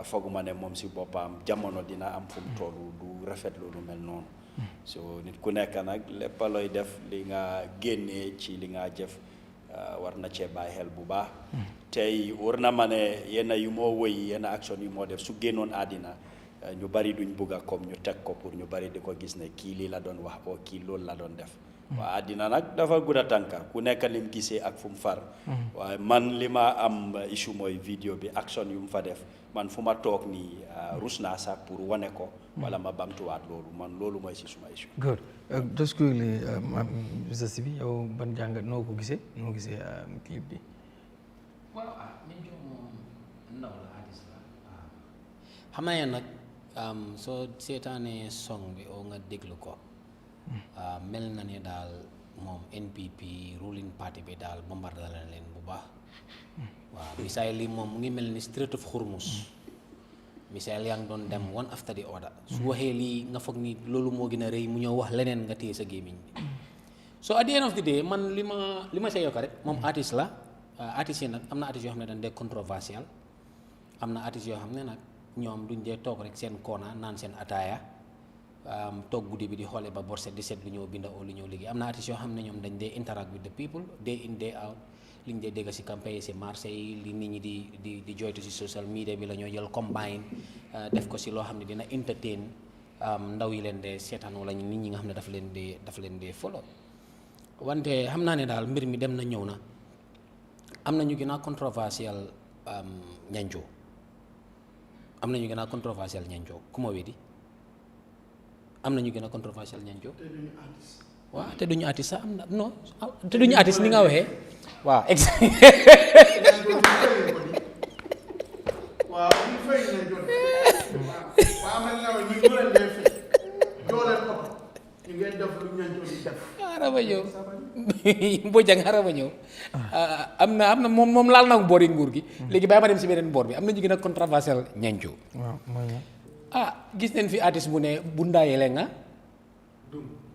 Speaker 2: fooguma ne moom si boppam jamono dina am fu mu tollu du rafetlu lu mel noonu so nit ku nekk nag lépp looy def li nga génnee ci li nga jëf war na cee bàyyi xel bu baax tey war na ma ne yenn yu moo woy yenn action yu moo def su génnoon àddina ñu bari duñ bugg a comme ñu teg ko pour ñu bari di ko gis ne kii lii la doon wax oo kii loolu la doon def waa àddina nag dafa gudda tànka ku nekk lim gisee ak fu mu far waaye man li ma am issue mooy vidéo bi action yu mu fa def man fu ma toog nii rus naa sax pour wane ko wala ma bamtuwaat loolu man loolu mooy si suma issue.
Speaker 1: good just quickly Mr. Sibi yow ban jàngat noo gisee clip bi.
Speaker 3: waaw Nyawuru moom ndaw la artiste la xam naa nag soo seetaanee song bi oo nga déglu ko mel na ne daal moom NPP ruling party bi daal bombardé na leen bu baax waaw misaal li moom mu ngi mel ni Strait of Hormuz misaal yaa ngi doon dem one after the other su waxee lii nga foog ni loolu moo gën a rëy mu ñëw wax leneen nga téye sa gémmiñ bi so at the end of the day man li ma say yokk rek moom artiste la artistes yi nag am na artistes yoo xam ne dañ dee controversial am na artistes yoo xam ne nag ñoom duñ dee toog rek seen koona naan seen ataaya toog guddi bi di xoolee ba borset di seet lu ñëw binda oo lu ñëw liggéey am na artistes yoo xam ne ñoom dañ dee interact with the people day in day out li ñu dee dégg si campagne si marché yi li nit ñi di joytu si social media bi la ñoo jël combine def ko si loo xam ne dina entertain ndaw yi leen dee seetaan wala nit ñi nga xam ne daf leen dee follow wante xam naa ne daal mbir mi dem na ñëw na am na ñu gën a controversial ñancoo am na ñu gën a controversial ñancoo ku ma weddi am na ñu gën a controversial ñancoo waaw te duñu artiste sax am na non te duñu artiste ni nga waxee waaw exact
Speaker 6: waaw ñu fay na jot waaw man na ñu ñu leen def doole ko ñu ngeen def lu ñancoo di def
Speaker 3: araba ñëw Bojang araba ñëw am na moom laal na boori nguur gi léegi bàyyi ma dem si beneen boor bi am na ñu gën a controversial ñancoo waaw gis nañ fi artiste bu ne bu ndaayele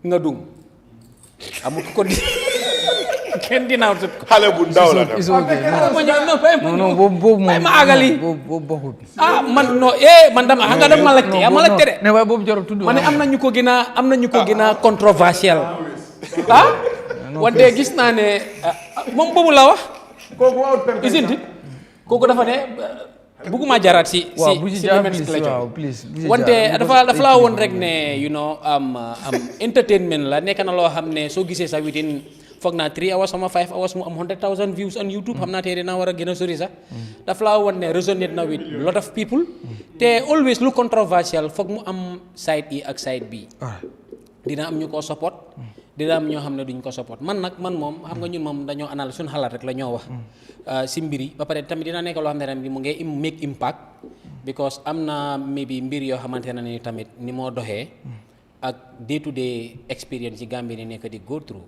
Speaker 3: nga dung amul ko di kenn dinaaw tut ko
Speaker 4: xale bu ndaw la
Speaker 1: is okay non boobu moom
Speaker 3: ma agali
Speaker 1: boobu bokkul
Speaker 3: man non man dama xam nga dama laajte ma laajte de
Speaker 1: ne waaye boobu jarul tudd
Speaker 3: ma ne am na ñu ko gën a controversial wante gis naa ne moom boobu la wax isn't it kooku dafa ne bëgguma jaraat si wante dafa laa woon rek ne you know entertainment la nekk na loo xam ne soo gisee sax within foog naa 3 hours sama 5 hours mu am 100,000 views on YouTube xam naa tey dinaa war a gën a sori sax dafa laa woon ne resonate na with lot of people te always lu controversial foog mu am side yi ak side bi dina am ñu ko support dina am ñoo xam ne duñ ko support man moom xam nga ñun moom dañoo analyse suñu xalaat rek la ñoo wax si mbir yi ba pare tamit dina nekk loo xam ne ren bi mu ngi make impact because am na maybe mbir yoo xamante ne ni tamit ni moo doxee ak day to day experience yi Gambie ni nekk di go through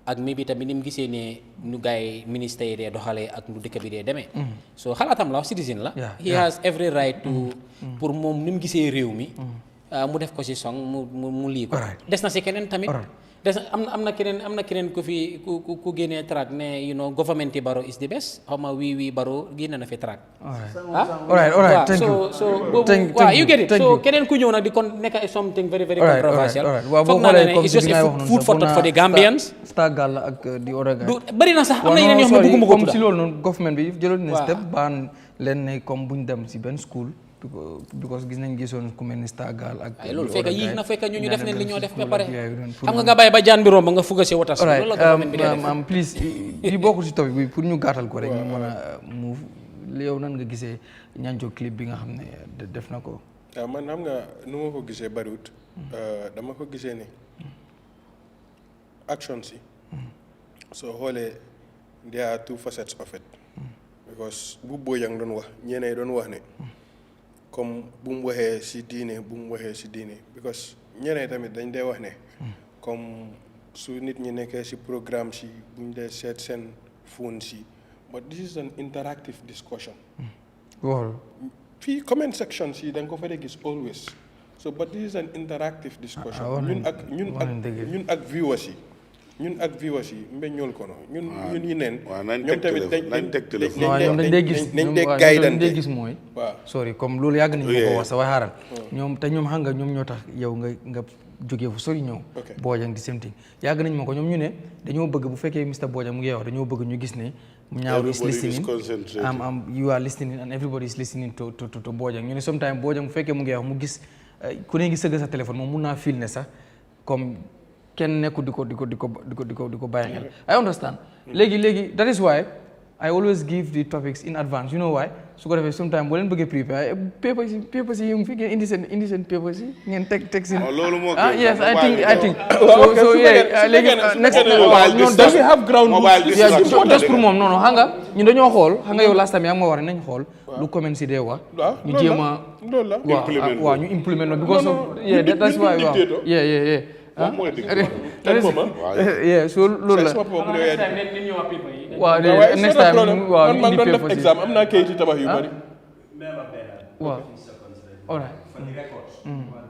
Speaker 3: ak maybe tamit ni mu gisee ne nu gaay ministère yi dee doxalee ak nu dëkk bi dee demee so xalaatam la wax citizen la he has every right to pour moom ni mu gisee réew mi mu def ko si song mu lii ko des na si keneen tamit des am na keneen ku fi ku génnee track ne you know government yi Barrow is the best xaw ma wii Barrow génne na fi track
Speaker 1: alright thank you
Speaker 3: so waaw you get it so keneen ku ñëw nag di kon nekk something very very controversial foog naa ne it's just a food for thought for the Gambians
Speaker 1: Stargal ak di order guy
Speaker 3: bari na sax am na yeneen yoo xam ne bëgguma ko
Speaker 1: comme si loolu noonu government bi jëloon na step baan leen ne comme buñ dem si benn school because gis nañ gisoon ku mel ni Stargal ak
Speaker 3: loolu fekk ñu def ne li ñoo def ba pare xam nga bàyyi ba jaan bi romb nga fugga si watas loolu la government bi def
Speaker 1: please yi bokkul si topic bi pour ñu gàttal ko rek ñu mën a move yow nan nga gisee ñancoo clip bi nga xam ne def na ko
Speaker 4: man xam nga nu ma ko gisee bariwut dama ko gisee ni action si soo xoolee there are two facets of it because bu Bojang doon wax ñeneen doon wax ne comme bu mu waxee si diine because ñeneen tamit dañ dee wax ne comme su nit ñi nekkee si programme si buñ dee seet seen phone si but this is an interactive discussion
Speaker 1: waaw
Speaker 4: fii comment section si da nga ko fa dee gis always so but this is an interactive discussion ñun ak viewers yi mbeññool kono ñun yi neen ñoom tamit
Speaker 1: dañ dee gis mooy
Speaker 4: waaw
Speaker 1: sorry comme loolu yàgg nañ ma ko wax sa way xaaral ñoom te ñoom xam nga ñoom ñoo tax yow nga jógee fu sori ñëw Bojang di same thing yàgg nañ ma ko ñoom ñu ne dañoo bëgg bu fekkee Mr Bojang mu ngi wax dañoo bëgg ñu gis ne Nyawuru is listening you are listening and everybody is listening to Bojang ñu ne sometimes Bojang bu fekkee mu ngi wax mu gis ku ne ngi sëgg sa téléphone moom mun naa fil ne sax comme kenn nekku di ko bàyyi xel I understand léegi that is why I always give the topics in advance you know why su ko defee sometimes boo leen bëggee prepare papers yi ngi fi ngeen indi seen papers yi ngeen teg si
Speaker 5: loolu moo
Speaker 1: yes I think so yeah léegi next
Speaker 4: does he have ground
Speaker 1: just pour moom non xam nga ñun dañoo xool xam nga yow last time yaa ngi ma war nañ xool lu comment si dee wax ñu jéem a waaw ñu implement no because of yeah that's why waaw yeah so loolu la waaw next time waaw
Speaker 4: man doon def exam am naa kayit tabax yu bari
Speaker 1: waaw all right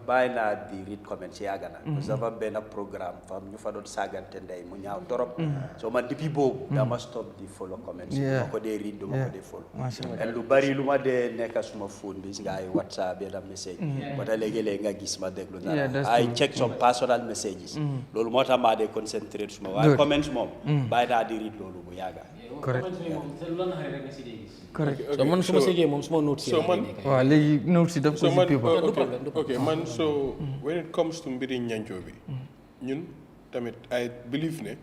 Speaker 2: bàyyi naa di read comments yàgg na parce que dafa benn programme fam ñu fa doon saagante ndey mu ñaaw torop so man depuis boobu dama stop di follow comments ma ko dee read duma ko dee follow and lu bari lu ma dee nekk suma phone bi nga ay WhatsApp yenn message ba ta léegi-léegi nga gis ma déglu na I check some personal messages loolu moo tax maa dee concentrate suma waaye comments moom bàyyi naa di read loolu bu yàgga
Speaker 1: correct
Speaker 3: so man suma segee moom suma notes yi
Speaker 1: waaw léegi notes yi daf ko si paper
Speaker 4: okay man so when it comes to mbiri ñancoo bi ñun tamit I believe ne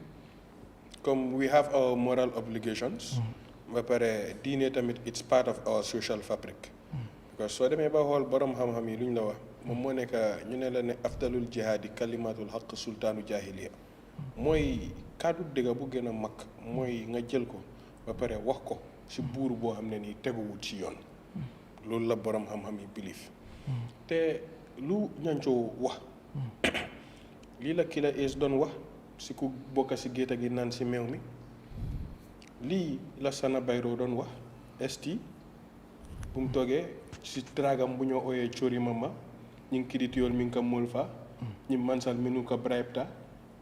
Speaker 4: comme we have our moral obligations ba pare diine tamit it's part of our social fabric because soo demee ba xool borom xam-xam yi lu ñu la wax moom moo nekk ñu ne la ne afdalul jihaadi kalimatul haqq sultaanu jahiliya mooy kàddu dëgg bu gën a mag mooy nga jël ko ba pare wax ko si buur boo xam ne nii teguwut si yoon loolu la borom xam-xam yi believe te lu ñancoo wax lii la Killa Ace doon wax si ku bokk si gétt gi naan si meew mi lii la Sana Bayro doon wax ST bu mu toogee si tragam bu ñoo ooyee Chori Mama ñu ngi kiditi yoon mi ngi ko mool fa ñu mansal mi nu ko bribeta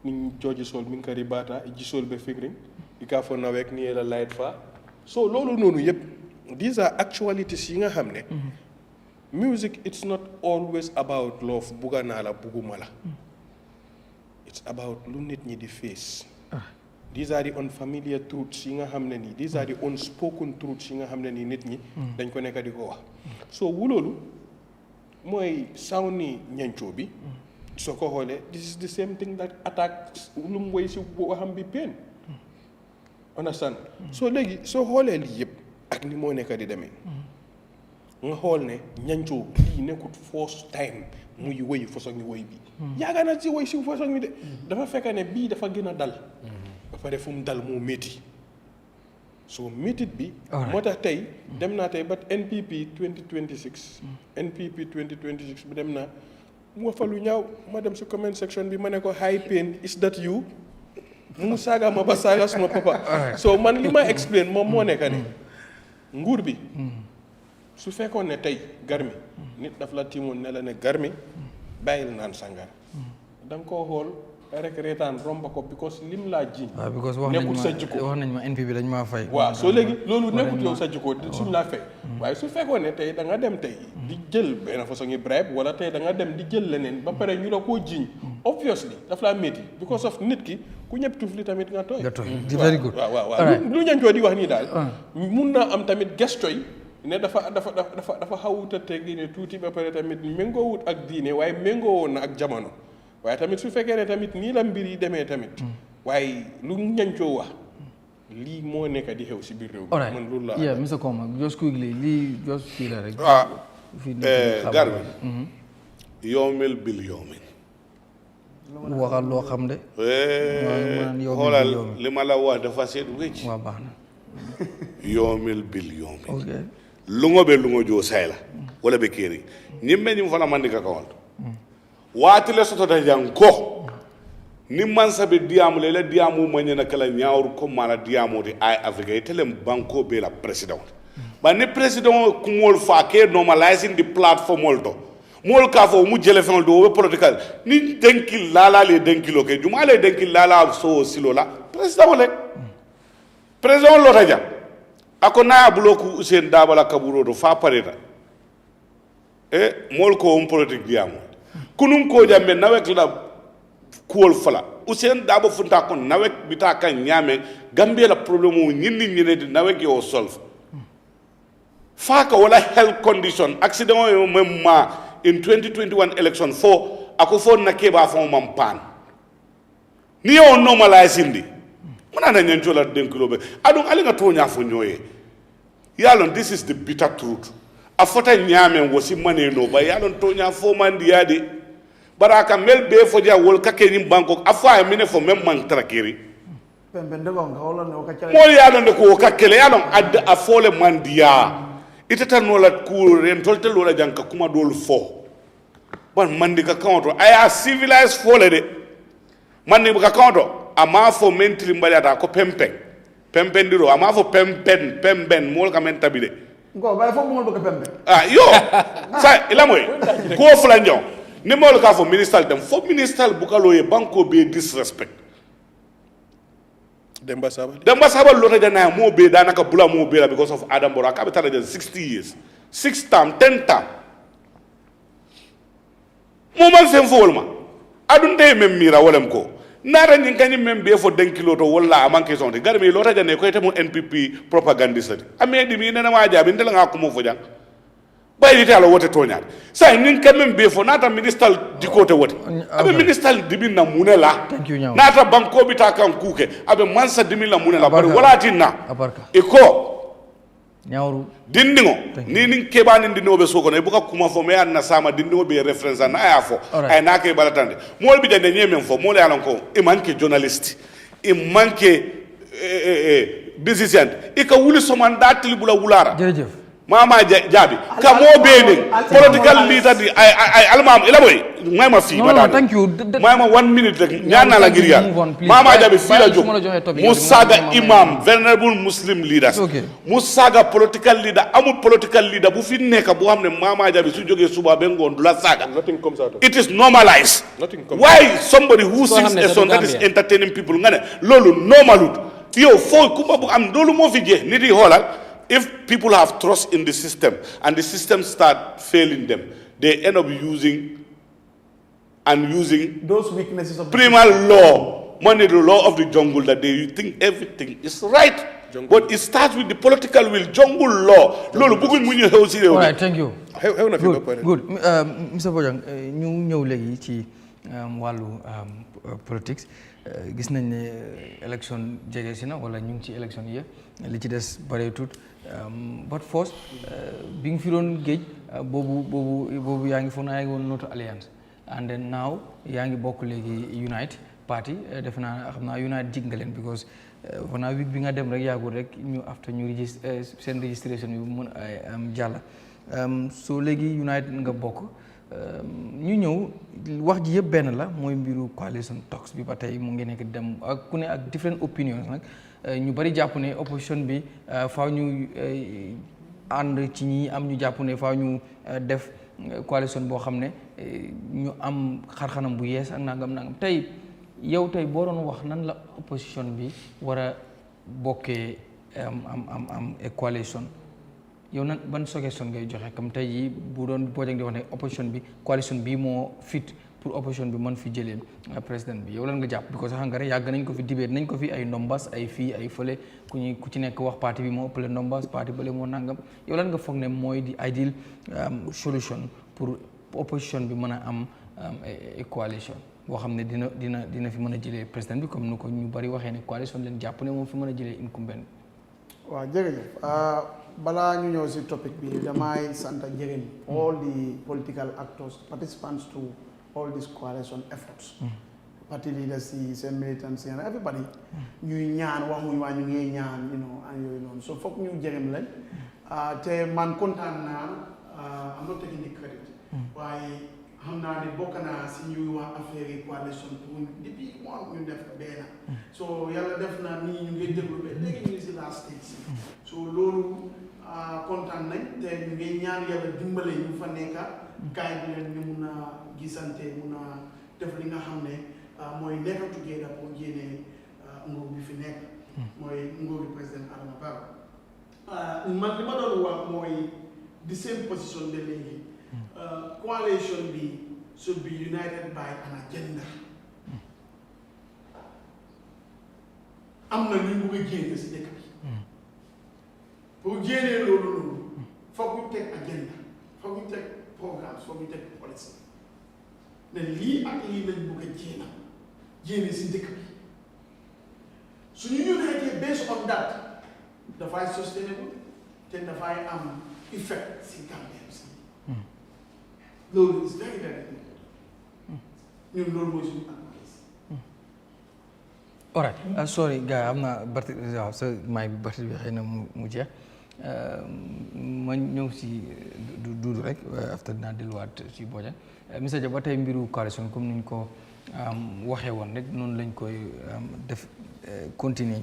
Speaker 4: ni ñu jooji sol mi ngi ko ribata ji sol be figring i ka fo nawek ni la light fa so loolu noonu yëpp these are actualities yi nga xam ne music it's not always about love bugga naa la bugguma la it's about lu nit ñi di face these are the unfamiliar truths yi nga xam ne nii these are the unspoken truths yi nga xam ne nii nit ñi dañ ko nekk di ko wax so wu loolu mooy saw ni ñancoo bi soo ko xoolee this is the same thing that attacks lu mu woy si waxam bi pain understand so léegi soo xoolee lii yëpp ak ni moo nekk di demee nga xool ne ñancoo lii nekkut first time muy woy façon ni woy bi yaaga na si woy si façon ni de dafa fekk ne bii dafa gën a dal ba pare fu mu dal moo métti so métit bi moo tax tey dem naa tey ba NPP 2026 NPP 2026 bi dem naa mu fa lu ñaaw ma dem si comment section bi ma ne ko high pain is that you mu saaga ma ba saaga suma papa so man li ma explain moom moo nekk ne nguur bi su fekkoon ne tey garmi nit daf la tiimoon ne la ne garmi bàyyil naan sàngara da nga koo xool rek reetaan romba ko because lim laa jiñ nekkul sa jikko
Speaker 1: wax nañ ma NPP dañ maa fay
Speaker 4: waaw soo léegi loolu nekkul yow sa jikko suñ laa fay waaye su fekkoon ne tey da nga dem tey di jël benn façon yi bribe wala tey da nga dem di jël leneen ba pare ñu la koo jiñ obviously daf laa métti because of nit ki ku ñëpp tuuf li tamit nga tooy
Speaker 1: very good
Speaker 4: waaw lu ñancoo di wax nii daal mun naa am tamit gestoy ne dafa xawuta tegi ne tuuti ba pare tamit méngoowut ak diine waaye méngoowoon na ak jamono waaye tamit su fekkee ne tamit nii la mbir yi demee tamit waaye lu ñancoo wax lii moo nekk di xew si biir réew mi man loolu la
Speaker 1: yeah Mr. Komma just quickly lii just fii la rek
Speaker 5: Garmi yoomil bil yoomin
Speaker 1: waxal loo xam de
Speaker 5: xoolal li ma la wax dafa seet wécc
Speaker 1: waaw baax na
Speaker 5: yoomil bil yoomin
Speaker 1: ok
Speaker 5: lungo be lungo jo sayla wala be keri ñimme ñim fana mandi ka kawal waati le soto da janko ni man sabe diamu le diamu manyana kala Nyawuru Komma la diamu di Eyeafrica telem banko be la president ba ne president ku mol fa ke normalizing the platform molto mol ka fo mu jele fon do political ni denki lala le denki lo ke juma le denki lala so silo la president lo taja ako na bloku Usain Dabala kaburo do fa pareta mol ko politique diamu kunum ko jambe nawek la kuol fala Usain Dabo funta ko nawek bita kan nyame Gambia la problème o nyindi nyine di nawek yo solve faka wala health condition accident o memma in 2021 election fo ako fo na keba fo mampan ni yo normalize indi muna na nyancho la denkilo be adon ali nga to nya fo nyoye yalon this is the bitter truth afota nyame wosi mane no ba yalon to nya fo man diade baraka mel be fo dia wol kake ni banko afa mine fo mem man trakeri
Speaker 6: pembende ko ngawla no ka chala
Speaker 5: mo yalon de ko kakele yalon ad afole man dia itata no la ku ren tolte lo la janka kuma dol fo bon mandi ka counter aya civilized fole de mandi ka counter ama fo mentri mbaliata ko pempendiro ama fo pemben mol ka men tabide
Speaker 6: ngo bay fo mo ko pembe
Speaker 5: yo sa ila moy ko fula njo ni mol ka fo minister dem fo minister bukalo ye banko be disrespect
Speaker 4: Demba
Speaker 5: Saba lo tajana mo be danaka bula mo be because of Adam Bora ka be tara 60 years 6 term 10 term mo man fen fo wolma adun de mem mira wolem ko nara nyin kany mem be fo den kilo to walla amanke sonde garmi lo tajane ko temo NPP propagandiste amedi mi nena ma jabi ndela nga ko mo fo jang bayyi tala wote toñaade sa nin quand même be fo nata minister di côté wote abe minister dimin na munela nata banko bita kan kuke abe mansa dimin na munela bari wala tinna e ko
Speaker 1: Nyawuru
Speaker 5: dindingo ni nin kebani ndino be soko ne buka kuma fo me anna sama dindingo be reference na aya fo ay na ke balatande mol bi jande nyemen fo mol yalan ko e manke journalist e manke businessman e ka wuli so man datil bula wulara
Speaker 1: jërëjëf
Speaker 5: Mama Jabi, come on, baby. Political leader, Almam, Elaboy, Mama Fee,
Speaker 1: no, thank you.
Speaker 5: Mama, 1 minute, Yana Lagiria. Mama Jabi, Musaga Imam, venerable Muslim leaders. Musaga political leader, Amu political leader, Bufin Neka, Buham, Mama Jabi, Sujoge Suba Bengo, Dula Saga.
Speaker 4: Nothing comes out of
Speaker 5: it. Is normalized.
Speaker 4: Nothing comes
Speaker 5: Why somebody who sings a song that is entertaining people, Lolo, normalud. Yo, for Kumba, I'm Dolu Mofije, Nidi Holland. If people have trust in the system and the system start failing them, they end up using
Speaker 6: those weaknesses of
Speaker 5: primal law, money, the law of the jungle, that they think everything is right. Jungle. But it starts with the political will, jungle law.
Speaker 1: All right, thank you. Good. Mr. Bojang, ñu ñëw léegi ci wàllu politics. Gis nañ ne élection jege si na wala ñu ngi ci élection yi li ci des bareetut but first bi nga fi doon géej boobu yaa ngi foog naa yaa ngi woon Notre Alliance and then now yaa ngi bokk léegi Unite Party defe naa xam naa Unite jig nga leen because foog naa week bi nga dem rek yàggul rek ñu after ñu seen registration yu mun jàll so léegi Unite nga bokk ñu ñëw wax ji yëpp benn la mooy mbiru coalition talks bi ba tey mu ngi nekk dem ak ku ne ak different opinions nag ñu bari jàpp ne opposition bi faaw ñu ànd ci ñi am ñu jàpp ne faaw ñu def coalition boo xam ne ñu am xarxanam bu yees ak nangam tey yow tey boo doon wax nan la opposition bi war a bokkee am coalition yow nan ban suggestion ngay joxe comme tey jii bu doon Bojang di wax ne opposition bi coalition bi moo fit pour opposition bi mën fi jëlee président bi yow lan nga jàpp because xam nga rek yàgg nañ ko fi debate nañ ko fi ay ndombas ay fii ay fële ku ci nekk wax parti bi moo ëppale ndombas parti bële moo nangam yow lan nga foog ne mooy di ideal solution pour opposition bi mën a am coalition boo xam ne dina fi mën a jëlee président bi comme nu ko ñu bari waxee ne coalition leen jàpp ne moom fi mën a jëlee incumbent.
Speaker 6: waaw jërëjëf balaa ñu ñëw si topic bi damay sant njëriñ all the political actors participants to all these coalition efforts party leaders yi seen militants yi everybody ñuy ñaan waxuñu waa ñu ngi ñaan ak yooyu noonu so foog ñu jëriñ leen te man kontaan naa am not taking the credit waaye xam naa ne bokk naa si ñuy wax affaire yi coalition pour depuis mois ñu def benn so yàlla def na nii ñu ngi développé léegi ñu ngi si last stage so loolu kontaan nañ te ñu ngi ñaan yàlla dimbale ñu fa nekka gaay bi leen ñu mun a gisante mun a def li nga xam ne mooy nekk together pour génnee nguur bi fi nekk mooy nguuru président Adama Barrow man li ma doon wax mooy the same position de léegi coalition bi should be united by an agenda am na ñu bëgg a génne si dëkk bi pour génnee loolu foog ñu teg agenda foog ñu teg programme foog ñu teg policy ne lii ak lii lañ bëgg a génne si dëkk bi su ñu unité based on that dafay sustainable te dafay am effect si Gambians loolu is very very important ñun loolu mooy suñu advice.
Speaker 1: all right sorry gars am na batterie waaw sa may bi batterie bi xëy na mu jeex ma ñëw si duudu rek after dinaa delluwaat si Bojang Mr Jah ba tey mbiru coalition comme niñ ko waxee woon rek noonu lañ koy def continuer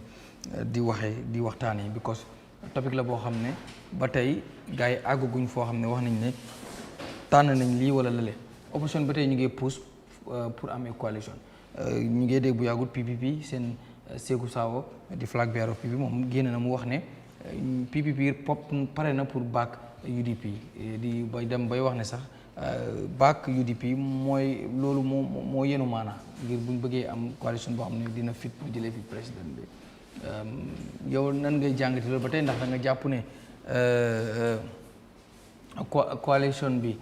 Speaker 1: di waxee di waxtaanee because topic la boo xam ne ba tey gars yi àgguñ foo xam ne wax nañ ne tànn nañ lii wala lale opposition ba tey ñu ngi pousse pour amee coalition ñu ngi dégg bu yàggut PPP seen Seeku Saawo di flag bearer of PPP moom génn na mu wax ne PPP pare na pour back UDP di bay dem bay wax ne sax back UDP mooy loolu moo yenu maanaa ngir buñ bëggee am coalition boo xam ne dina fit pour jëlee fi président bi yow nan ngay jàngati loolu ba tey ndax da nga jàpp ne coalition bi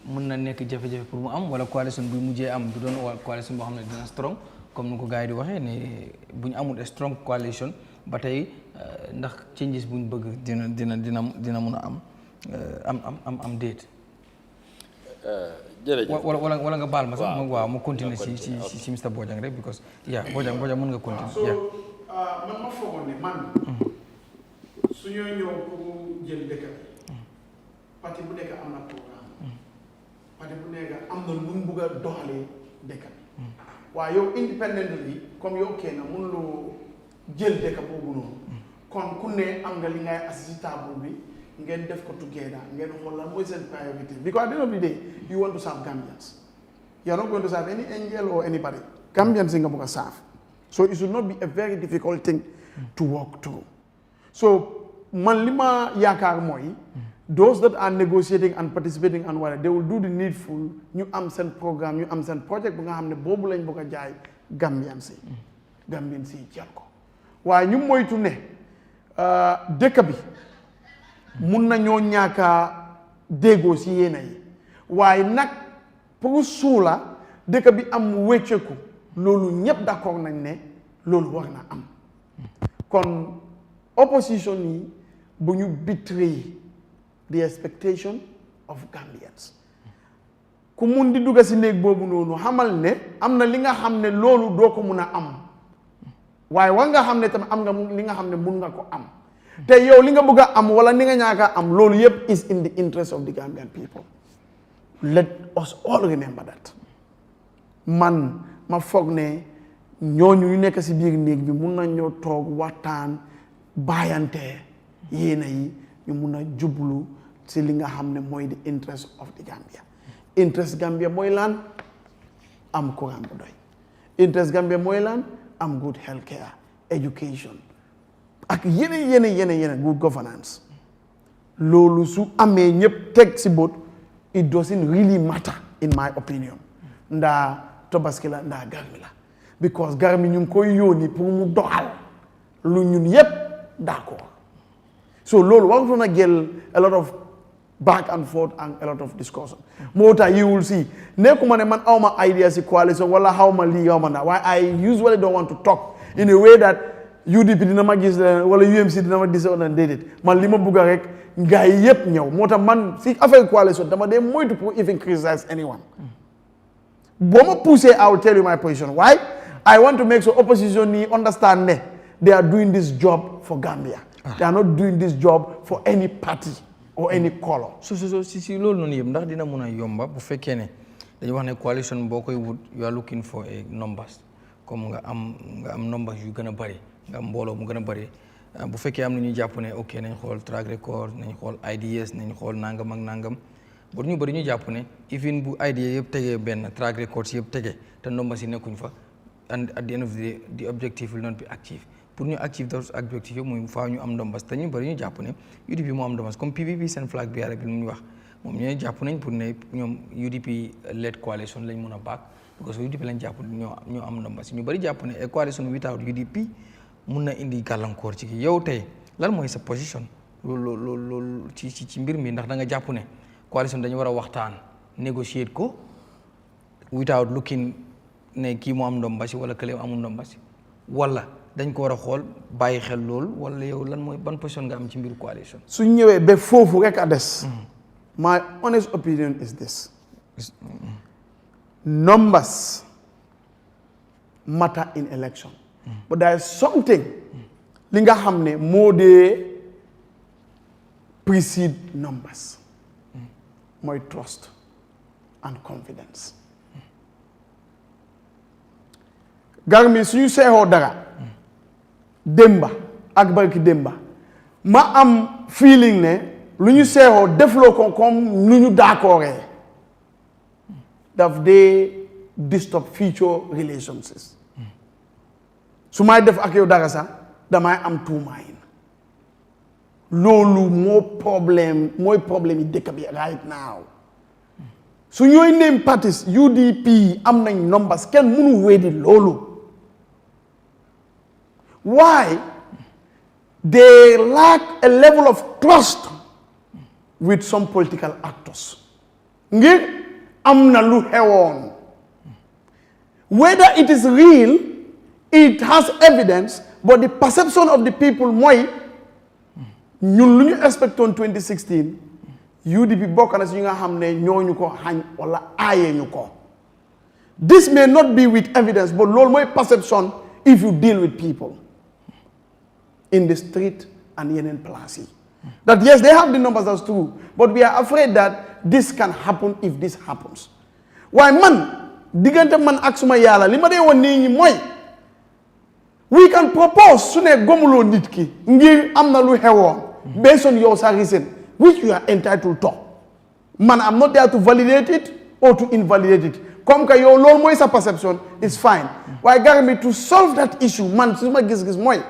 Speaker 1: mën na nekk jafe-jafe pour mu am wala coalition bi mujjee am du doon coalition boo xam ne dina strong comme ni ko gars yi di waxee ne bu ñu amul strong coalition ba tey ndax changes buñ bëgg dina mun a am déet.
Speaker 2: jërëjëf
Speaker 1: wala nga baal ma sax waaw mu continuer si Mr Bojang rek because Bojang mën nga continuer.
Speaker 6: so man ma foogoon ne man su ñoo ñëw pour jël dëkk bi parti bu nekk am na programme parti bu nekk am na lu mu bugg a doxalee dëkk bi waaye yow independently comme yow kenn mënuloo jël dëkk boobu noonu kon ku ne am nga li ngay assisi table bi ngeen def ko together ngeen xool lan mooy seen priority because at the end of the day you want to serve Gambians. You are not going to serve any angel or anybody. Gambians nga bëgg a serve. So it should not be a very difficult thing to walk through. So man li ma yaakaar mooy those that are negotiating and participating and whatever, they will do the needful. ñu am seen programme ñu am seen project bu nga xam ne boobu lañ bëgg a jaay Gambians yi. Gambians yi jël ko waaye ñu moytu ne dëkk bi mun nañoo ñàkk a déggoo si yéena yi waaye nag pour suula dëkk bi am wécceeku loolu ñëpp d'accord nañ ne loolu war na am kon opposition yi bu ñu betray the expectation of Gambians ku mun di dugg si néeg boobu noonu xamal ne am na li nga xam ne loolu doo ko mun a am waaye war nga xam ne tamit am nga li nga xam ne mun nga ko am te yow li nga bëgg a am wala ni nga ñaaka am loolu yëpp is in the interest of the Gambian people. Let us all remember that. Man ma foog ne ñooñu ñu nekk si biir néeg bi mun na ñoo toog waxtaan bàyyante yéena yi ñu mun a jublu si li nga xam ne mooy the interest of the Gambia. Interest Gambia mooy lan am courant bu doy. Interest Gambia mooy lan am good health care, education. ak yeneen good governance loolu su amee ñëpp teg si bot it doesn't really matter in my opinion ndaa Tabaski la ndaa garmi la because garmi ñu ngi koy yóoni pour mu doxal lu ñun yëpp d'accord so loolu warutoon a jël a lot of back and forth and a lot of discussion moo tax you will see nekkuma ne man awma idea si coalition wala xawma lii xawma ndaa waaye I usually don't want to talk in a way that UDP dina ma gis wala UMC dina ma gis wala déedéet man li ma bëgg rek gars yi yëpp ñëw moo tax man si affaire coalition dama dee moytu pour even criticize anyone boo ma poussé I will tell you my position why I want to make sure opposition ni understand ne they are doing this job for Gambia they are not doing this job for any party or any color
Speaker 1: si loolu noonu yëpp ndax dina mun a yomba bu fekkee ne dañu wax ne coalition boo koy wut you are looking for a numbers comme nga am numbers yu gën a bari nga am mbooloo mu gën a bari bu fekkee am na ñuy jàpp ne ok nañ xool track record nañ xool IDS nañ xool nangam ak nangam ba ñu bari ñu jàpp ne even bu IDS yëpp tegee benn track records yëpp tegee te numbers yi nekkuñ fa and at the end of the day the objective will not be achieved pour ñu achieve those objective yëpp muy faaw ñu am numbers te ñu bari ñu jàpp ne UDP moo am numbers comme PPP seen flag bi rek li mu wax moom ñooy jàpp nañ pour ne ñoom UDP led coalition lañ mën a back because UDP lañ jàpp ñoo am numbers ñu bari jàpp ne a coalition without UDP mun na indi gàllankoor ci yow tey lan mooy sa position loolu ci mbir mi ndax da nga jàpp ne coalition dañu war a waxtaan négocier ko without looking ne kii moo am ndombasi wala kële amul ndombasi wala dañ ko war a xool bàyyi xel lool wala yow lan mooy ban position nga am ci mbiru coalition.
Speaker 6: su ñëwee ba foofu rek a des. my honest opinion is this. Numbers matter in election. But there is something li nga xam ne moo dee precede numbers. mooy trust and confidence. Garmi suñu seexoo dara démba ak barki démba ma am feeling ne lu ñu seexoo defloo ko comme lu ñu d'accordé daf dee disturb future relationships su may def ak yow dara sax damay am two mind loolu mooy problème yi dëkk bi right now su ñooy name parties UDP am nañ numbers kenn mënu weddi loolu. Why? They lack a level of trust with some political actors. Ngir am na lu xewoon. Whether it is real, it has evidence, but the perception of the people mooy ñun lu ñu expectoon 2016 UDP bokk na si ñu nga xam ne ñooñu ko xañ wala aaye ñu ko. This may not be with evidence, but loolu mooy perception if you deal with people in the street and yeneen place yi. That yes, they have the numbers, that's true, but we are afraid that this can happen if this happens. Waaye man diggante man ak suma yàlla li ma dee woon nii ñi mooy we can propose su ne gomuloo nit ki ngir am na lu xewoon based on your reason which you are entitled to. Man, I'm not there to validate it or to invalidate it. Comme que yow loolu mooy sa perception is fine. Waaye Garmi to solve that issue man su ma gis-gis mooy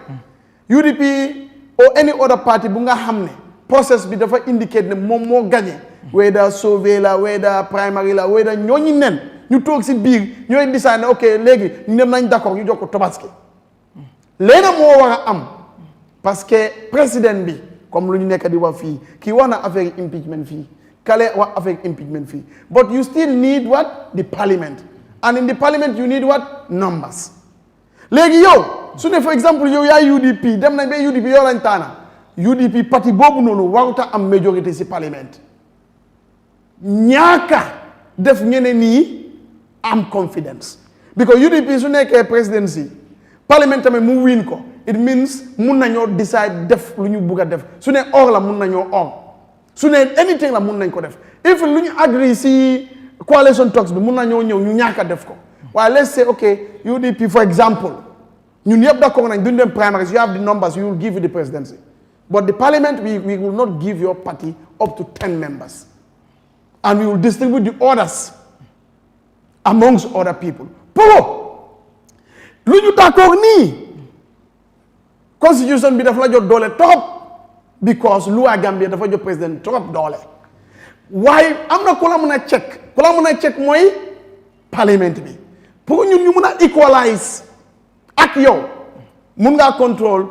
Speaker 6: UDP or any other party bu nga xam ne process bi dafa indicate ne moom moo gagné whether survey la whether primary la whether ñooñu nen ñu toog si biir ñooy decide ne ok léegi ñu dem nañ d'accord ñu jox ko Tabaski léena moo war a am parce que président bi comme lu ñu nekk di wax fii kii wax na affaire impeachment fii kale wax affaire impeachment fii but you still need what the parliament and in the parliament you need what numbers léegi yow su ne for example yow yaa UDP dem nañ ba UDP yow lañ taana UDP parti boobu noonu waruta am majorité si parlement ñaaka def ñeneen ñi am confidence because UDP su nekkee presidency parlement tamit mu win ko it means mun nañoo decide def lu ñu bugg a def su ne or la mun nañoo or su ne anything la mun nañ ko def if lu ñu agree si coalition talks bi mun nañoo ñëw ñu ñaaka def ko waaye let's say okay UDP for example ñun yëpp d'accord nañ duñ dem primaries you have the numbers we will give you the presidency but the parliament we will not give your party up to 10 members and we will distribute the orders amongst other people pour lu ñu d'accord nii constitution bi dafa la jot doole trop because loi Gambia dafa jot président trop doole waaye am na ku la mën a check mooy parliament bi pour ñun ñu mën a equalize ak yow mun ngaa contrôle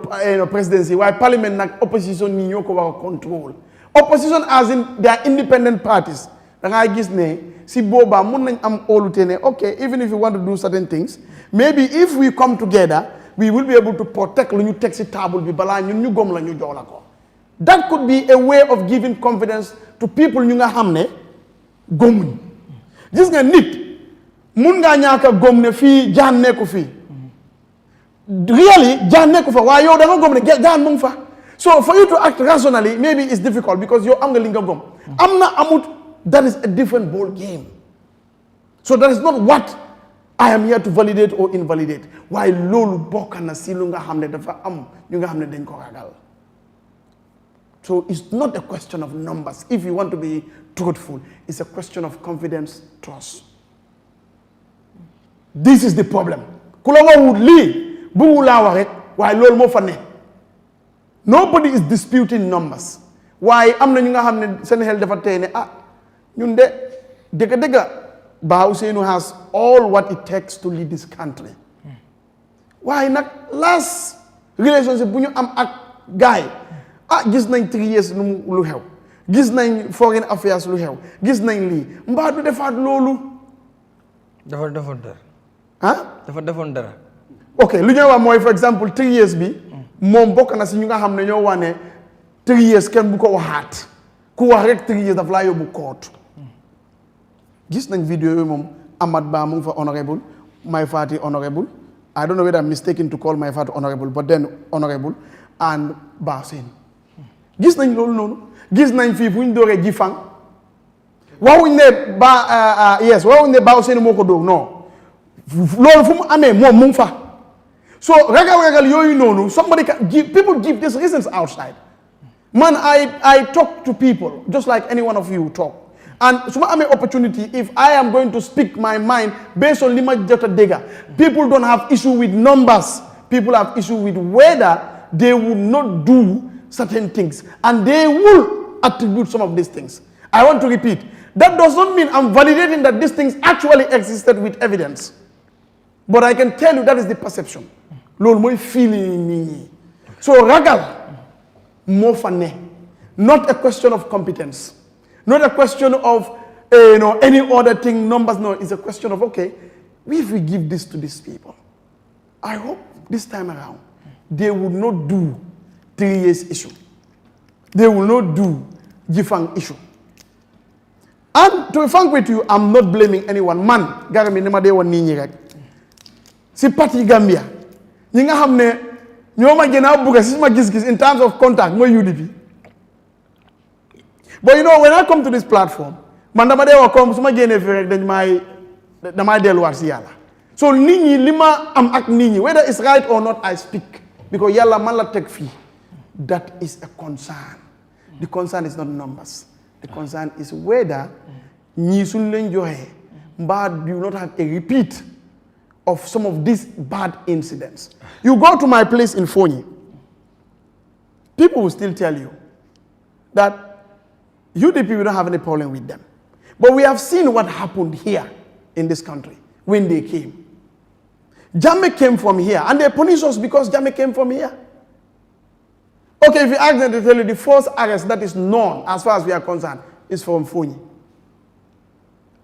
Speaker 6: presidency waaye parliament nag opposition ñi ñoo ko war a contrôle opposition as in they are independent parties da ngaa gis ne si boobaa mun nañ am óolute ne okay even if you want to do certain things maybe if we come together we will be able to protect lu ñu teg si table bi balaa ñun ñu gom la ñu jox la ko that could be a way of giving confidence to people ñu nga xam ne gomuñ gis nga nit mun ngaa ñaaka gom ne fii jaan nekku fii really jaan nekku fa waaye yow da nga gom ne jaan mu ngi fa so for you to act rationally maybe it's difficult because yow am nga li nga gom am na amut that is a different ball game so that is not what I am here to validate or invalidate waaye loolu bokk na si lu nga xam ne dafa am ñu nga xam ne dañ ko ragal so it's not a question of numbers if you want to be truthful it's a question of confidence trust this is the problem ku la waxut lii bu laa wax rek waaye loolu moo fa ne nobody is disputing numbers waaye am na ñu nga xam ne seen xel dafa tey ne ñun de dëgg-dëgg Bah Ousainou has all what it takes to lead this country waaye nag last relationship bu ñu am ak gaay gis nañ 3 years lu xew gis nañ foreign affairs lu xew gis nañ lii mbaa du defaat loolu
Speaker 1: dafa defoon dara
Speaker 6: dafa
Speaker 1: defoon dara
Speaker 6: ok lu ñuy wax mooy for example 3 years bi moom bokk na si ñu nga xam ne ñoo wax ne 3 years kenn bu ko waxaat ku wax rek 3 years daf laa yóbbu court gis nañ vidéo yooyu moom Amat Bah mu ngi fa honorable Mai Fatty honorable I don't know whether I'm mistaken to call Mai Fatty honorable but then honorable and Bah Sène gis nañ loolu noonu gis nañ fii fu ñu dooree Jifang waxuñ ne waxuñ ne Bah Sène moo ko dóor non loolu fu mu amee moom mu ngi fa so ragal yooyu noonu somebody can give people give these reasons outside man I talk to people just like any one of you talk and su ma amee opportunity if I am going to speak my mind based on li ma jot a dégg people don't have issue with numbers people have issue with whether they would not do certain things and they will attribute some of these things. I want to repeat, that does not mean I'm validating that these things actually existed with evidence. But I can tell you that is the perception. Lord, my feeling. So ragal, mo fane. Not a question of competence. Not a question of any other thing, numbers. No, it's a question of, okay, if we give this to these people, I hope this time around, they would not do 3 years issue. They will not do Jifang issue. And to be frank with you, I'm not blaming anyone. Man, garami nema de won ni rek. Si parti Gambia, ñi nga xamne ñoma gëna bëgg ci ma gis-gis in terms of contact moy UDP. But you know, when I come to this platform, man dama de wax comme suma gëné fi rek damay delu war ci Yalla. So nit ñi lima am ak nit ñi, whether it's right or not, I speak because Yalla man la tek fi. That is a concern. The concern is not numbers. The concern is whether ñi suñ leen joxe mbaa do not have a repeat of some of these bad incidents. You go to my place in Fonyi, people will still tell you that UDP, we don't have any problem with them. But we have seen what happened here in this country when they came. Jammeh came from here, and they punish us because Jammeh came from here. Okay, if you ask them to tell you the first arrest that is known, as far as we are concerned, is from Fonyi,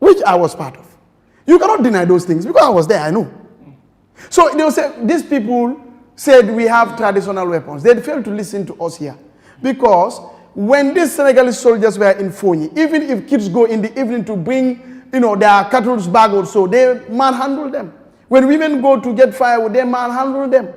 Speaker 6: which I was part of. You cannot deny those things because I was there, I know. So they will say, these people said we have traditional weapons. They failed to listen to us here. Because when these Senegalese soldiers were in Fonyi, even if kids go in the evening to bring, their cattle bag or so, they manhandle them. When women go to get firewood, they manhandle them.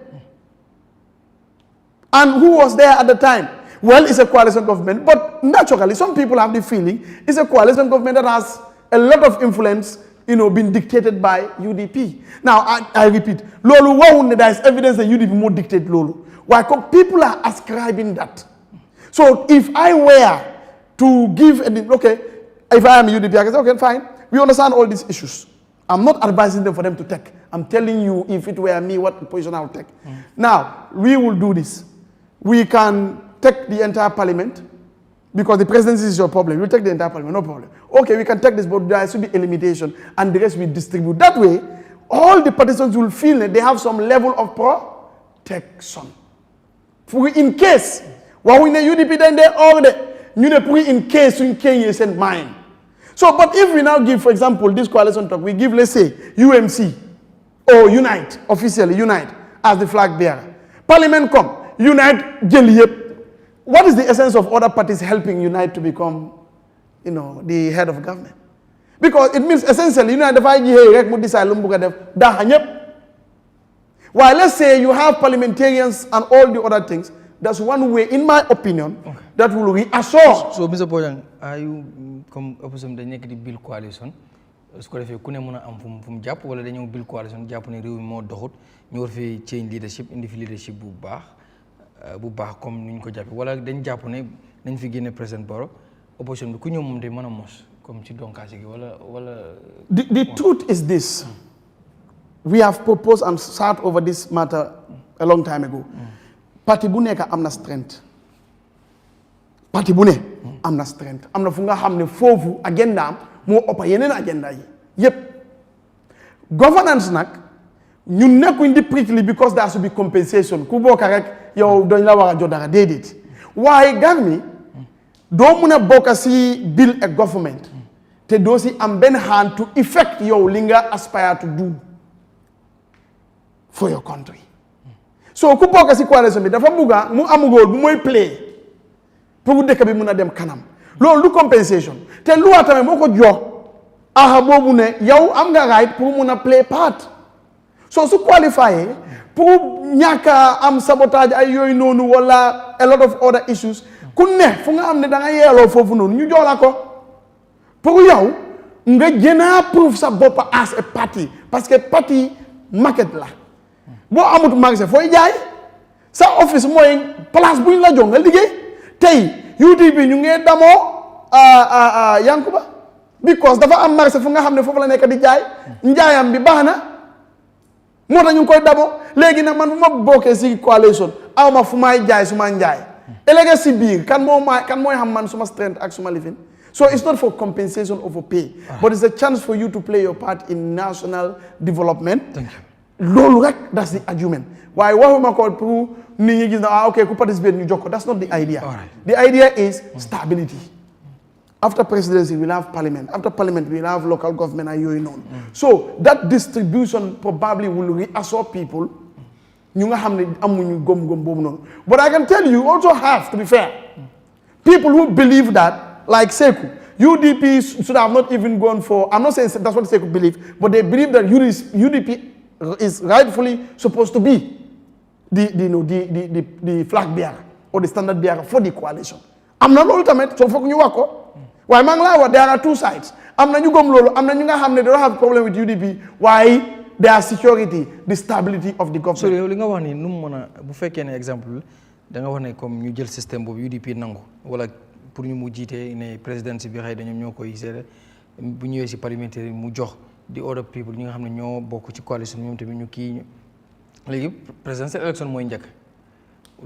Speaker 6: And who was there at the time? Well, it's a coalition government, but naturally, some people have the feeling it's a coalition government that has a lot of influence, been dictated by UDP. Now, I repeat, Lolo, there is evidence that UDP more dictate Lolo. Why? Because people are ascribing that. So if I were to give, if I am UDP, I can say, okay, fine, we understand all these issues. I'm not advising them for them to take. I'm telling you, if it were me, what position I would take. Now, we will do this. We can take the entire parliament, because the presidency is your problem. We'll take the entire parliament, no problem. Okay, we can take this, but there should be a limitation, and the rest we distribute. That way, all the participants will feel that they have some level of protection. In case, while we UDP, then they all in case you can send mine. So, but if we now give, for example, this coalition talk, we give, let's say, UMC or Unite, officially Unite, as the flag bearer. Parliament come. Unite, what is the essence of other parties helping Unite to become, the head of government? Because it means essentially, while let's say you have parliamentarians and all the other things, that's one way, in my opinion, that will reassure.
Speaker 1: So, Mr. Bojang, are you opposing the negative bill coalition? Su ko defee ku ne mën a am fu mu jàpp wala dañoo bill coalition jàpp ne réew mi moo doxut ñu war fi change leadership indi fi leadership bu baax comme ni ñu ko jàppee wala dañ jàpp ne nañ fi génne président Barrow opposition bi ku ñëw moom day mën a mos comme ci donkaasi gi wala.
Speaker 6: The truth is this. We have proposed and sat over this matter a long time ago. Parti bu nekk am na strength. Parti bu ne am na strength. Am na fu nga xam ne foofu agenda am moo ëpp yeneen agenda yi yépp. Governance nag ñun nekkuñ di prickly because there should be compensation ku bokk rek yow dañ la war a jot dara déedéet waaye Gambie doo mun a bokk si bill a government te doo si am benn hand to effect yow li nga aspire to do for your country. So ku bokk si coalition bi dafa bugga mu am rôle bu mooy play pour dëkk bi mun a dem kanam loolu du compensation te loi tamit moo ko jox aha boobu ne yow am nga right pour mun a play part so su qualify pour ñàkk a am sabotage ay yooyu noonu wala a lot of other issues ku ne fu nga am ne da nga yeeloo foofu noonu ñu jox la ko pour yow nga gën a prove sa bopp as a party parce que party market la boo amut marché fooy jaay sa office mooy place buñ la jox nga liggéey tey UDP ñu ngee damoo Yankuba because dafa am marché fu nga xam ne foofu la nekk di jaay njaayam bi baax na moo tax ñu ngi koy damoo léegi nag man bu ma bokkee si coalition aw ma fu may jaay su ma njaay ëllëg si biir kan mooy xam man suma strength ak suma lifin so it's not for compensation of a pay but it's a chance for you to play your part in national development.
Speaker 1: Thank you.
Speaker 6: Loolu rek that's the argument waaye waxuma ko pour nit ñi gis na ok ku participate ñu jox ko that's not the idea. The idea is stability. After presidency we'll have parliament, after parliament we'll have local government and yooyu noonu so that distribution probably will reassure people ñu nga xam ne amuñu gom-gom boobu noonu but I can tell you also have to be fair people who believe that like Seku UDP should have not even gone for, I'm not saying that's what Seku believe, but they believe that UDP is rightfully supposed to be the flag bearer or the standard bearer for the coalition. I'm not ultimate, so for you why Mangla, there are two sides. I'm not you gom lolo, I'm not you they don't have problem with UDP. Why? Their security, the stability of the government.
Speaker 1: So you nga wax ni nu mëna bu fekkee ne exemple da nga wax ne comme ñu jël système boobu UDP nangu wala pour ñu mu jiite ne présidence bi xëy dañoom ñoo koy gérer bu ñëwee si parlementaire mu jox di other people ñi nga xam ne ñoo bokk ci coalition ñoom tamit ñu kii léegi presidential election mooy njëkk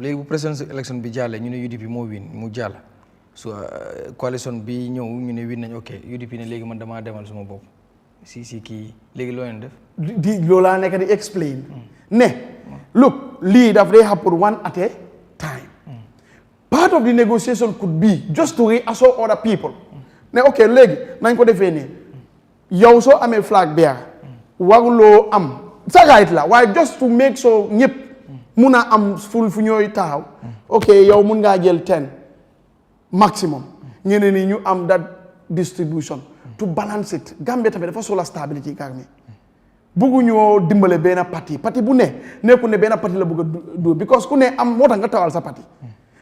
Speaker 1: léegi bu presidential election bi jàllee ñu ne UDP moo win mu jàll so coalition bi ñëw ñu ne win nañ ok UDP ne léegi man damaa demal suma bopp si kii léegi loo leen def
Speaker 6: di loolaa nekk di explain ne look lii daf day happen one at a time part of the negotiation could be just to reassure other people ne ok léegi nañ ko defee nii yow soo amee flag bearer waruloo am sa right la waaye just to make sure ñëpp mun a am fu ñooy taxaw ok yow mun ngaa jël 10 maximum ñeneen ni ñu am that distribution to balance it Gambia tamit dafa soxla stability Gambia bëgguñoo dimbale benn parti bu ne nekku ne benn parti la bëgg a do because ku ne am moo tax nga tawal sa parti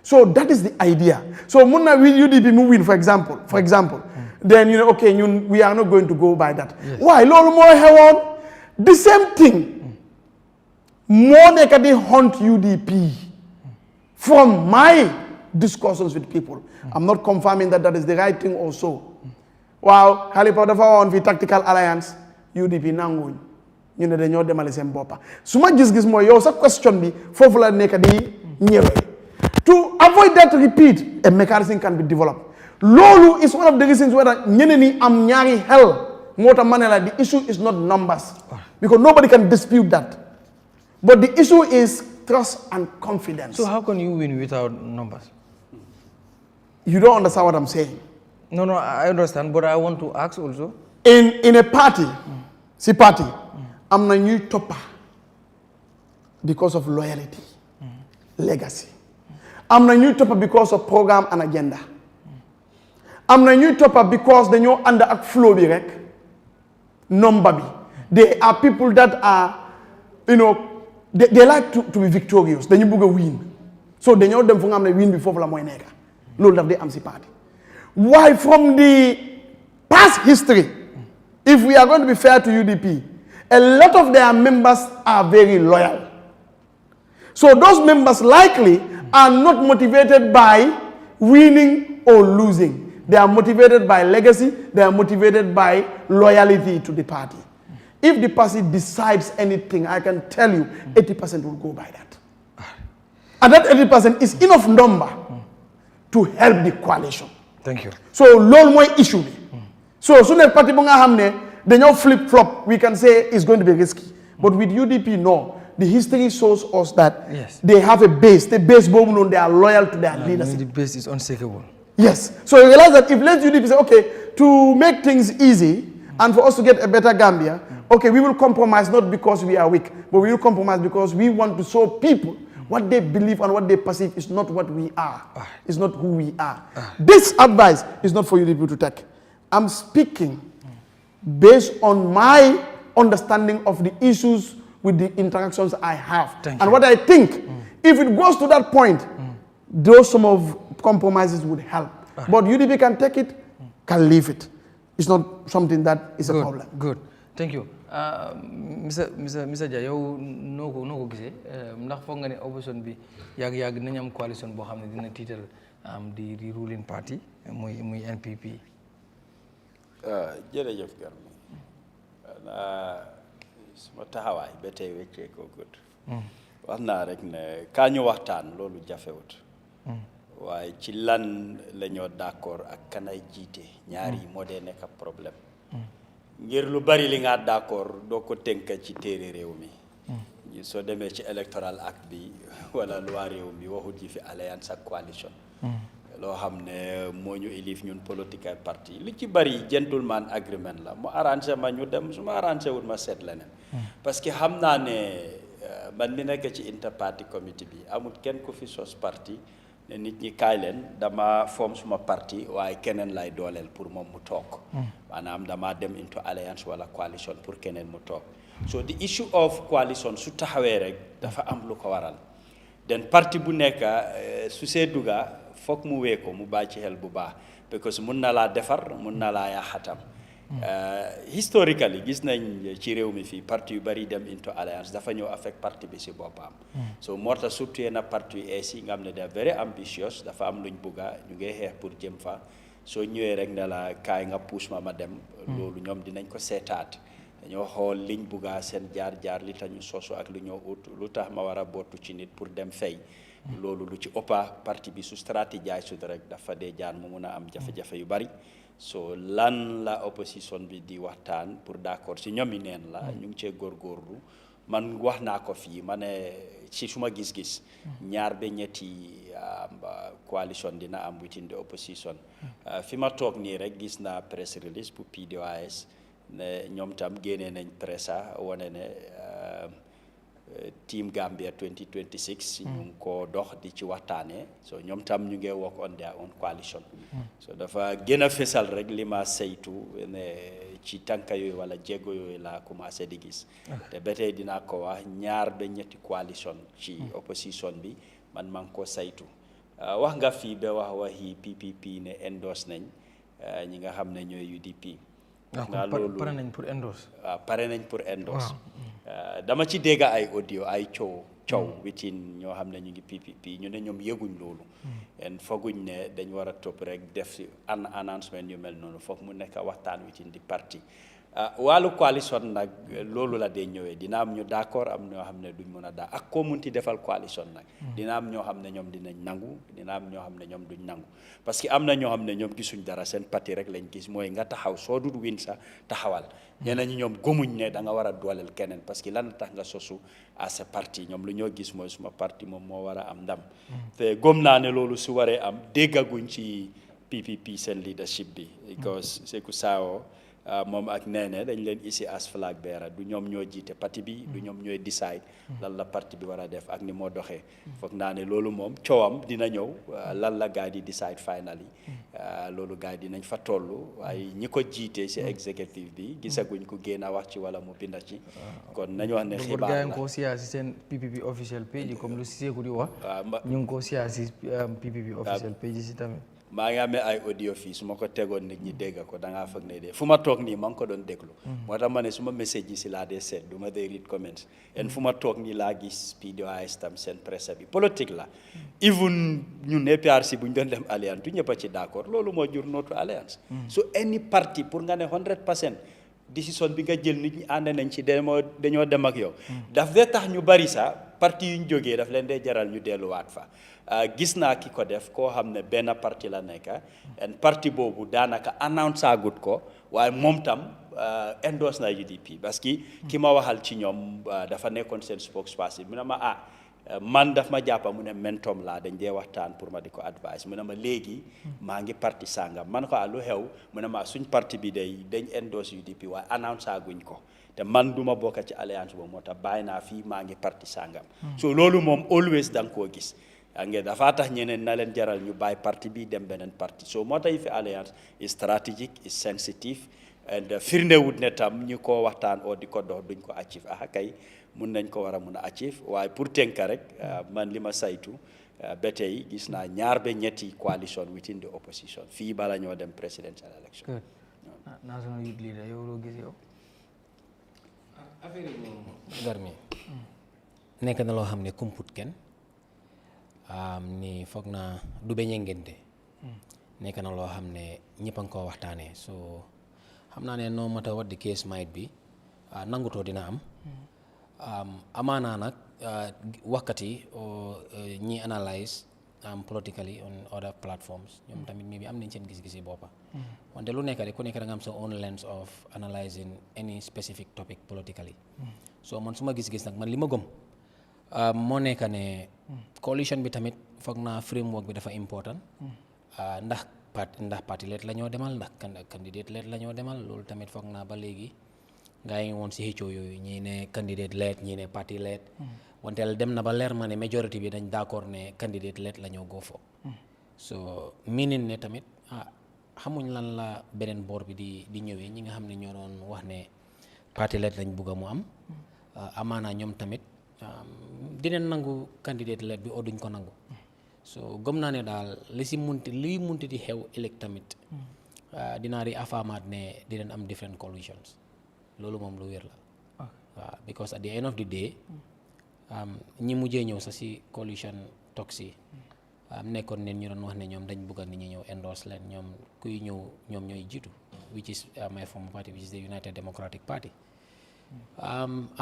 Speaker 6: so that is the idea so mun na UDP mu win for example then you know okay we are not going to go by that why loolu moo xewoon the same thing moo nekk di hunt UDP from my discussions with people I'm not confirming that is the right thing also waaw Halifa dafa woon fi tactical alliance UDP nanguñ ñu ne dañoo demale seen boppa su ma gis-gis mooy yow sa question bi foofu la nekk di ñëwee to avoid that repeat a mechanism can be developed loolu is one of the reasons where ñeneen ñi am ñaari xel moo tax ma ne la the issue is not numbers because nobody can dispute that but the issue is trust and confidence.
Speaker 1: So how can you win without numbers?
Speaker 6: You don't understand what I'm saying.
Speaker 1: No, I understand, but I want to ask also.
Speaker 6: In a party, see party, I'm na ñuy toppa because of loyalty, legacy. I'm na ñuy toppa because of program and agenda. I'm na ñuy toppa because dañoo ànd ak flow bi rek, number bi. They are people that are, they like to be victorious. Dañu bëgg a win. So dañoo dem fu nga xam ne win bi foofu la mooy nekk. Loolu daf day am si party. Why from the past history, if we are going to be fair to UDP, a lot of their members are very loyal. So those members likely are not motivated by winning or losing. They are motivated by legacy. They are motivated by loyalty to the party. If the party decides anything, I can tell you 80% will go by that. And that 80% is enough number to help the coalition.
Speaker 1: Thank you.
Speaker 6: So loolu mooy issue bi. So su ne parti bu nga xam ne dañoo flip flop, we can say it's going to be risky. But with UDP, no. The history shows us that they have a base. The base boobu noonu, they are loyal to their leadership.
Speaker 1: The base is unshakable.
Speaker 6: Yes. So you realize that if let UDP say, okay, to make things easy and for us to get a better Gambia, okay, we will compromise not because we are weak, but we will compromise because we want to show people what they believe and what they perceive is not what we are. It's not who we are. This advice is not for you people to take. I'm speaking based on my understanding of the issues with the interactions I have. And what I think, if it goes to that point, those some of compromises would help. But UDP can take it, can leave it. It's not something that is a problem.
Speaker 1: Good. Thank you. Mr. Dia, yow noo ko gisee ndax foog nga ne opposition bi yàgg nañ am coalition boo xam ne dina tiital di ruling party muy NPP.
Speaker 2: jërëjëf Garmi suma taxawaay ba tey weccee ko gudd wax naa rek ne kaa ñu waxtaan loolu jafewut waaye ci lan la ñoo d'accord ak kanay jiite ñaar yi moo dee nekk problème ngir lu bari li nga d'accord doo ko tënk ci téere réew mi soo demee ci electoral act bi wala loi réew mi waxut ji fi alliance ak coalition loo xam ne moo ñu élif ñun political party li ci bari gentleman agreement la mu arrangé ma ñu dem su ma arrangé wut ma seet leneen parce que xam naa ne man mi nekk ci interparty committee bi amul kenn ku fi sos parti ne nit ñi kaay leen dama form suma parti waaye keneen lay dooleel pour moom mu toog maanaam dama dem into alliance wala coalition pour keneen mu toog so the issue of coalition su taxawee rek dafa am lu ko waral den parti bu nekk su see dugga foog mu wee ko mu bàyyi ci xel bu baax parce que mun na laa defar mun na laa yaaxatam historically gis nañ ci réew mi fii parti yu bari dem into alliance dafa ñëw affect parti bi si boppam so moo tax surtout yenn parti yu ees yi nga xam ne da very ambitious dafa am luñ bugga ñu ngay xeex pour jëm fa soo ñëwee rek ne la kaay nga puus ma dem loolu ñoom dinañ ko seetaat dañoo xool liñ bugga seen jaar-jaar li tax ñu sosu ak lu ñoo ut lu tax ma war a bootu ci nit pour dem fay loolu lu ci ëppa parti bi su stratégie su rek dafa dee jaan mu mun a am jafe-jafe yu bari so lan la opposition bi di waxtaan pour d'accord si ñoom yi neen la ñu ngi cee góorgóorlu man wax naa ko fii ma ne ci suma gis-gis ñaar ba ñetti coalition dina am within the opposition fi ma toog nii rek gis naa press release bu PDOIS ne ñoom tam génnee nañ pressa wane ne team Gambia 2026 ñu ngi ko dox di ci waxtaanee so ñoom tam ñu ngi work on their own coalition so dafa gën a fesal rek li ma saytu ne ci tànka yooyu wala jéego yooyu la commencé di gis te ba tey dinaa ko wax ñaar ba ñetti coalition ci opposition bi man maa ngi ko saytu wax nga fii ba wax waxi PPP ne endorse nañ ñi nga xam ne ñooy UDP
Speaker 1: pare nañ pour endorse
Speaker 2: pare nañ pour endorse dama ci dégg ay audio ay coow within ñoo xam ne ñu ngi PPP ñu ne ñoom yëguñ loolu en fooguñ ne dañ war a topp rek def si announcement yu mel noonu foog mu nekk waxtaan within di parti wàllu coalition nag loolu la dee ñëwee dina am ñu d'accord am ñoo xam ne duñ mën a daa ak koo munti defal coalition nag dina am ñoo xam ne ñoom dinañ nangu dina am ñoo xam ne ñoom duñ nangu parce que am na ñoo xam ne ñoom gisuñ dara seen parti rek lañ gis mooy nga taxaw soo dul win sa taxawal ñeneen ñi ñoom gëmuñ ne da nga war a dooleel keneen parce que lan tax nga sosu à sa parti ñoom lu ñoo gis mooy suma parti moom moo war a am ndam te gëm naa ne loolu su waree am déggaguñ ci PPP seen leadership bi because Seku Sao moom ak neene dañ leen isi as flag bearer du ñoom ñoo jiite parti bi du ñoom ñooy decide lan la parti bi war a def ak ni moo doxee foog naa ne loolu moom coowam dina ñëw lan la gars yi di decide finally loolu gars yi dinañ fa toll waaye ñi ko jiite si executive bi gisaguñ ko génn a wax ci wala mu binda ci kon nañu wax ne xibaar la
Speaker 1: ngi ko siyaa si seen PPP official page comme lu Seku di wax ñu ngi ko siyaa si PPP official page si tamit
Speaker 2: maa ngi amee ay audio fii su ma ko tegoon nit ñi dégg ko da ngaa foog ne de fu ma toog nii maa ngi ko doon déglu moo tax ma ne su ma message yi si laa dee seet du ma dee read comments en fu ma toog nii laa gis PDOIS tam seen presse bi politique la even ñun APRC bu ñu doon dem alliance du ñëpp a ci d'accord loolu moo jur notre alliance so any parti pour nga ne 100% décision bi nga jël nit ñi ànd nañ ci dañoo dem ak yow daf dee tax ñu bari sax parti yu ñu jógee daf leen dee jaral ñu delluwaat fa gis naa ki ko def koo xam ne benn parti la nekk en parti boobu daanaka announce agut ko waaye moom tam endorse na UDP parce que ki ma waxal ci ñoom dafa nekkoon seen spokesperson mu ne ma man daf ma jàppa mu ne mentom laa dañ dee waxtaan pour ma di ko advice mu ne ma léegi maa ngi parti sàngam man ko lu xew mu ne ma suñ parti bi dañ endorse UDP waaye announce guñ ko te man duma bokk ci alliance boobu moo tax bàyyi naa fii maa ngi parti sàngam so loolu moom always da nga koo gis ngeen dafa tax ñeneen na leen jaral ñu bàyyi parti bi dem beneen parti so moo tax fi alliance is strategic is sensitive and firndewut ne tam ñu ko waxtaan oo di ko dox duñ ko achieve kay mun nañ ko war a mun a achieve waaye pour tënka rek man li ma saytu ba tey gis naa ñaar ba ñetti coalition within the opposition fii bala ñoo dem presidential election.
Speaker 1: national youth leader yow loo gis yow.
Speaker 3: affaire yi moom Garmi nekk na loo xam ne kumput kenn ni foog naa du beñe ngente nekk na loo xam ne ñëpp a ngi koo waxtaanee so xam naa ne no matter what the case might be nangutoo dina am amaanaa nag waxkat yi ñi analyse politically on other platforms ñoom tamit mi bi am nañ seen gis-gisi boppa wante lu nekk rek ku nekk da nga am sa own lens of analysing any specific topic politically so man suma gis-gis nag man li ma gëm moo nekk ne coalition bi tamit foog naa framework bi dafa important ndax parti leet la ñoo demal ndax candidate leet la ñoo demal loolu tamit foog naa ba léegi gaa yi ngi woon si xëccoo yooyu ñii ne candidate leet ñii ne parti leet wanteel dem na ba leer ma ne majority bi dañ d'accord ne candidate leet la ñoo go fo so meaning ne tamit xamuñ lan la beneen boor bi di ñëwee ñi nga xam ne ñoo doon wax ne parti leet lañ bugg a mu am amaana ñoom tamit dinañ nangu candidate leet bi oo duñ ko nangu so gëm naa ne daal liy munti di xew ëllëg tamit dinaa di affirmaat ne dinañ am different coalitions loolu moom lu wér la waaw because at the end of the day ñi mujjee ñëw sax si coalition toxi nekkoon neen ñu doon wax ne ñoom dañ bëgg nit ñi ñëw endorse leen ñoom kuy ñëw ñoom ñooy jiitu which is my former party which is the United Democratic Party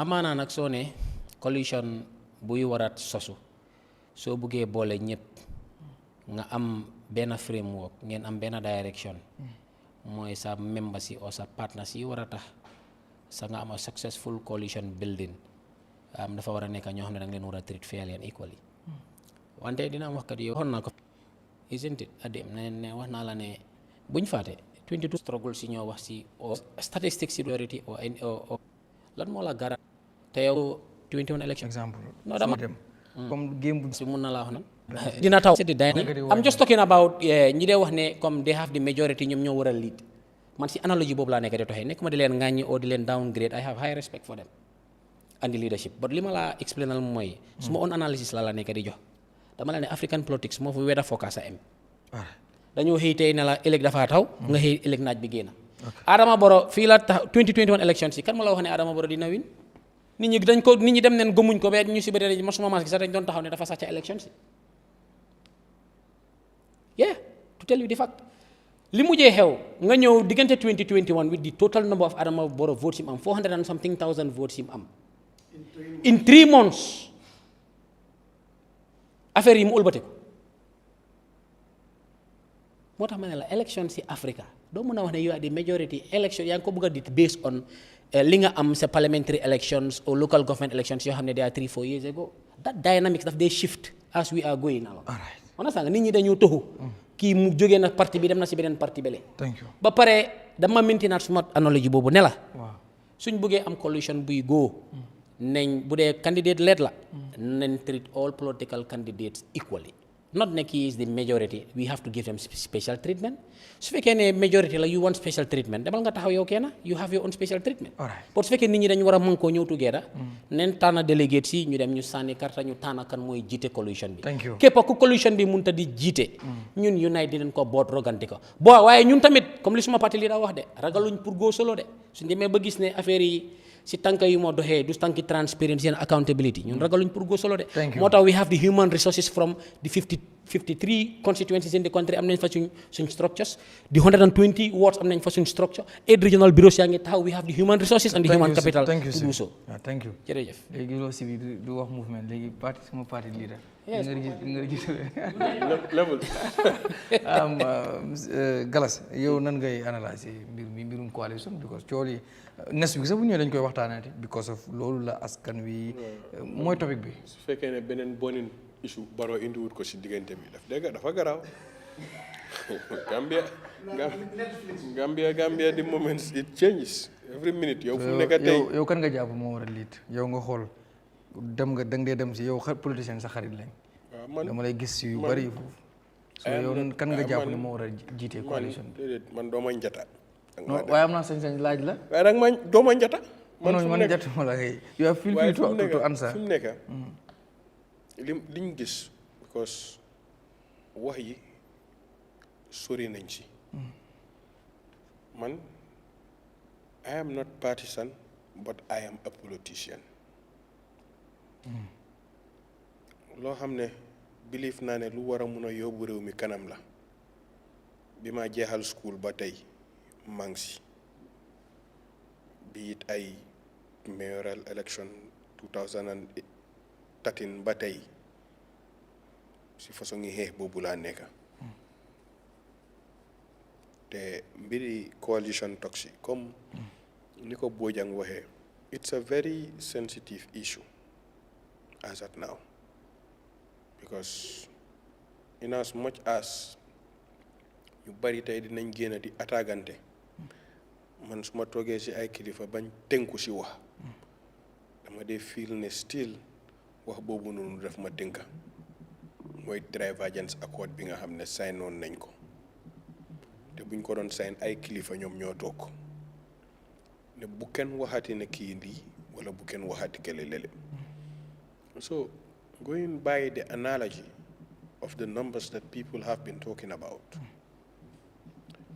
Speaker 3: amaana nag soo ne coalition buy waraat sosu soo buggee boole ñëpp nga am benn framework ngeen am benn direction mooy sa members yi ou sa partners yi war a tax sa nga am a successful coalition building dafa war a nekk ñoo xam ne da nga leen war a treat fairly and equally wante dina am waxkat yow waxoon naa ko isn't it adem ne wax naa la ne buñ faate 22 struggle si ñoo wax si statistics si priority o lan moo la gara te yow 21 election
Speaker 1: exemple
Speaker 3: non dama
Speaker 1: dem comme game bu
Speaker 3: si mun na laa wax nan dina taw I'm just talking about ñi dee wax ne comme they have the majority ñoom ñoo war a lead man si analogie boobu laa nekk di toxee nekk ma di leen ŋàññi oo di leen downgrade I have high respect for them and the leadership but li ma laa explainal mooy su ma own analysis la nekk di jox dama la ne African politics moo fi weather focus a am dañoo xëy tey ne la ëllëg dafaa taw nga xëy ëllëg naaj bi génn Adama Barrow fii la tax 2021 election si kan ma la wax ne Adama Barrow dina win nit ñi dem neen gëmuñ ko ba ñu si bëri ma suma maas gi sax dañ doon taxaw ne dafa sàcc election si yeah to tell you the fact li mujjee xew nga ñëw diggante 2021 with the total number of Adama Barrow votes yi mu am 400 and something thousand votes yi mu am in 3 months affaire yi mu ëlbate ko moo tax ma ne la election si Africa doo mën a wax ne you are the majority election yaa ngi ko bëgg a di based on li nga am sa parliamentary elections or local government elections yoo xam ne they are 3-4 years ago that dynamics daf day shift as we are going along understand nga nit ñi dañoo toxu kii mu jógee na parti bi dem na si beneen parti bële ba pare dama maintenir suma analogie boobu ne la suñ bëggee am coalition buy go nañ bu dee candidate lead la nañ treat all political candidates equally not ne kii is the majority we have to give them special treatment su fekkee ne majority la you want special treatment demal nga taxaw yow kenn you have your own special treatment pour su fekkee nit ñi dañu war a mën koo ñëw together nen tànn délégué si ñu dem ñu sànni karta ñu tànn kan mooy jiite coalition bi képp ku coalition bi mun ta di jiite ñun unite di leen ko boot roganti ko waaye ñun tamit comme li suma parti li daa wax de ragaluñ pour go solo de suñ demee ba gis ne affaire yi si tànka yu moo doxee du tànki transparency and accountability ñun ragaluñ pour go solo de moo tax we have the human resources from the 53 constituencies in the country am nañ fa suñ structures the 120 wards am nañ fa suñ structure 8 regional bureaus yaa ngi taxaw we have the human resources and the human capital to do so
Speaker 1: thank you
Speaker 3: jërëjëf
Speaker 1: léegi loo si bi du wax movement léegi parti sama parti leader
Speaker 3: Yes.
Speaker 4: level.
Speaker 1: Galas yow nan ngay analyser mbirum coalition because cooli nes bi sax bu ñëwee dañ koy waxtaanee because of loolu la askan wi mooy topic bi.
Speaker 4: su fekkee ne beneen bonin issue Barrow indiwut ko si diggante bi dafa garaaw. Gambia the moments it changes every minute yow fu mu nekk tey
Speaker 1: yow kan nga jàpp moo war a liit yow nga xool dem nga dang dee dem si yow politicien sa xarit lañ dama lay gis yu bari foofu so yow kan nga jàpp ne moo war a jiite coalition
Speaker 4: man dooma njata
Speaker 1: waaye am naa sañ-sañ laaj la
Speaker 4: waaye nag man dooma njata
Speaker 1: man njatuma la kay yow feel free to answer
Speaker 4: fi mu nekk liñ gis because wax yi sori nañ ci man I am not partisan but I am a politician loo xam ne believe naa ne lu war a mun a yóbbu réew mi kanam la bi ma jeexal school ba tey maa ngi si bi it ay mayoral election 2013 ba tey si façon ngi xeex boobu laa nekka te mbiri coalition toxic comme ni ko Bojang waxee it's a very sensitive issue as at now because in as much as ñu bari tey dinañ génn di attaquante man su ma toogee si ay kilifa bañ tënku si wax dama dee feel ne still wax boobu noonu daf ma tënka mooy divergence accord bi nga xam ne signoon nañ ko te buñ ko doon sign ay kilifa ñoom ñoo toog ne bu kenn waxati ne kii lii wala bu kenn waxati kële lele so going by the analogy of the numbers that people have been talking about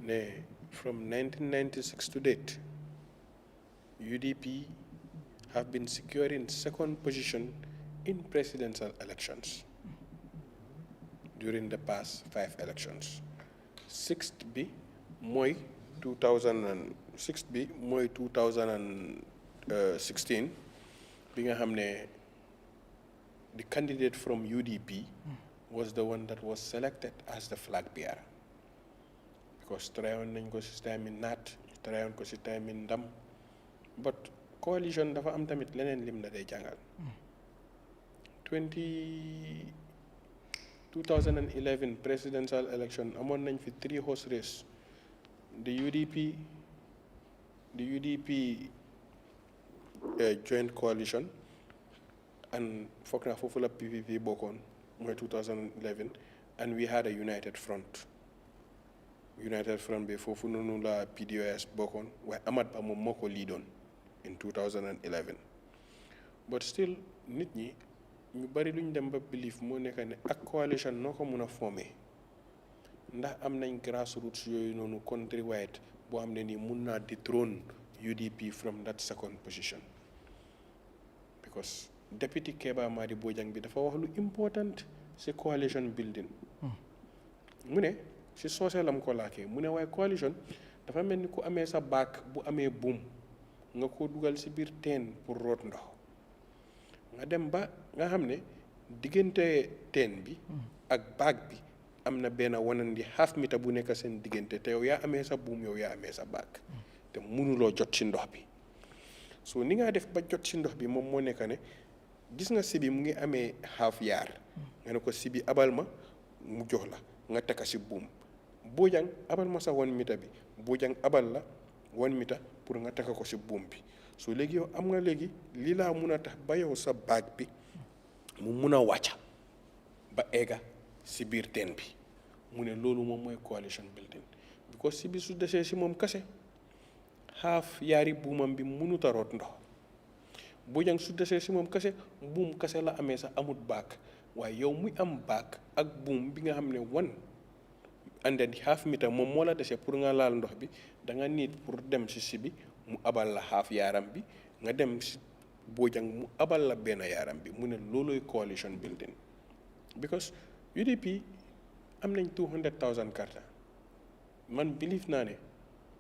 Speaker 4: ne from 1996 to date UDP have been securing second position in presidential elections during the past 5 elections. Sixth bi mooy 2016 bi nga xam ne the candidate from UDP was the one that was selected as the flag bearer because trayoon nañ ko si time in naat trayoon ko si time in ndam but coalition dafa am tamit leneen lim na day jàngal 2011 presidential election amoon nañ fi 3 horse race the UDP joint coalition and foog naa foofu la PPP bokkoon mooy 2011 and we had a united front bi foofu noonu la PDOS bokkoon waaye Amat Ba moom moo ko leadoon in 2011 but still nit ñi ñu bari luñ dem ba believe moo nekk ne ak coalition noo ko mun a formé ndax am nañ grassroots yooyu noonu countrywide boo xam ne nii mun naa dethrone UDP from that second position because Deputy Keba Madi Bojang bi dafa wax lu important si coalition building mu ne si sooseelam ko laakee mu ne waaye coalition dafa mel ni ku amee sa baak bu amee buum nga ko dugal si biir teen pour root ndox nga dem ba nga xam ne diggante teen bi ak baag bi am na benn wanandi half meter bu nekk seen diggante te yow yaa amee sa buum yow yaa amee sa baag te mënuloo jot ci ndox bi so ni nga def ba jot ci ndox bi moom moo nekk ne gis nga sibi mu ngi amee half yaar nga ne ko sibi abal ma mu jox la nga takka si buum Bojang abal ma sa 1 meter bi Bojang abal la 1 meter pour nga takka ko si buum bi so léegi yow am nga léegi lii laa mun a tax ba yow sa baag bi mu mun a wàcca ba egga si biir teen bi mu ne loolu moom mooy coalition building because si bi su desee si moom kase half yaari buumam bi munut a root ndox Bojang su desee si moom kase buum kase la amee sax amut baag waaye yow muy am baag ak buum bi nga xam ne 1 and then half meter moom moo la desee pour nga laal ndox bi da nga nit pour dem si bi mu abal la half yaaram bi nga dem si Bojang mu abal la benn yaaram bi mu ne looloy coalition building because UDP am nañ 200,000 carta man believe naa ne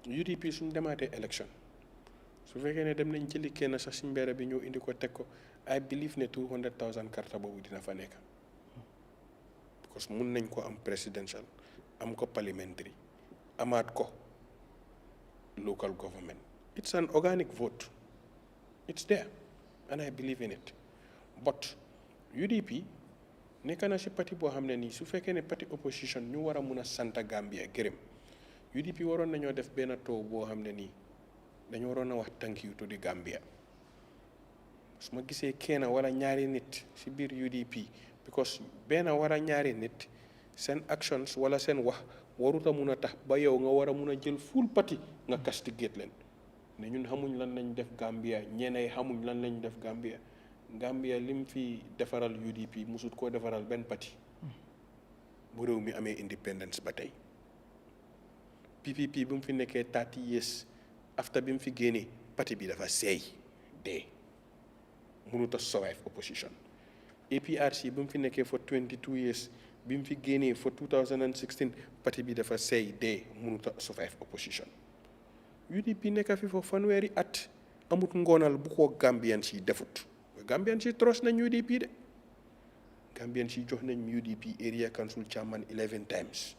Speaker 4: UDP suñ demaatee election su fekkee ne dem nañ jëli kenn sax si mbedd bi ñëw indi ko teg ko I believe ne 200,000 carta boobu dina fa nekk because mun nañ ko am presidential am ko parliamentary amaat ko local government. It's an organic vote. It's there and I believe in it. But UDP nekk na si parti boo xam ne nii su fekkee ne parti opposition ñu war a mun a santa Gambia gërëm UDP waroon nañoo def benn taw boo xam ne nii dañu waroon a wax thank you to the Gambia su ma gisee kenn wala ñaari nit si biir UDP because benn wala ñaari nit seen actions wala seen wax waruta mun a tax ba yow nga war a mun a jël full parti nga castigate leen ne ñun xamuñ lan lañ def Gambia ñeneen xamuñ lan lañ def Gambia Gambia lim fi defaral UDP musut koo defaral benn parti bu réew mi amee independence ba tey PPP bi mu fi nekkee 30 years after bi mu fi génnee parti bi dafa seey dee mënut a survive opposition APRC bi mu fi nekkee for 22 years bi mu fi génnee for 2016 parti bi dafa seey dee mënut a survive opposition UDP nekk fi for fanweeri at amut ngoonal bu ko Gambian si defut Gambian si trust nañ UDP de Gambian si jox nañ UDP area council chairman 11 times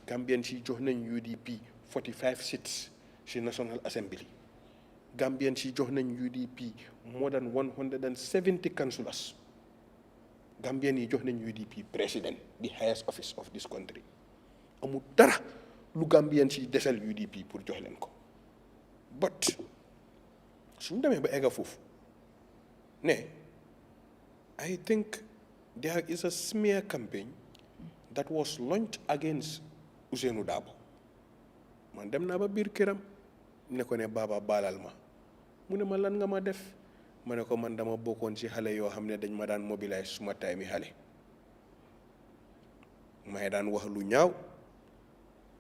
Speaker 4: Gambian si jox nañ UDP 45 seats si National Assembly Gambian si jox nañ UDP more than 170 councillors Gambian yi jox nañ UDP president the highest office of this country amul dara lu Gambian si desal UDP pour jox leen ko but suñu demee ba egga foofu ne I think there is a smear campaign that was launched against Ousainou Darboe man dem naa ba biir këram ne ko ne baaba baalal ma mu ne ma lan nga ma def ma ne ko man dama bokkoon ci xale yoo xam ne dañ ma daan mobiliser suma tay mi xale may daan wax lu ñaaw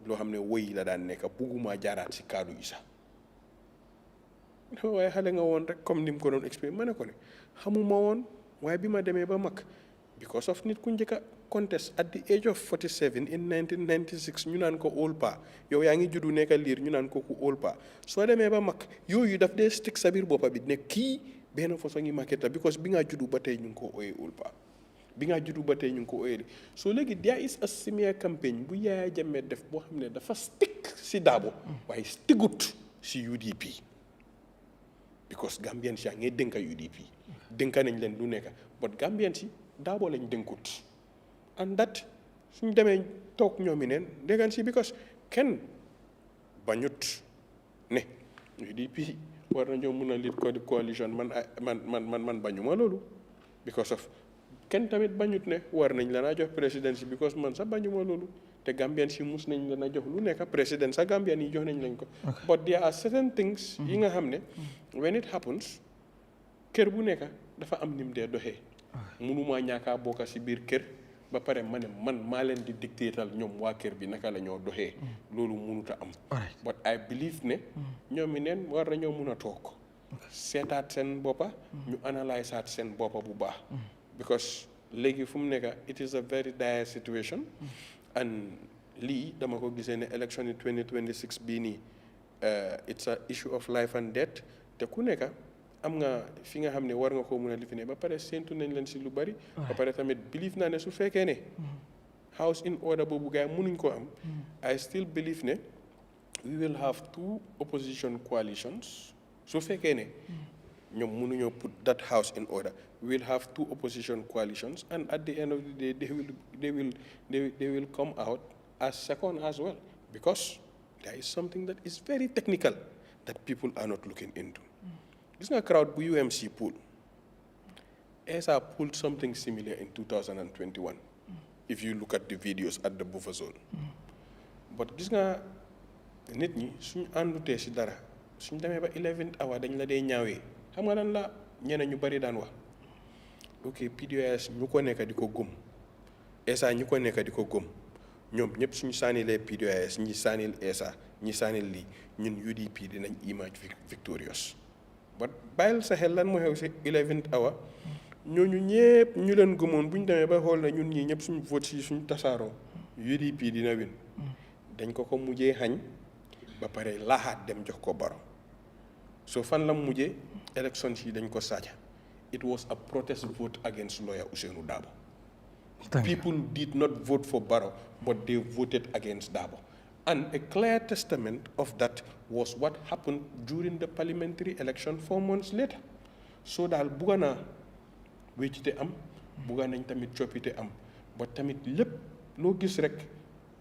Speaker 4: loo xam ne woy la daan nekk bugguma jaaraat ci kaddu yi sax waaye xale nga woon rek comme ni mu ko doon expliqué ma ne ko ne xamuma woon waaye bi ma demee ba mag because of nit ku njëkk a contest at the age of 47 in 1996 ñu naan ko old pa yow yaa ngi juddu nekk liir ñu naan ko ku old pa soo demee ba mag yooyu daf dee stick sa biir boppa bi ne kii benn façon ngi market la because bi nga juddu ba tey ñu ngi ko ooyee old pa bi nga juddu ba tey ñu ngi ko ooyee soo léegi there is a smear campaign bu Yahya Jammeh def boo xam ne dafa stick si Darboe waaye stiggut si UDP because Gambian si yaa ngi dénka UDP dénka nañ leen lu nekk but Gambian si Darboe lañ dénkut and that suñ demee toog ñoomi neen déggan si because kenn bañut ne UDP war nañoo mun a lead coalition man bañuma loolu because of kenn tamit bañut ne war nañ la naa jox président si because man sax bañuma loolu te Gambian si mus nañ la na jox lu nekk président sax Gambian yi jox nañ lañ ko but there are certain things yi nga xam ne when it happens kër bu nekk dafa am nim dee doxee mënumaa ñaakaa bokka si biir kër ba pare ma ne man maa leen di dictétal ñoom waa kër bi naka la ñoo doxee loolu mënuta am but I believe ne ñoom i neen war nañoo mun a toog seetaat seen boppa ñu analyse aat seen boppa bu baax because léegi fu mu nekk it is a very dire situation and lii dama ko gisee ne election yi 2026 bii nii it's a issue of life and death te ku nekk am nga fi nga xam ne war nga koo mën a lifine ba pare séentu nañ leen si lu bari ba pare tamit believe naa ne su fekkee ne house in order boobu gaay mënuñ ko am I still believe ne we will have two opposition coalitions su fekkee ne ñoom mënuñoo put that house in order we will have two opposition coalitions and at the end of the day they will come out as second as well because there is something that is very technical that people are not looking into. Gis nga crowd bu UMC pool ESA pulled something similar in 2021 if you look at the videos at the buffer zone but gis nga nit ñi suñu àndutee si dara suñ demee ba 11th hour dañ la dee ñaawee xam nga lan la ñeneen ñu bari daan wax ok PDOIS ñu ko nekk di ko gëm ESA ñu ko nekk di ko gëm ñoom ñëpp suñu sànnilee PDOIS ñi sànnil ESA ñi sànnil lii ñun UDP dinañ emerge victorious but bàyyil sa xel lan moo xew si 11th hour ñooñu ñëpp ñu leen gëmoon bu ñu demee ba xool na ñun ñii ñëpp suñu vote si suñu tasaaroo UDP dina win dañ ko mujjee xañ ba pare laaxaat dem jox ko Barrow so fan la mujjee élection yi dañ ko sàcca it was a protest vote against lawyer Ousainou Darboe People did not vote for Barrow, but they voted against Dabo. And a clear testament of that was what happened during the parliamentary election 4 months later. So daal bugga naa wéccite am bugga nañ tamit coppite am ba tamit lépp loo gis rek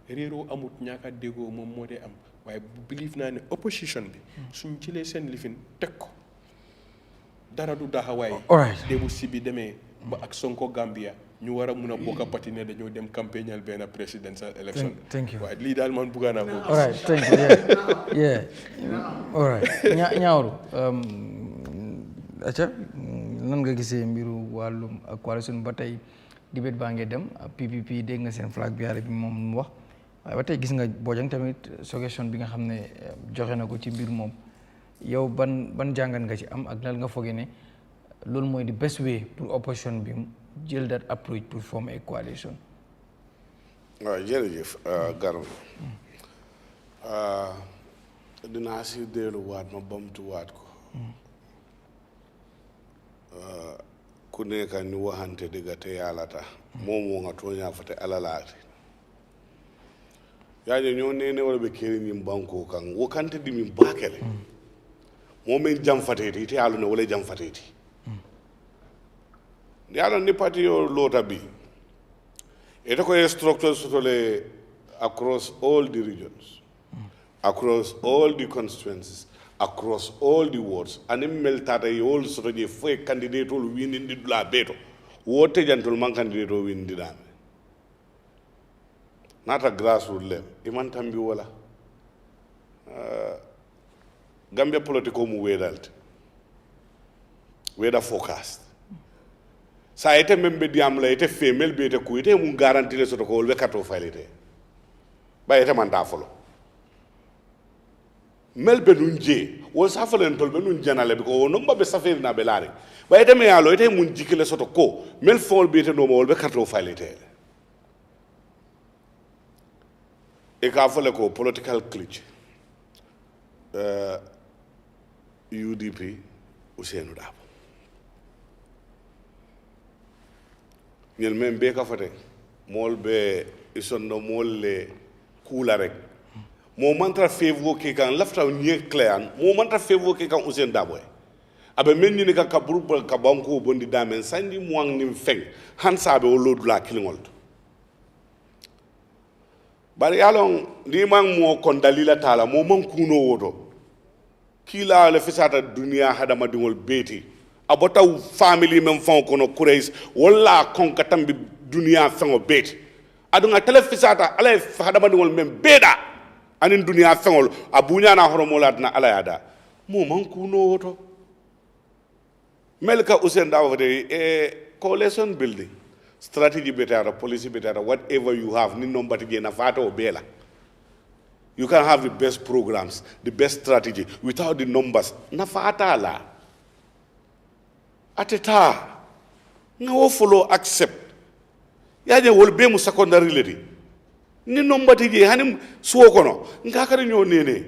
Speaker 4: réeroo amut ñaaka déggoo moom moo dee am waaye believe naa ne opposition bi suñ jëlee seen lifin teg ko dara du daxawaay débu si bi demee ba ak Sonko Gambia ñu war a mun a bokk a pati ne dañoo dem campagnal benn presidential election.
Speaker 1: Thank you.
Speaker 4: waaye lii daal man bugga naa ko.
Speaker 1: All right, thank you. Yeah. All right. Nyawuru acca nan nga gisee mbiru wàllum coalition ba tey debate baa ngi dem PPP dégg nga seen flag bi bi moom mu wax waaye ba tey gis nga Bojang tamit suggestion bi nga xam ne joxe na ko ci mbir moom yow ban jàngat nga ci am ak lan nga foogee ne loolu mooy the best way pour opposition bi jël that approach pour form a coalition.
Speaker 5: waaw jërëjëf Garba dinaa si delluwaat ma bamtuwaat ko ku nekk ni waxante dëgg te yàlla tax moom moo nga tooñaa fa te alalaati yaaje ñoo nene wala ɓe keeri min banko kan wokante di min baakele momin jamfateti te yaalone wala jamfateti yaalon ni parti yo loota bi ete ko structure sotole across all the regions across all the constituencies across all the wards anim meltata yol soto je foye candidate ol winindi dula beto wote jantol man candidate o winindi dame nata grassroots level iman tambi wala Gambia political mu wedalte weda forecast sa ite membe diam la ite female be ite ku ite mun garantie le soto ko wolbe kato faylite ba ite man da folo mel be nun je wol sa falen tol be nun janale be ko no mba be saferi na be laare ba ite me yalo ite mun jikile soto ko mel fol be ite no mo wolbe kato faylite e ka fole ko political glitch UDP Ousseynou Dabo ñel men be ka fate mol be isondo mol le kula rek mo mantra fevo ke kan lafta ñe clean mo mantra fevo ke kan Ousseynou Dabo abe men ni ka kaburu ka banko bondi damen sandi mo ang nim feng han sabe o lodu la kilingol bari yalon ni mang mo kon dalila tala mo man kuno woto kila le fisata dunia hadama dingol beti abota family men fon kono kureis wala kon katambi dunia fengo beti adunga tele fisata ala hadama dingol men beda anin dunia fengol abunya na horomo ladna ala yada mo man kuno woto melka Ousseynou Dabo coalition building strategy better policy better whatever you have ni nombati je na fata o bela. You can have the best programs, the best strategy without the numbers. Nafata la. Ateta. Nga follow accept. Yaje wol be mu secondary lady. Ni nombati je hanim suwo kono. Nga kari nyo nene.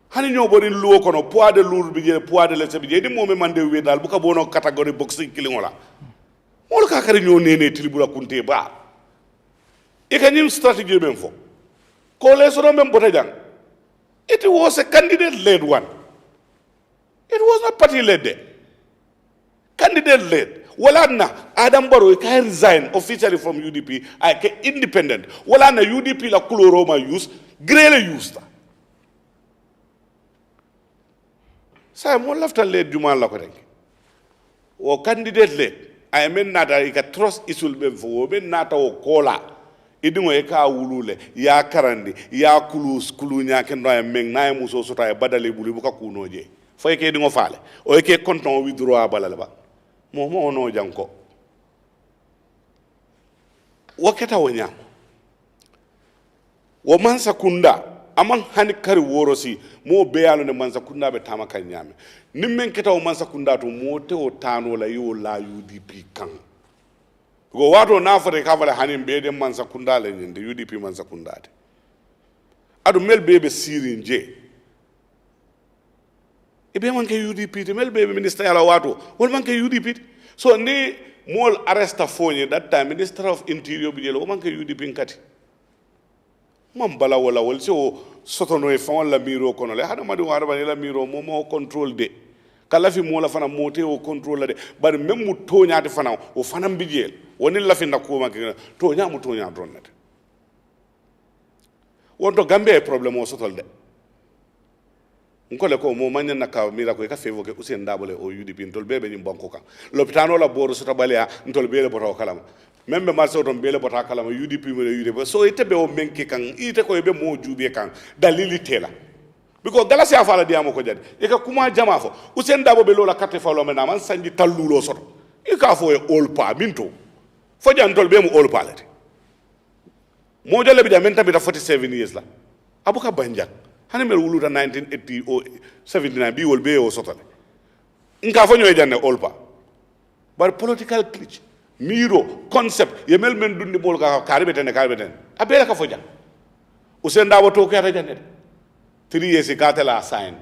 Speaker 5: Hani nyo bori luwo kono poids de lourd bi je poids de lesse bi je di momi mande we dal bu ka bono category boxing kilingola. Mol ka kari nyo nene tilibura kunte ba. E kanyim strategy ben fo. Bojang, it was a candidate-led one. It was not party-led. Candidate-led. Walana Adam Barrow can resign officially from UDP. I can independent. Walana UDP la Kuloroma use, Grele used. So mo left-led Juman la koreng. O candidate-led. I mean not that trust isul be for men not o kola. Idingo e ka wulule ya karandi ya kulu nya ken no meng na muso sota e badale buli bu ka kunoje fo e ke dingo faale o e ke konton withdraw balale ba mo no janko wakata wonya wo mansa kunda aman hani kari worosi mo beyalo ne mansa kunda be tama kan nyame nimmen keta o mansa kunda to mo te o tano la yo la UDP kan go wato na fare ka fare hanin be den man sakunda le nyinde UDP man sakunda de adu mel bebe sirin je e be man ke UDP de mel bebe minister yala wato wol man ke UDP so ni mol arresta fonye that time Minister of Interior bi jelo man ke UDP ngati mam bala wala wol so sotono e fon la miro kono le hada madu wara la miro mo control de kala fi mo la fana mote o control de bari même mu toñaati fana o fana bijel woni la fi ndako ma ke toña mu toña dronnet wonto Gambia e problème o sotol de nkole ko mo manya naka mira ko ka fevo ke Usain Dabole o UDP ntol bebe nyim banko kan l'hôpital la boru sota balea ntol bele boto kalama membe marso don bele boto kalama UDP mo UDP so ite be o menke kan ite ko be mo jube kan dalili tela biko galasi afala diamo ko jadi e ka kuma jama fo Usain Dabo be lola carte falo mena man sanji tallulo soto e ka fo e olpa minto fo jantol be mo olpa lati mo jole bi jamen tamita 47 years la abuka banjak hani mel wuluta 1980 o 79 bi wol be o sotale nka fo nyoy janne olpa bar political glitch miro concept yemel men dundi bol ka karbeten abela ka fo jang Usain Dabo to ka janne 3 years ka tela sign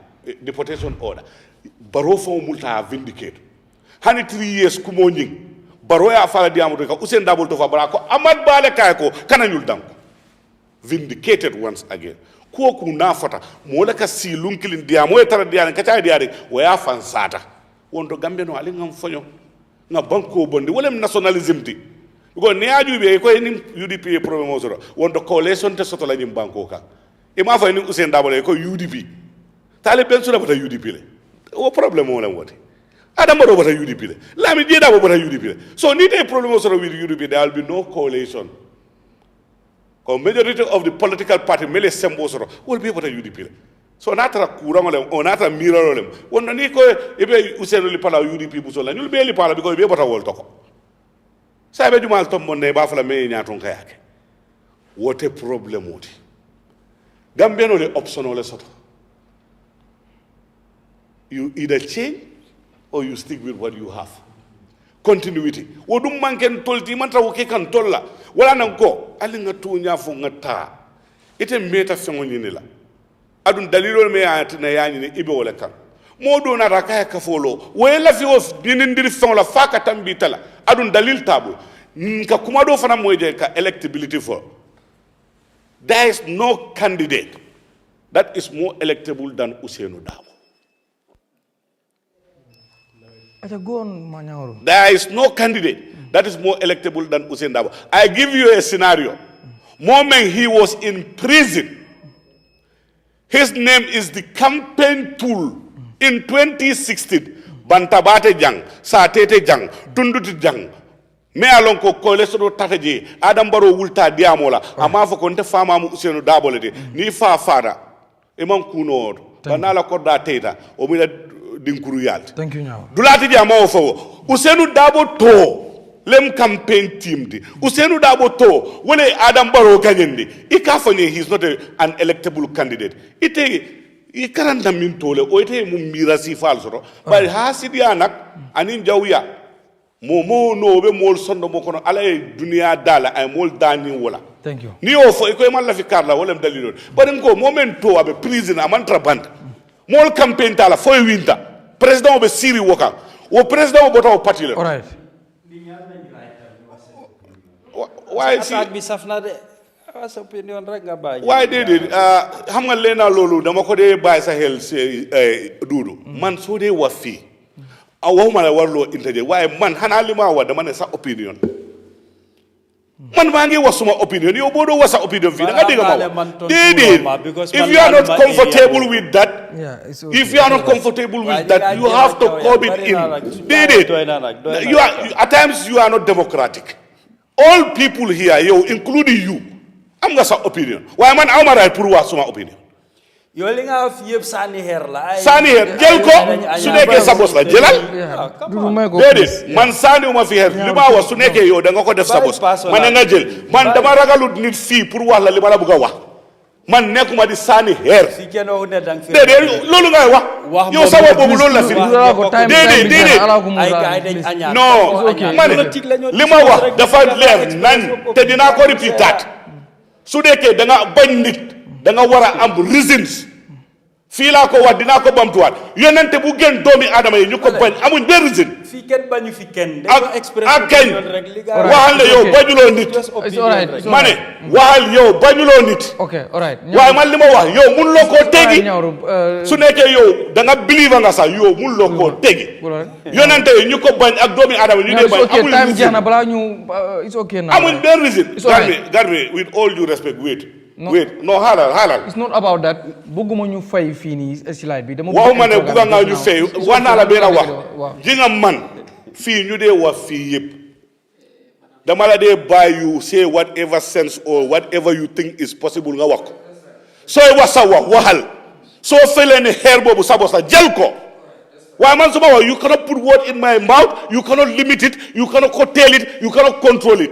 Speaker 5: deportation order baro fo multa vindicate hani 3 years kumo nying baro ya fala diamu ka Usain Dabo to fa bara ko amad bale kay ko kananyul dam vindicated once again ko ku na fata mo la ka silun kilin dia mo tara dia ka tay dia de o ya fansata wondo Gambia no ali ngam fonyo nga banko bondi wala nationalism ti ko ne aju be ko ni UDP problem o soro wondo coalition te soto la nyim banko ka e ma fa ni Usain Dabo ko UDP tale ben sura bata UDP le o problem o la woti adam do bata UDP le la mi je Dabo bata UDP le so ni te problem o soro with UDP there will be no coalition. The majority of the political party mele sembo soro will be able to UDP. So natra kurangolem o natra mirarolem. Wonna ni ko ebe Usain li pala UDP busola nyul be li pala because be bota wol toko. Sa be jumal tom monne ba fala me nyaton kayake. What a problem oti. Gambia no le option ole soto. You either change or you stick with what you have. Continuity. Wodum manken tolti mantra woke kan tolla. Wala nan ko ali nga tunya fo ngata ite meta fengo nyini la adun dalilo me ati na yani ni ibe wala kan modo na rakaya ka folo wala fi of dinindiri fengo la faka tambitala adun dalil tabu nka kuma do fana moje ka electability for there is no candidate that is more electable than Usain Dabo. There is no candidate that is more electable than Usain Dabo. I give you a scenario. Moment he was in prison, his name is the campaign tool in 2016. Bantabate Jang, Satete Jang, Tunduti Jang. Me alon ko koleso tataje Adam Baro wulta diamola amafo ko nte fama mu Usain Dabo lede ni fa fada e man kuno banala ko da teta o mi dinkuru yalt.
Speaker 1: Thank you now.
Speaker 5: Dulati dia ma fo Usain Dabo to lem campaign team di Usain Dabo to wole Adam Baro gagnendi ikafanye he is not an electable candidate ite ikaranda min tole o ite mu mirasi falso bari hasidi anak anin jawya momo no be mol sondo mo kono ala dunia dala ay mol dani wala.
Speaker 1: Thank you.
Speaker 5: Ni o fo ko man la fi karla wala dalilo bari ko momento abe prison amantra band mol campaign tala fo winta president be siri woka o president bota o parti le.
Speaker 1: All right.
Speaker 5: Why
Speaker 2: bi safna de sa opinion rek nga bañ.
Speaker 5: Why did xam nga leena lolu dama ko de bay sa hel dudu man so de wa fi a waxuma la warloo interje waaye man xanaa li ma wax dama ne sa opinion man maa ngi wax suma opinion yow boo doo wax sa opinion fii da nga dégg ma déedéet if you are not comfortable with that if you are not comfortable with that you have to curb it in déedéet you are at times you are not democratic all people here yow including you am nga sa opinion waaye man awma right pour wax suma opinion
Speaker 2: yow li nga wax yëpp sànni xeer la
Speaker 5: sànni xeer jël ko su nekkee sa bos la jëlal déedéet man sànni uma fi xeer li ma wax su nekkee yow da nga ko def sa bos man nga jël man dama ragalut nit fii pour wax la li ma la bëgg a wax man nekkuma di sànni xeer déedéet loolu ngay wax yow sa wax boobu loolu la fi déedéet non man li ma wax dafa leer nañ te dinaa ko repeat su nekkee da nga bañ nit da nga war a am reasons fii laa ko wax dinaa ko bamtuwaat yonente bu gën doomi aadama yi ñu ko bañ amuñ benn reason
Speaker 2: fii kenn bañu fi kenn
Speaker 5: ak kañ waxal ne yow bañuloo nit ma ne waxal yow bañuloo nit waaye man li ma wax yow mun loo koo teggi su nekkee yow da nga believe nga sax yow mun loo koo teggi yonente yi ñu ko bañ ak doomi aadama ñu dee bañ amuñ benn reason garmi with all due respect wait no halal
Speaker 1: it's not about that bëgguma ñu fay fii nii slide bi dama
Speaker 5: waxuma ne bëgg nga ñu fay wax naa la benn wax ji nga man fii ñu dee wax fii yëpp dama la dee bàyyi you say whatever sense or whatever you think is possible nga wax ko sooy wax sa waxal soo felee ne xeer boobu sa bos la jël ko waaye man su ma wax you cannot put word in my mouth you cannot limit it you cannot curtail it you cannot control it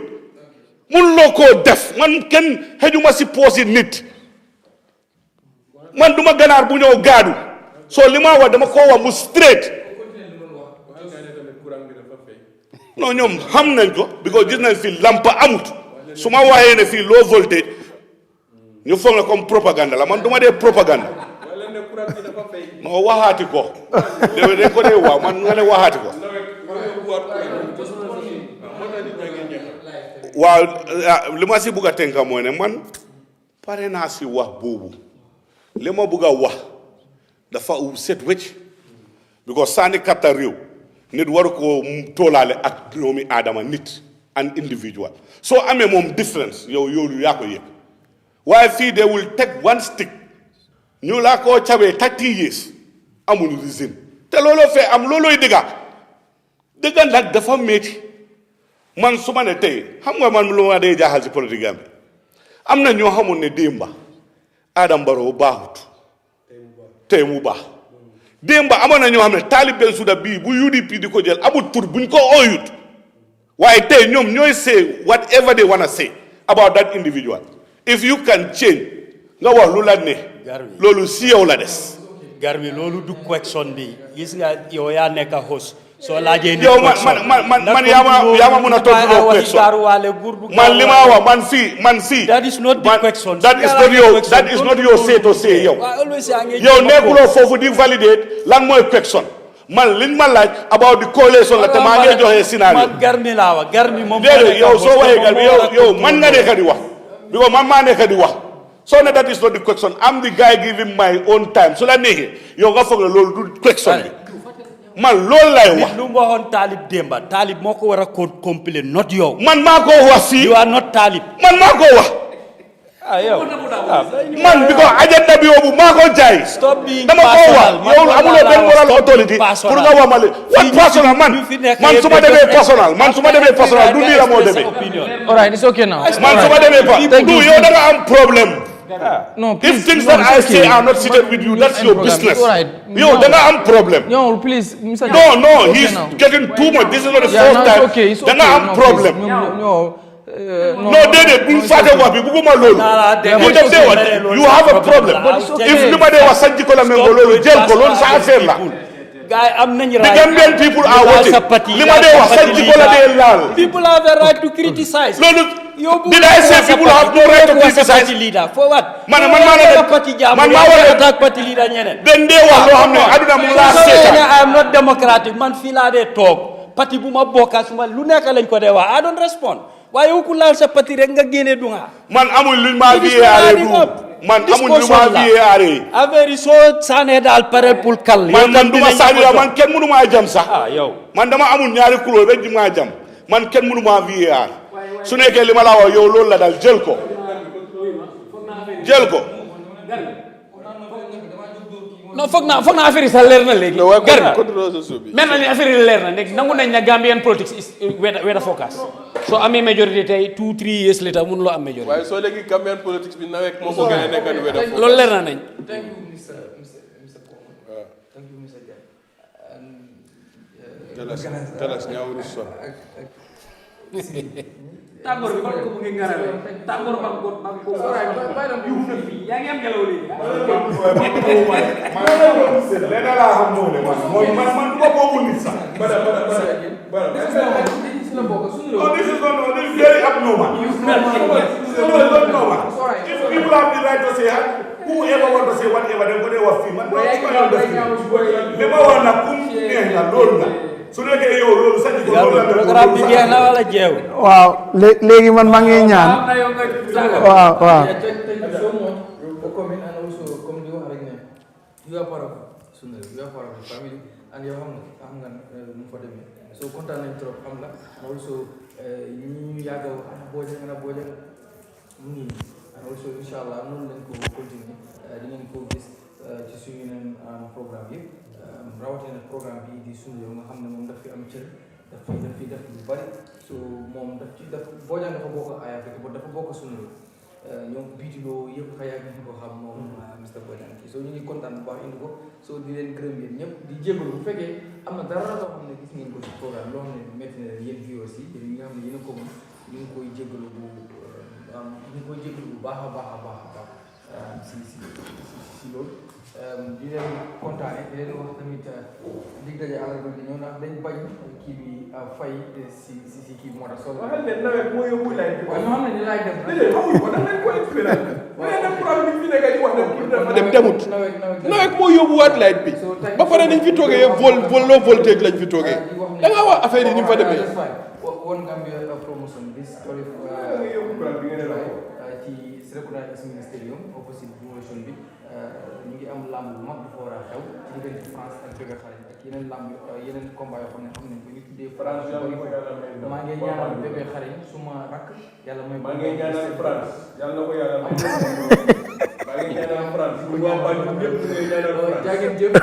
Speaker 5: mun loo koo def man kenn xëjuma si poosi nit man duma ganaar bu ñëw gaadu soo li ma wax dama koo wax mu straight non ñoom xam nañ ko because gis nañ fii lampa amut su ma waxee ne fii low voltage ñu foog ne comme propagande la man duma dee propagande non waxaati ko dañ ko dee waaw man nga ne waxaati ko waaw li ma si bugg a tënka mooy ne man pare naa si wax boobu li ma bugg a wax dafa set wecc because sànni katta réew nit waru ko toolaale ak doomi aadama nit an individual soo amee moom difference yow yaa ko yëg waaye fii de will take one stick ñu laa koo cabee 30 years amuñu reason te looloo fee am loolooy dëgga nag dafa métti man su ma ne tey xam nga man lu ma dee jaaxal ci politique am bi am na ñoo xamul ne démba Adama Barrow baaxut tey mu baax démba amoon na ñoo xam ne Talib Bensouda bii bu UDP di ko jël amul tur buñ ko ooyut waaye tey ñoom ñooy say whatever they wanna say about that individual if you can change nga wax lu la ne loolu si yow la des
Speaker 2: Garmi loolu du question bi gis nga yow yaa nekk host soo laajee nit
Speaker 5: yow man yaa ma mun a tontu loo question man li ma wax man fii
Speaker 2: that is not the question
Speaker 5: that is not your say to say yow nekkuloo foofu di validate lan mooy question man liñ ma laaj about the coalition la te maa ngi joxe scénario
Speaker 2: man Garmi laa wax Garmi moom
Speaker 5: déedéet yow soo waxee Garmi yow man nga nekk di wax because man maa nekk di wax so ne that is not the question I'm the guy giving my own time su la neexee yow nga foog ne loolu du question bi man loolu lay wax
Speaker 2: lu mu waxoon Talib Demba Talib moo ko war a complain not yow
Speaker 5: man maa ko wax fii
Speaker 2: you are not Talib
Speaker 5: man maa ko wax
Speaker 2: yow
Speaker 5: man bi ko agenda bi yóbbu maa ko jaay dama ko wax yow amuloo benn moral authority pour nga wax ma le what personal man su ma demee personal du nii la moo demee
Speaker 1: alright it's okay now
Speaker 5: man su ma demee du yow da nga am problème
Speaker 1: no,
Speaker 5: please, if things that I say are not seated with you, that's your business. Yo, then I'm problem.
Speaker 1: No, please, Mr.
Speaker 5: No, he's getting too much. This is not the first time. Then I'm problem.
Speaker 1: No,
Speaker 5: Dede, you have a problem. If nobody was saying kola mengolo, jail kolon sa affaire la.
Speaker 2: Guy, I'm not right.
Speaker 5: The Gambian people are watching.
Speaker 2: People have a right to criticize.
Speaker 5: Did I say people have no right to criticize?
Speaker 2: Leader for what?
Speaker 5: Man,
Speaker 2: attack party leader.
Speaker 5: Then they were
Speaker 2: I'm not democratic. Man, feel they talk. Party buma boka suma luneka lañ ko dewa. I don't respond. Why you could launch a party renga gene dunga?
Speaker 5: Man, amul luma VAR. Man, amul luma VAR.
Speaker 2: A very so saned al parel pul kal.
Speaker 5: Man, duma sanira man ken munu ma jam sa. Man dama amul ñaari kulo be dima jam. Man ken munu ma VAR. Su nekkee li ma la wax yow loolu la daal jël ko
Speaker 3: non foog naa affaire yi sax leer na léegi mel na ni affaire yi leer na léegi nangu nañ na Gambian politics is weda focus soo amee majorité tey 2-3 years later mënuloo am majorité
Speaker 4: waaye soo léegi Gambian politics bi nawet moo ko gën a nekk weda focus
Speaker 3: loolu leer na nañ
Speaker 1: Thank you, Mr. Komma. Thank you, Mr. Jammeh.
Speaker 4: Tell us Nyawuru son.
Speaker 3: tàngoor bi kon ko mu ngi ngarale tàngoor ba ko yu na fi yaa ngi am ngelaw léegi
Speaker 5: leneen laa xam moo ne man du ma boobu nit sax this is very abnormal. If people have the right to say
Speaker 7: whoever want to say whatever they go there wa fi man do ko yow def li ma wax nag kum neex la loolu la su nekkee yow loolu sax ko loolu la
Speaker 2: programme bi jeex na wala jeew
Speaker 6: waaw léegi man maa ngi ñaan waaw
Speaker 1: you are part of Sunu you are part of the family and yow xam nga nu fa demee so kontaan nañ trop xam la and also ñu yàgg a Bojang mu ngi and also inshallah noonu lañ ko continuer di ngeen ko gis ci suñu yeneen programme yëpp rawatina programme bi di Sunu yow nga xam ne moom daf fi am cër daf fi def lu bari so moom daf Bojang dafa bokk Eyeafrica ba dafa bokk Sunu ñoom biitiloo yëpp xëy na ko xam moom Mr Bojang kii so ñu ngi kontaan bu baax indi ko so di leen gërëm yéen ñëpp di jégalu bu fekkee am na dara loo xam ne gis ngeen ko ci programme loo xam ne métti na leen yéen fii aussi yéen ñi nga xam ne yéen a ko mën ñu ngi koy jégalu bu baax a baax si loolu di leen kontaane di leen wax tamit dig daje àllarba di ñëw ndax dañ bañ kii bi fay si kii bi moo tax solo
Speaker 7: waxal leen nawet moo yóbbu lay bi
Speaker 1: waaw ñoo xam ne ni laay def
Speaker 7: déedéet xamuñu ko dañ leen ko expliqué dem programme bi fi nekk di wax dem demut nawet moo yóbbu waat light bi ba pare niñ fi toogee low voltage lañ fi toogee da nga wax affaire yi ni mu fa demee
Speaker 1: woon Gambia promotion bi story ci Serekunda Ministerium opposite promotion bi ñu ngi am lamb bu mag bu fa war a xew ci diggante France ak Bébé Xarañ ak yeneen lamb yeneen combat yoo xam ne xam nañ ko ñu tuddee France maa ngi ñaanal Bébé Xarañ suma rakk yàlla mooy
Speaker 7: maa ngi ñaanal France yàlla na ko yàlla maa ngi ñaanal France bu waa Banjul ñëpp ngay ñaanal France
Speaker 1: jaageen jëf